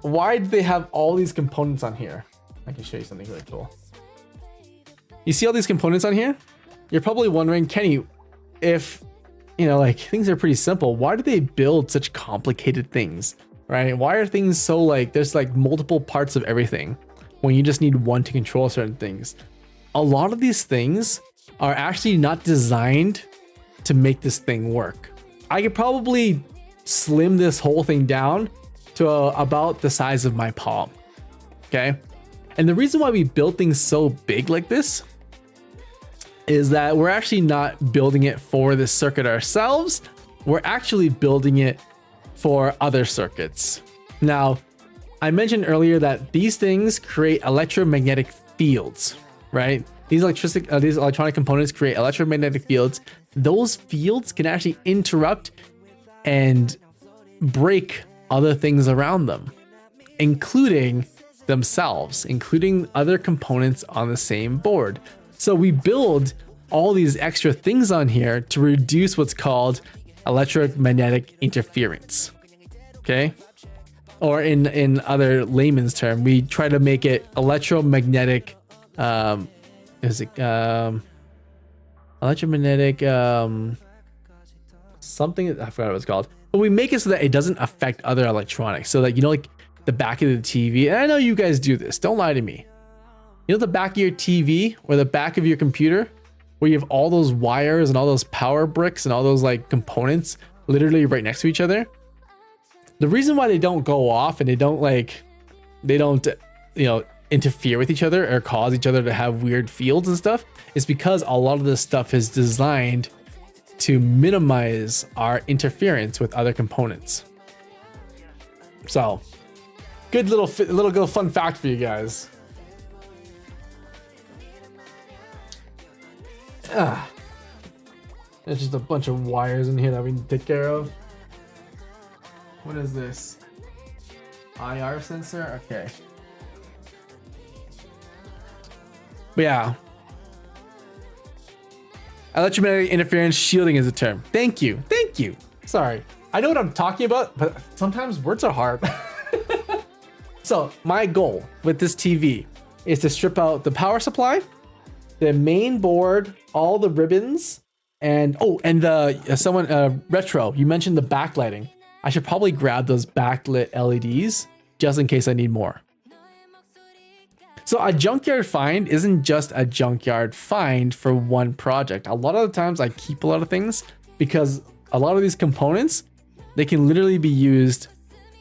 why do they have all these components on here? I can show you something really cool. You see all these components on here? You're probably wondering, Kenny, if, you know, like, things are pretty simple, why do they build such complicated things, right? Why are things so like, there's like multiple parts of everything when you just need one to control certain things? A lot of these things are actually not designed to make this thing work. I could probably slim this whole thing down to about the size of my palm, okay? And the reason why we build things so big like this is that we're actually not building it for this circuit ourselves. We're actually building it for other circuits. Now, I mentioned earlier that these things create electromagnetic fields, right? These electronic components create electromagnetic fields. Those fields can actually interrupt and break other things around them, including themselves, including other components on the same board. So we build all these extra things on here to reduce what's called electromagnetic interference, okay? Or in other layman's term, we try to make it electromagnetic, electromagnetic, something, I forgot what it's called. But we make it so that it doesn't affect other electronics. So that, you know, like the back of the TV, and I know you guys do this, don't lie to me. You know the back of your TV or the back of your computer where you have all those wires and all those power bricks and all those like components literally right next to each other? The reason why they don't go off and they don't, you know, interfere with each other or cause each other to have weird fields and stuff is because a lot of this stuff is designed to minimize our interference with other components. So, good little fun fact for you guys. There's just a bunch of wires in here that we need to take care of. What is this? IR sensor? Okay. But yeah. Electromagnetic interference shielding is a term. Thank you. Thank you. Sorry. I know what I'm talking about, but sometimes words are hard. So my goal with this TV is to strip out the power supply, the main board, all the ribbons, and the retro. You mentioned the backlighting. I should probably grab those backlit LEDs just in case I need more. So a junkyard find isn't just a junkyard find for one project. A lot of the times I keep a lot of things because a lot of these components, they can literally be used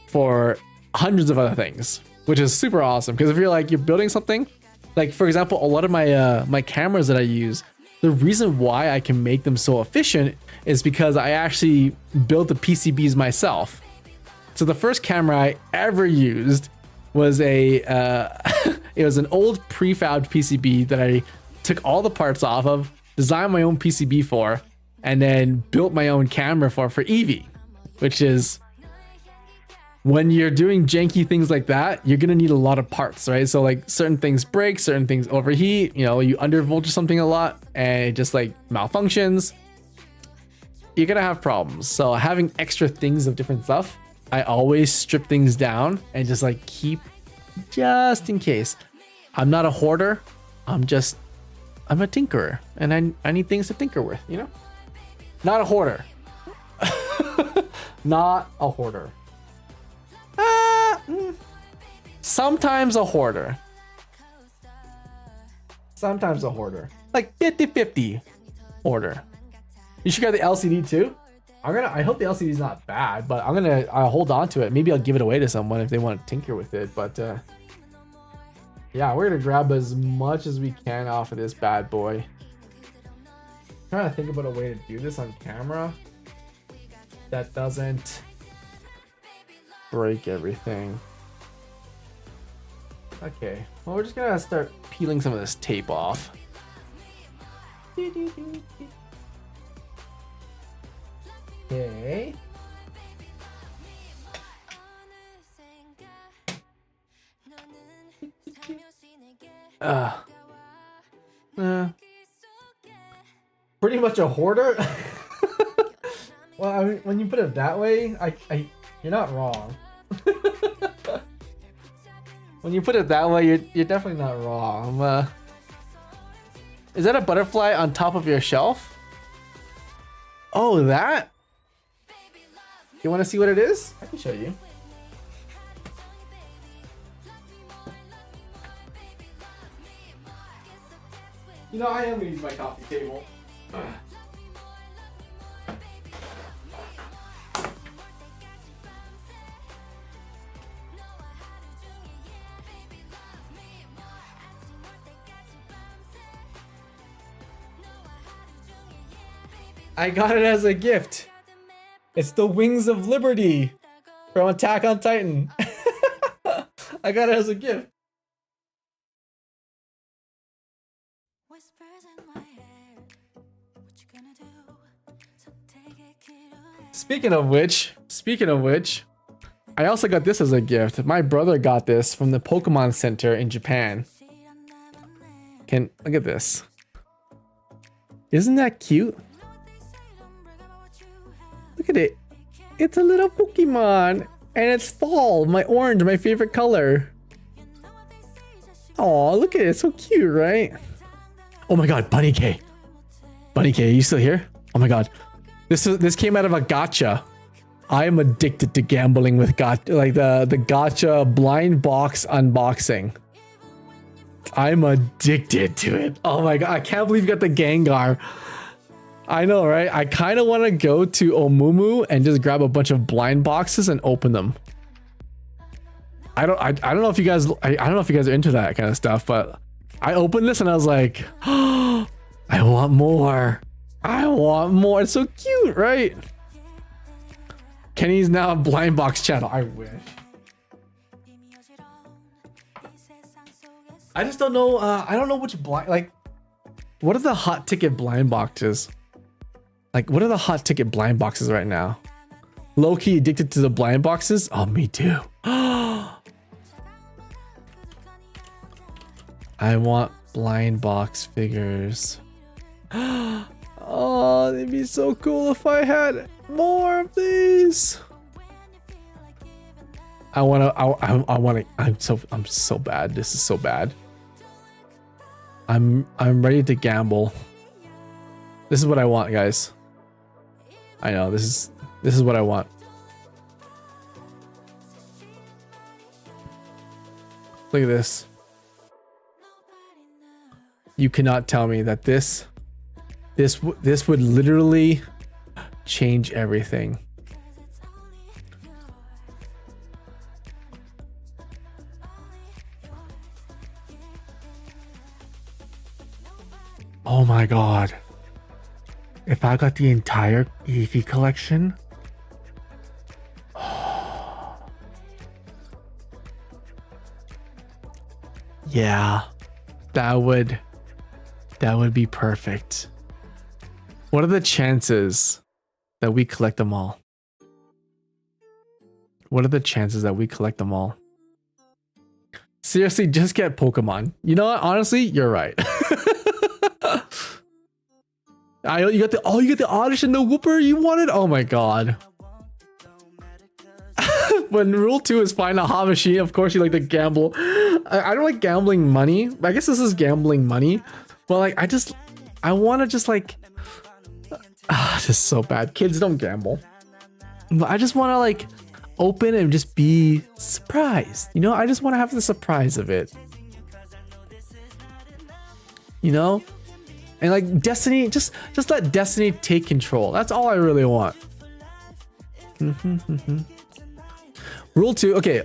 for hundreds of other things, which is super awesome. Because if you're building something, like for example, a lot of my cameras that I use, the reason why I can make them so efficient is because I actually built the PCBs myself. So the first camera I ever used was it was an old prefabbed PCB that I took all the parts off of, designed my own PCB for, and then built my own camera for Eevee, which is when you're doing janky things like that, you're gonna need a lot of parts, right? So like certain things break, certain things overheat, you undervoltage something a lot and it just like malfunctions. You're gonna have problems. So having extra things of different stuff, I always strip things down and just like keep just in case. I'm not a hoarder. I'm a tinkerer and I need things to tinker with, Not a hoarder. Not a hoarder. Sometimes a hoarder. Sometimes a hoarder. Like 50-50 hoarder. You should get the LCD too. I hope the LCD is not bad, but I'll hold on to it. Maybe I'll give it away to someone if they want to tinker with it. But yeah, we're gonna grab as much as we can off of this bad boy. I'm trying to think about a way to do this on camera that doesn't break everything. Okay, well, we're just gonna start peeling some of this tape off. Okay. Pretty much a hoarder. Well, I mean, when you put it that way, you're not wrong. When you put it that way, you're definitely not wrong. Is that a butterfly on top of your shelf? Oh, that? You want to see what it is? I can show you. I am gonna use my coffee table. I got it as a gift. It's the Wings of Liberty from Attack on Titan. I got it as a gift. Speaking of which, I also got this as a gift. My brother got this from the Pokemon Center in Japan. Look at this. Isn't that cute? Look at it. It's a little Pokemon. And it's fall. My orange, my favorite color. Oh, look at it. It's so cute, right? Oh my god, Bunny K. Bunny K, are you still here? Oh my god. This came out of a gacha. I am addicted to gambling with the gacha blind box unboxing. I'm addicted to it. Oh my god, I can't believe you got the Gengar. I know, right? I kind of want to go to Omumu and just grab a bunch of blind boxes and open them. I don't know if you guys I don't know if you guys are into that kind of stuff, but I opened this and I was like, oh, I want more. I want more. It's so cute, right? Kenny's now a blind box channel. I wish. I just don't know. I don't know which blind, like, what are the hot ticket blind boxes? Like, what are the hot ticket blind boxes right now? Low key addicted to the blind boxes? Oh, me too. I want blind box figures. Oh, they'd be so cool if I had more of these. I wanna. I'm so bad. This is so bad. I'm ready to gamble. This is what I want, guys. I know this is what I want. Look at this. You cannot tell me that this would literally change everything. Oh my god. If I got the entire Eevee collection, yeah, that would be perfect. What are the chances that we collect them all? What are the chances that we collect them all? Seriously, just get Pokemon. You know what? Honestly, you're right. You got the Oddish and the Wooper you wanted? Oh my god. When rule 2 is find a hot machine, of course you like to gamble. I don't like gambling money. I guess this is gambling money. But like I want to just like this is so bad. Kids don't gamble. But I just want to like open and just be surprised. You know, I just want to have the surprise of it. You know? And like Destiny, just let Destiny take control. That's all I really want. Rule 2. Okay,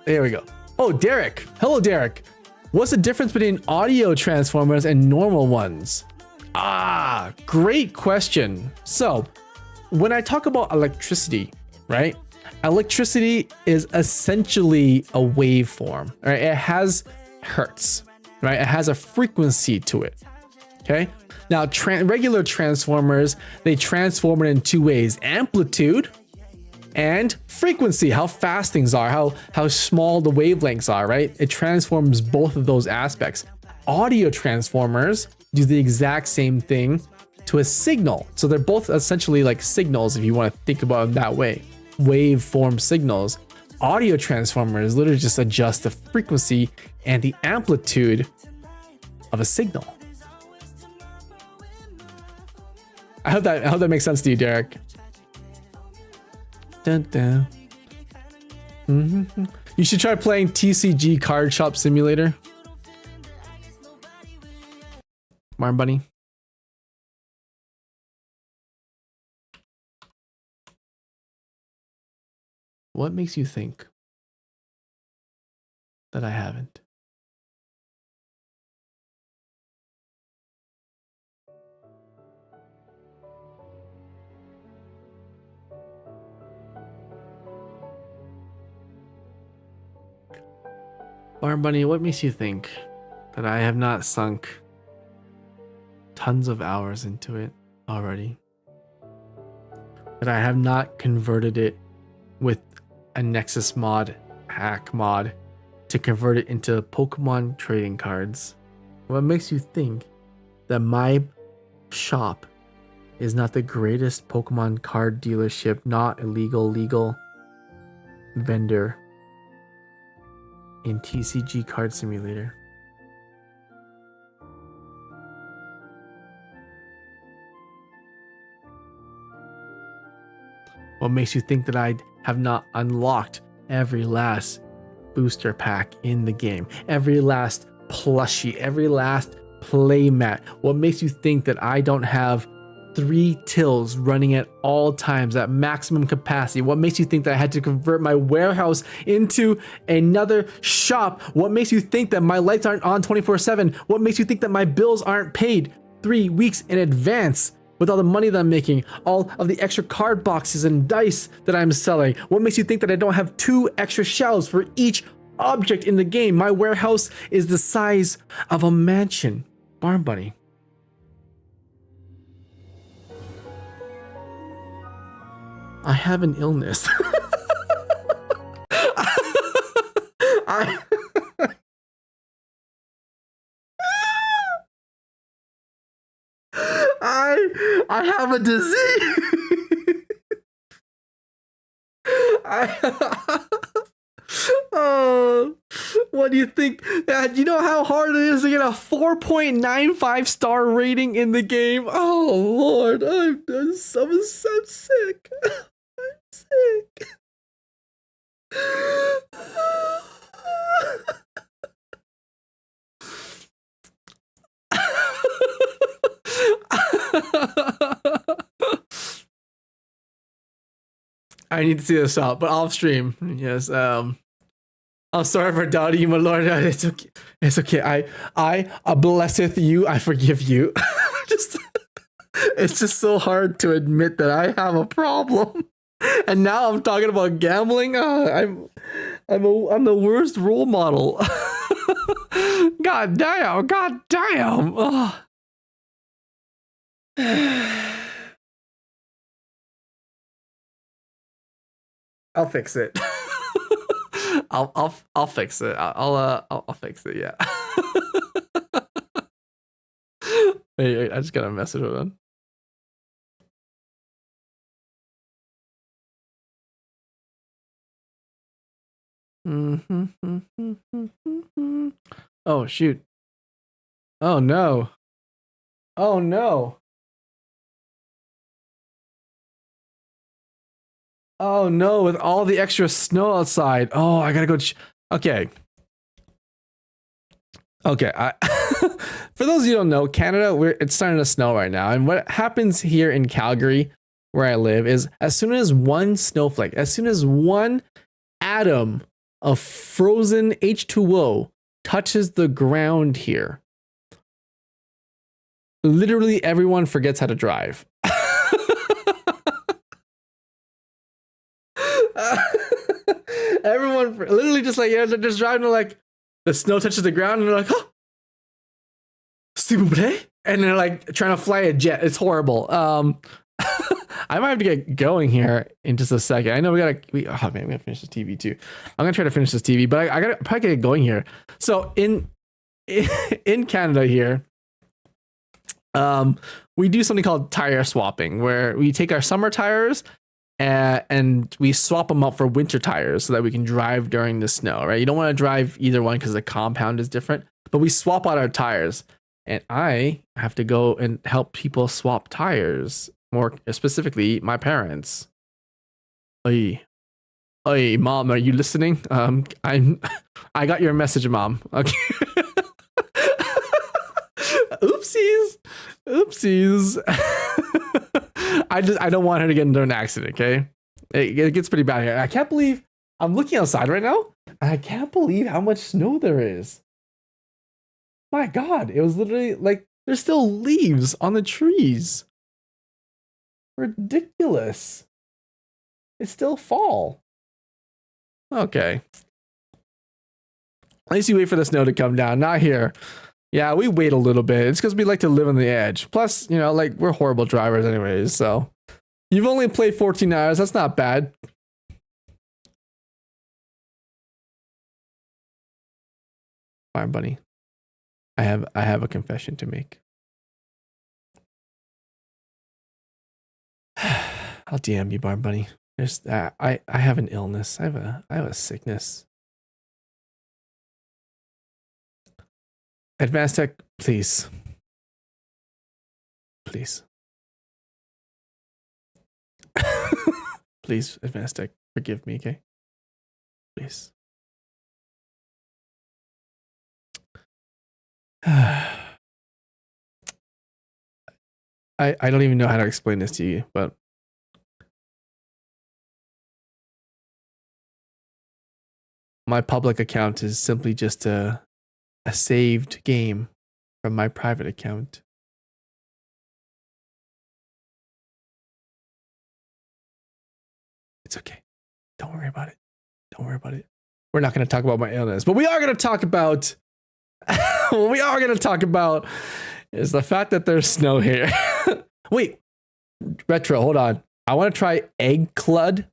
there we go. Oh, Derek. Hello, Derek. What's the difference between audio transformers and normal ones? Ah, great question. So, when I talk about electricity, right? Electricity is essentially a waveform, right? It has hertz, right? It has a frequency to it. Okay. Now, regular transformers, they transform it in two ways: amplitude and frequency, how fast things are, how small the wavelengths are, right? It transforms both of those aspects. Audio transformers do the exact same thing to a signal. So they're both essentially like signals, if you want to think about it that way. Waveform signals. Audio transformers literally just adjust the frequency and the amplitude of a signal. I hope that makes sense to you, Derek. Dun, dun. You should try playing TCG Card Shop Simulator. Marm Bunny. What makes you think that I haven't? Marm Bunny, what makes you think that I have not sunk tons of hours into it already? That I have not converted it with a Nexus mod, hack mod, to convert it into Pokemon trading cards? What makes you think that my shop is not the greatest Pokemon card dealership, not illegal, legal vendor in TCG Card Simulator? What makes you think that I have not unlocked every last booster pack in the game, every last plushie, every last playmat? What makes you think that I don't have 3 tills running at all times at maximum capacity? What makes you think that I had to convert my warehouse into another shop? What makes you think that my lights aren't on 24/7? What makes you think that my bills aren't paid 3 weeks in advance? with all the money that I'm making, all of the extra card boxes and dice that I'm selling? What makes you think that I don't have 2 extra shelves for each object in the game? My warehouse is the size of a mansion. Barn Bunny. I have an illness. I I have a disease. Oh, what do you think? Do you know how hard it is to get a 4.95 star rating in the game? Oh Lord, I'm so sick. I'm sick. I need to see this out, but off stream. Yes. I'm sorry for doubting you, my lord. It's okay. It's okay. I blesseth you. I forgive you. Just, it's just so hard to admit that I have a problem. And now I'm talking about gambling. I'm the worst role model. God damn. God damn. Oh. I'll fix it. I'll fix it. I'll fix it. Yeah. Wait, I just got a message with him. Oh shoot. Oh no. Oh no. Oh no, with all the extra snow outside. Oh, I gotta go. Okay. Okay. For those of you who don't know, Canada, it's starting to snow right now. And what happens here in Calgary, where I live, is as soon as one snowflake, as soon as one atom of frozen H2O touches the ground here, literally everyone forgets how to drive. Everyone literally just like, yeah, they're just driving, like the snow touches the ground and they're like, oh, s'il vous plaît? And they're like trying to fly a jet. It's horrible. I might have to get going here in just a second. I know we gotta finish this TV too. I'm gonna try to finish this TV, but I gotta probably get going here. So in Canada here, we do something called tire swapping, where we take our summer tires and we swap them out for winter tires so that we can drive during the snow, right? You don't want to drive either one because the compound is different, but we swap out our tires. And I have to go and help people swap tires, more specifically my parents. Hey, mom, are you listening? I got your message, mom. Okay. Oopsies. I don't want her to get into an accident, okay? It gets pretty bad here. I can't believe I'm looking outside right now. I can't believe how much snow there is. My God, it was literally like there's still leaves on the trees. Ridiculous. It's still fall. Okay. At least you wait for the snow to come down. Not here. Yeah, we wait a little bit. It's because we like to live on the edge. Plus, you know, like we're horrible drivers anyways. So you've only played 14 hours. That's not bad. Fine, bunny. I have a confession to make. I'll DM you, Barn Bunny. There's I have an illness. I have a sickness. Advanced Tech, please. Please. Please, Advanced Tech, forgive me, okay? Please. I don't even know how to explain this to you, but my public account is simply just a saved game from my private account. It's okay. Don't worry about it. Don't worry about it. We're not going to talk about my illness, but we are going to talk about what we are going to talk about is the fact that there's snow here. Wait, Retro, hold on. I want to try egg cloud.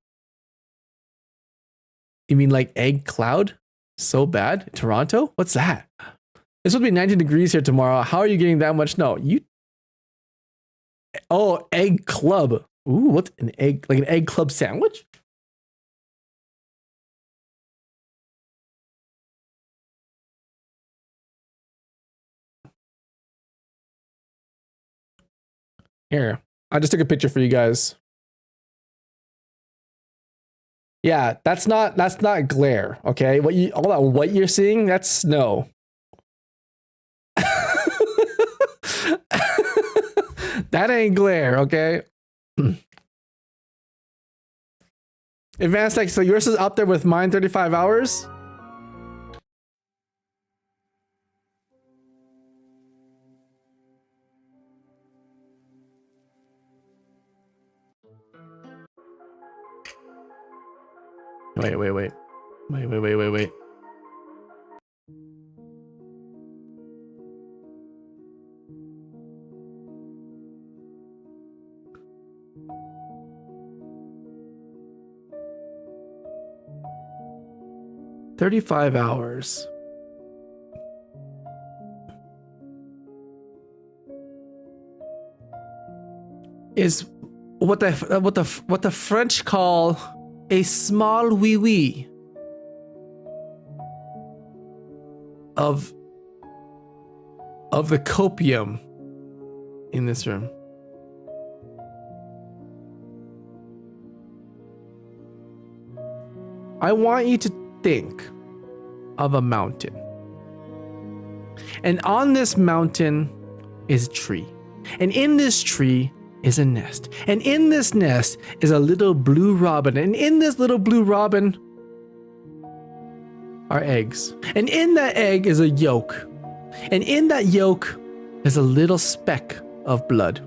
You mean like egg cloud? So bad? Toronto? What's that? It's supposed to be 19 degrees here tomorrow. How are you getting that much snow? Oh, egg club. Ooh, what's an egg? Like an egg club sandwich? Here, I just took a picture for you guys. Yeah, that's not glare, okay? All that white you're seeing, that's snow. That ain't glare, okay? Advanced Tech, so yours is up there with mine 35 hours? Wait. 35 hours. Is what the French call a small wee wee of the copium in this room. I want you to think of a mountain. And on this mountain is a tree. And in this tree is a nest. And in this nest is a little blue robin. And in this little blue robin are eggs. And in that egg is a yolk. And in that yolk is a little speck of blood.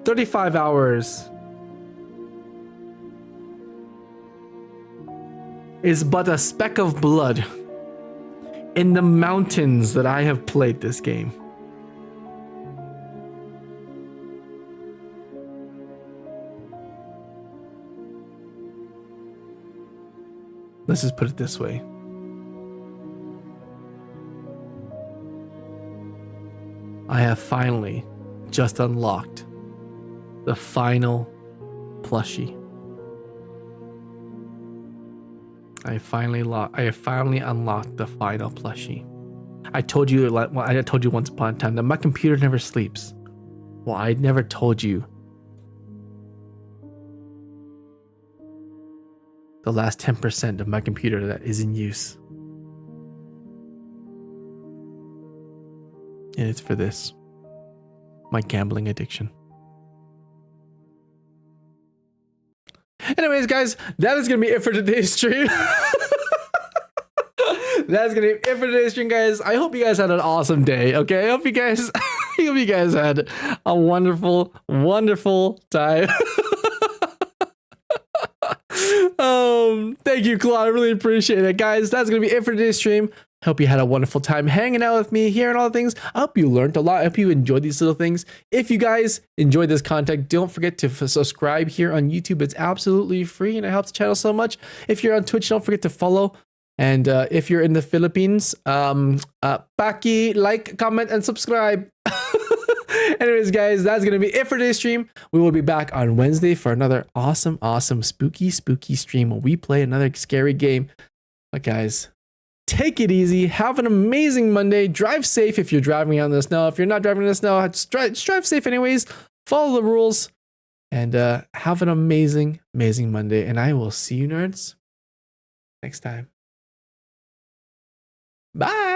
35 hours is but a speck of blood in the mountains that I have played this game. Let's just put it this way. I have finally just unlocked the final plushie. I have finally unlocked the final plushie. I told you once upon a time that my computer never sleeps. Well, I never told you the last 10% of my computer that is in use. And it's for this. My gambling addiction. Anyways, guys, that is going to be it for today's stream. That's going to be it for today's stream, guys. I hope you guys had an awesome day, okay? I hope you guys had a wonderful, wonderful time. Thank you, Claude. I really appreciate it, guys. That's going to be it for today's stream. Hope you had a wonderful time hanging out with me, hearing all the things. I hope you learned a lot. I hope you enjoyed these little things. If you guys enjoyed this content, don't forget to subscribe here on YouTube. It's absolutely free and it helps the channel so much. If you're on Twitch, don't forget to follow. And if you're in the Philippines, Paki, like, comment, and subscribe. Anyways, guys, that's going to be it for today's stream. We will be back on Wednesday for another awesome, spooky stream where we play another scary game. But guys, take it easy. Have an amazing Monday. Drive safe if you're driving on the snow. If you're not driving in the snow, just drive safe anyways. Follow the rules. And have an amazing Monday. And I will see you nerds next time. Bye.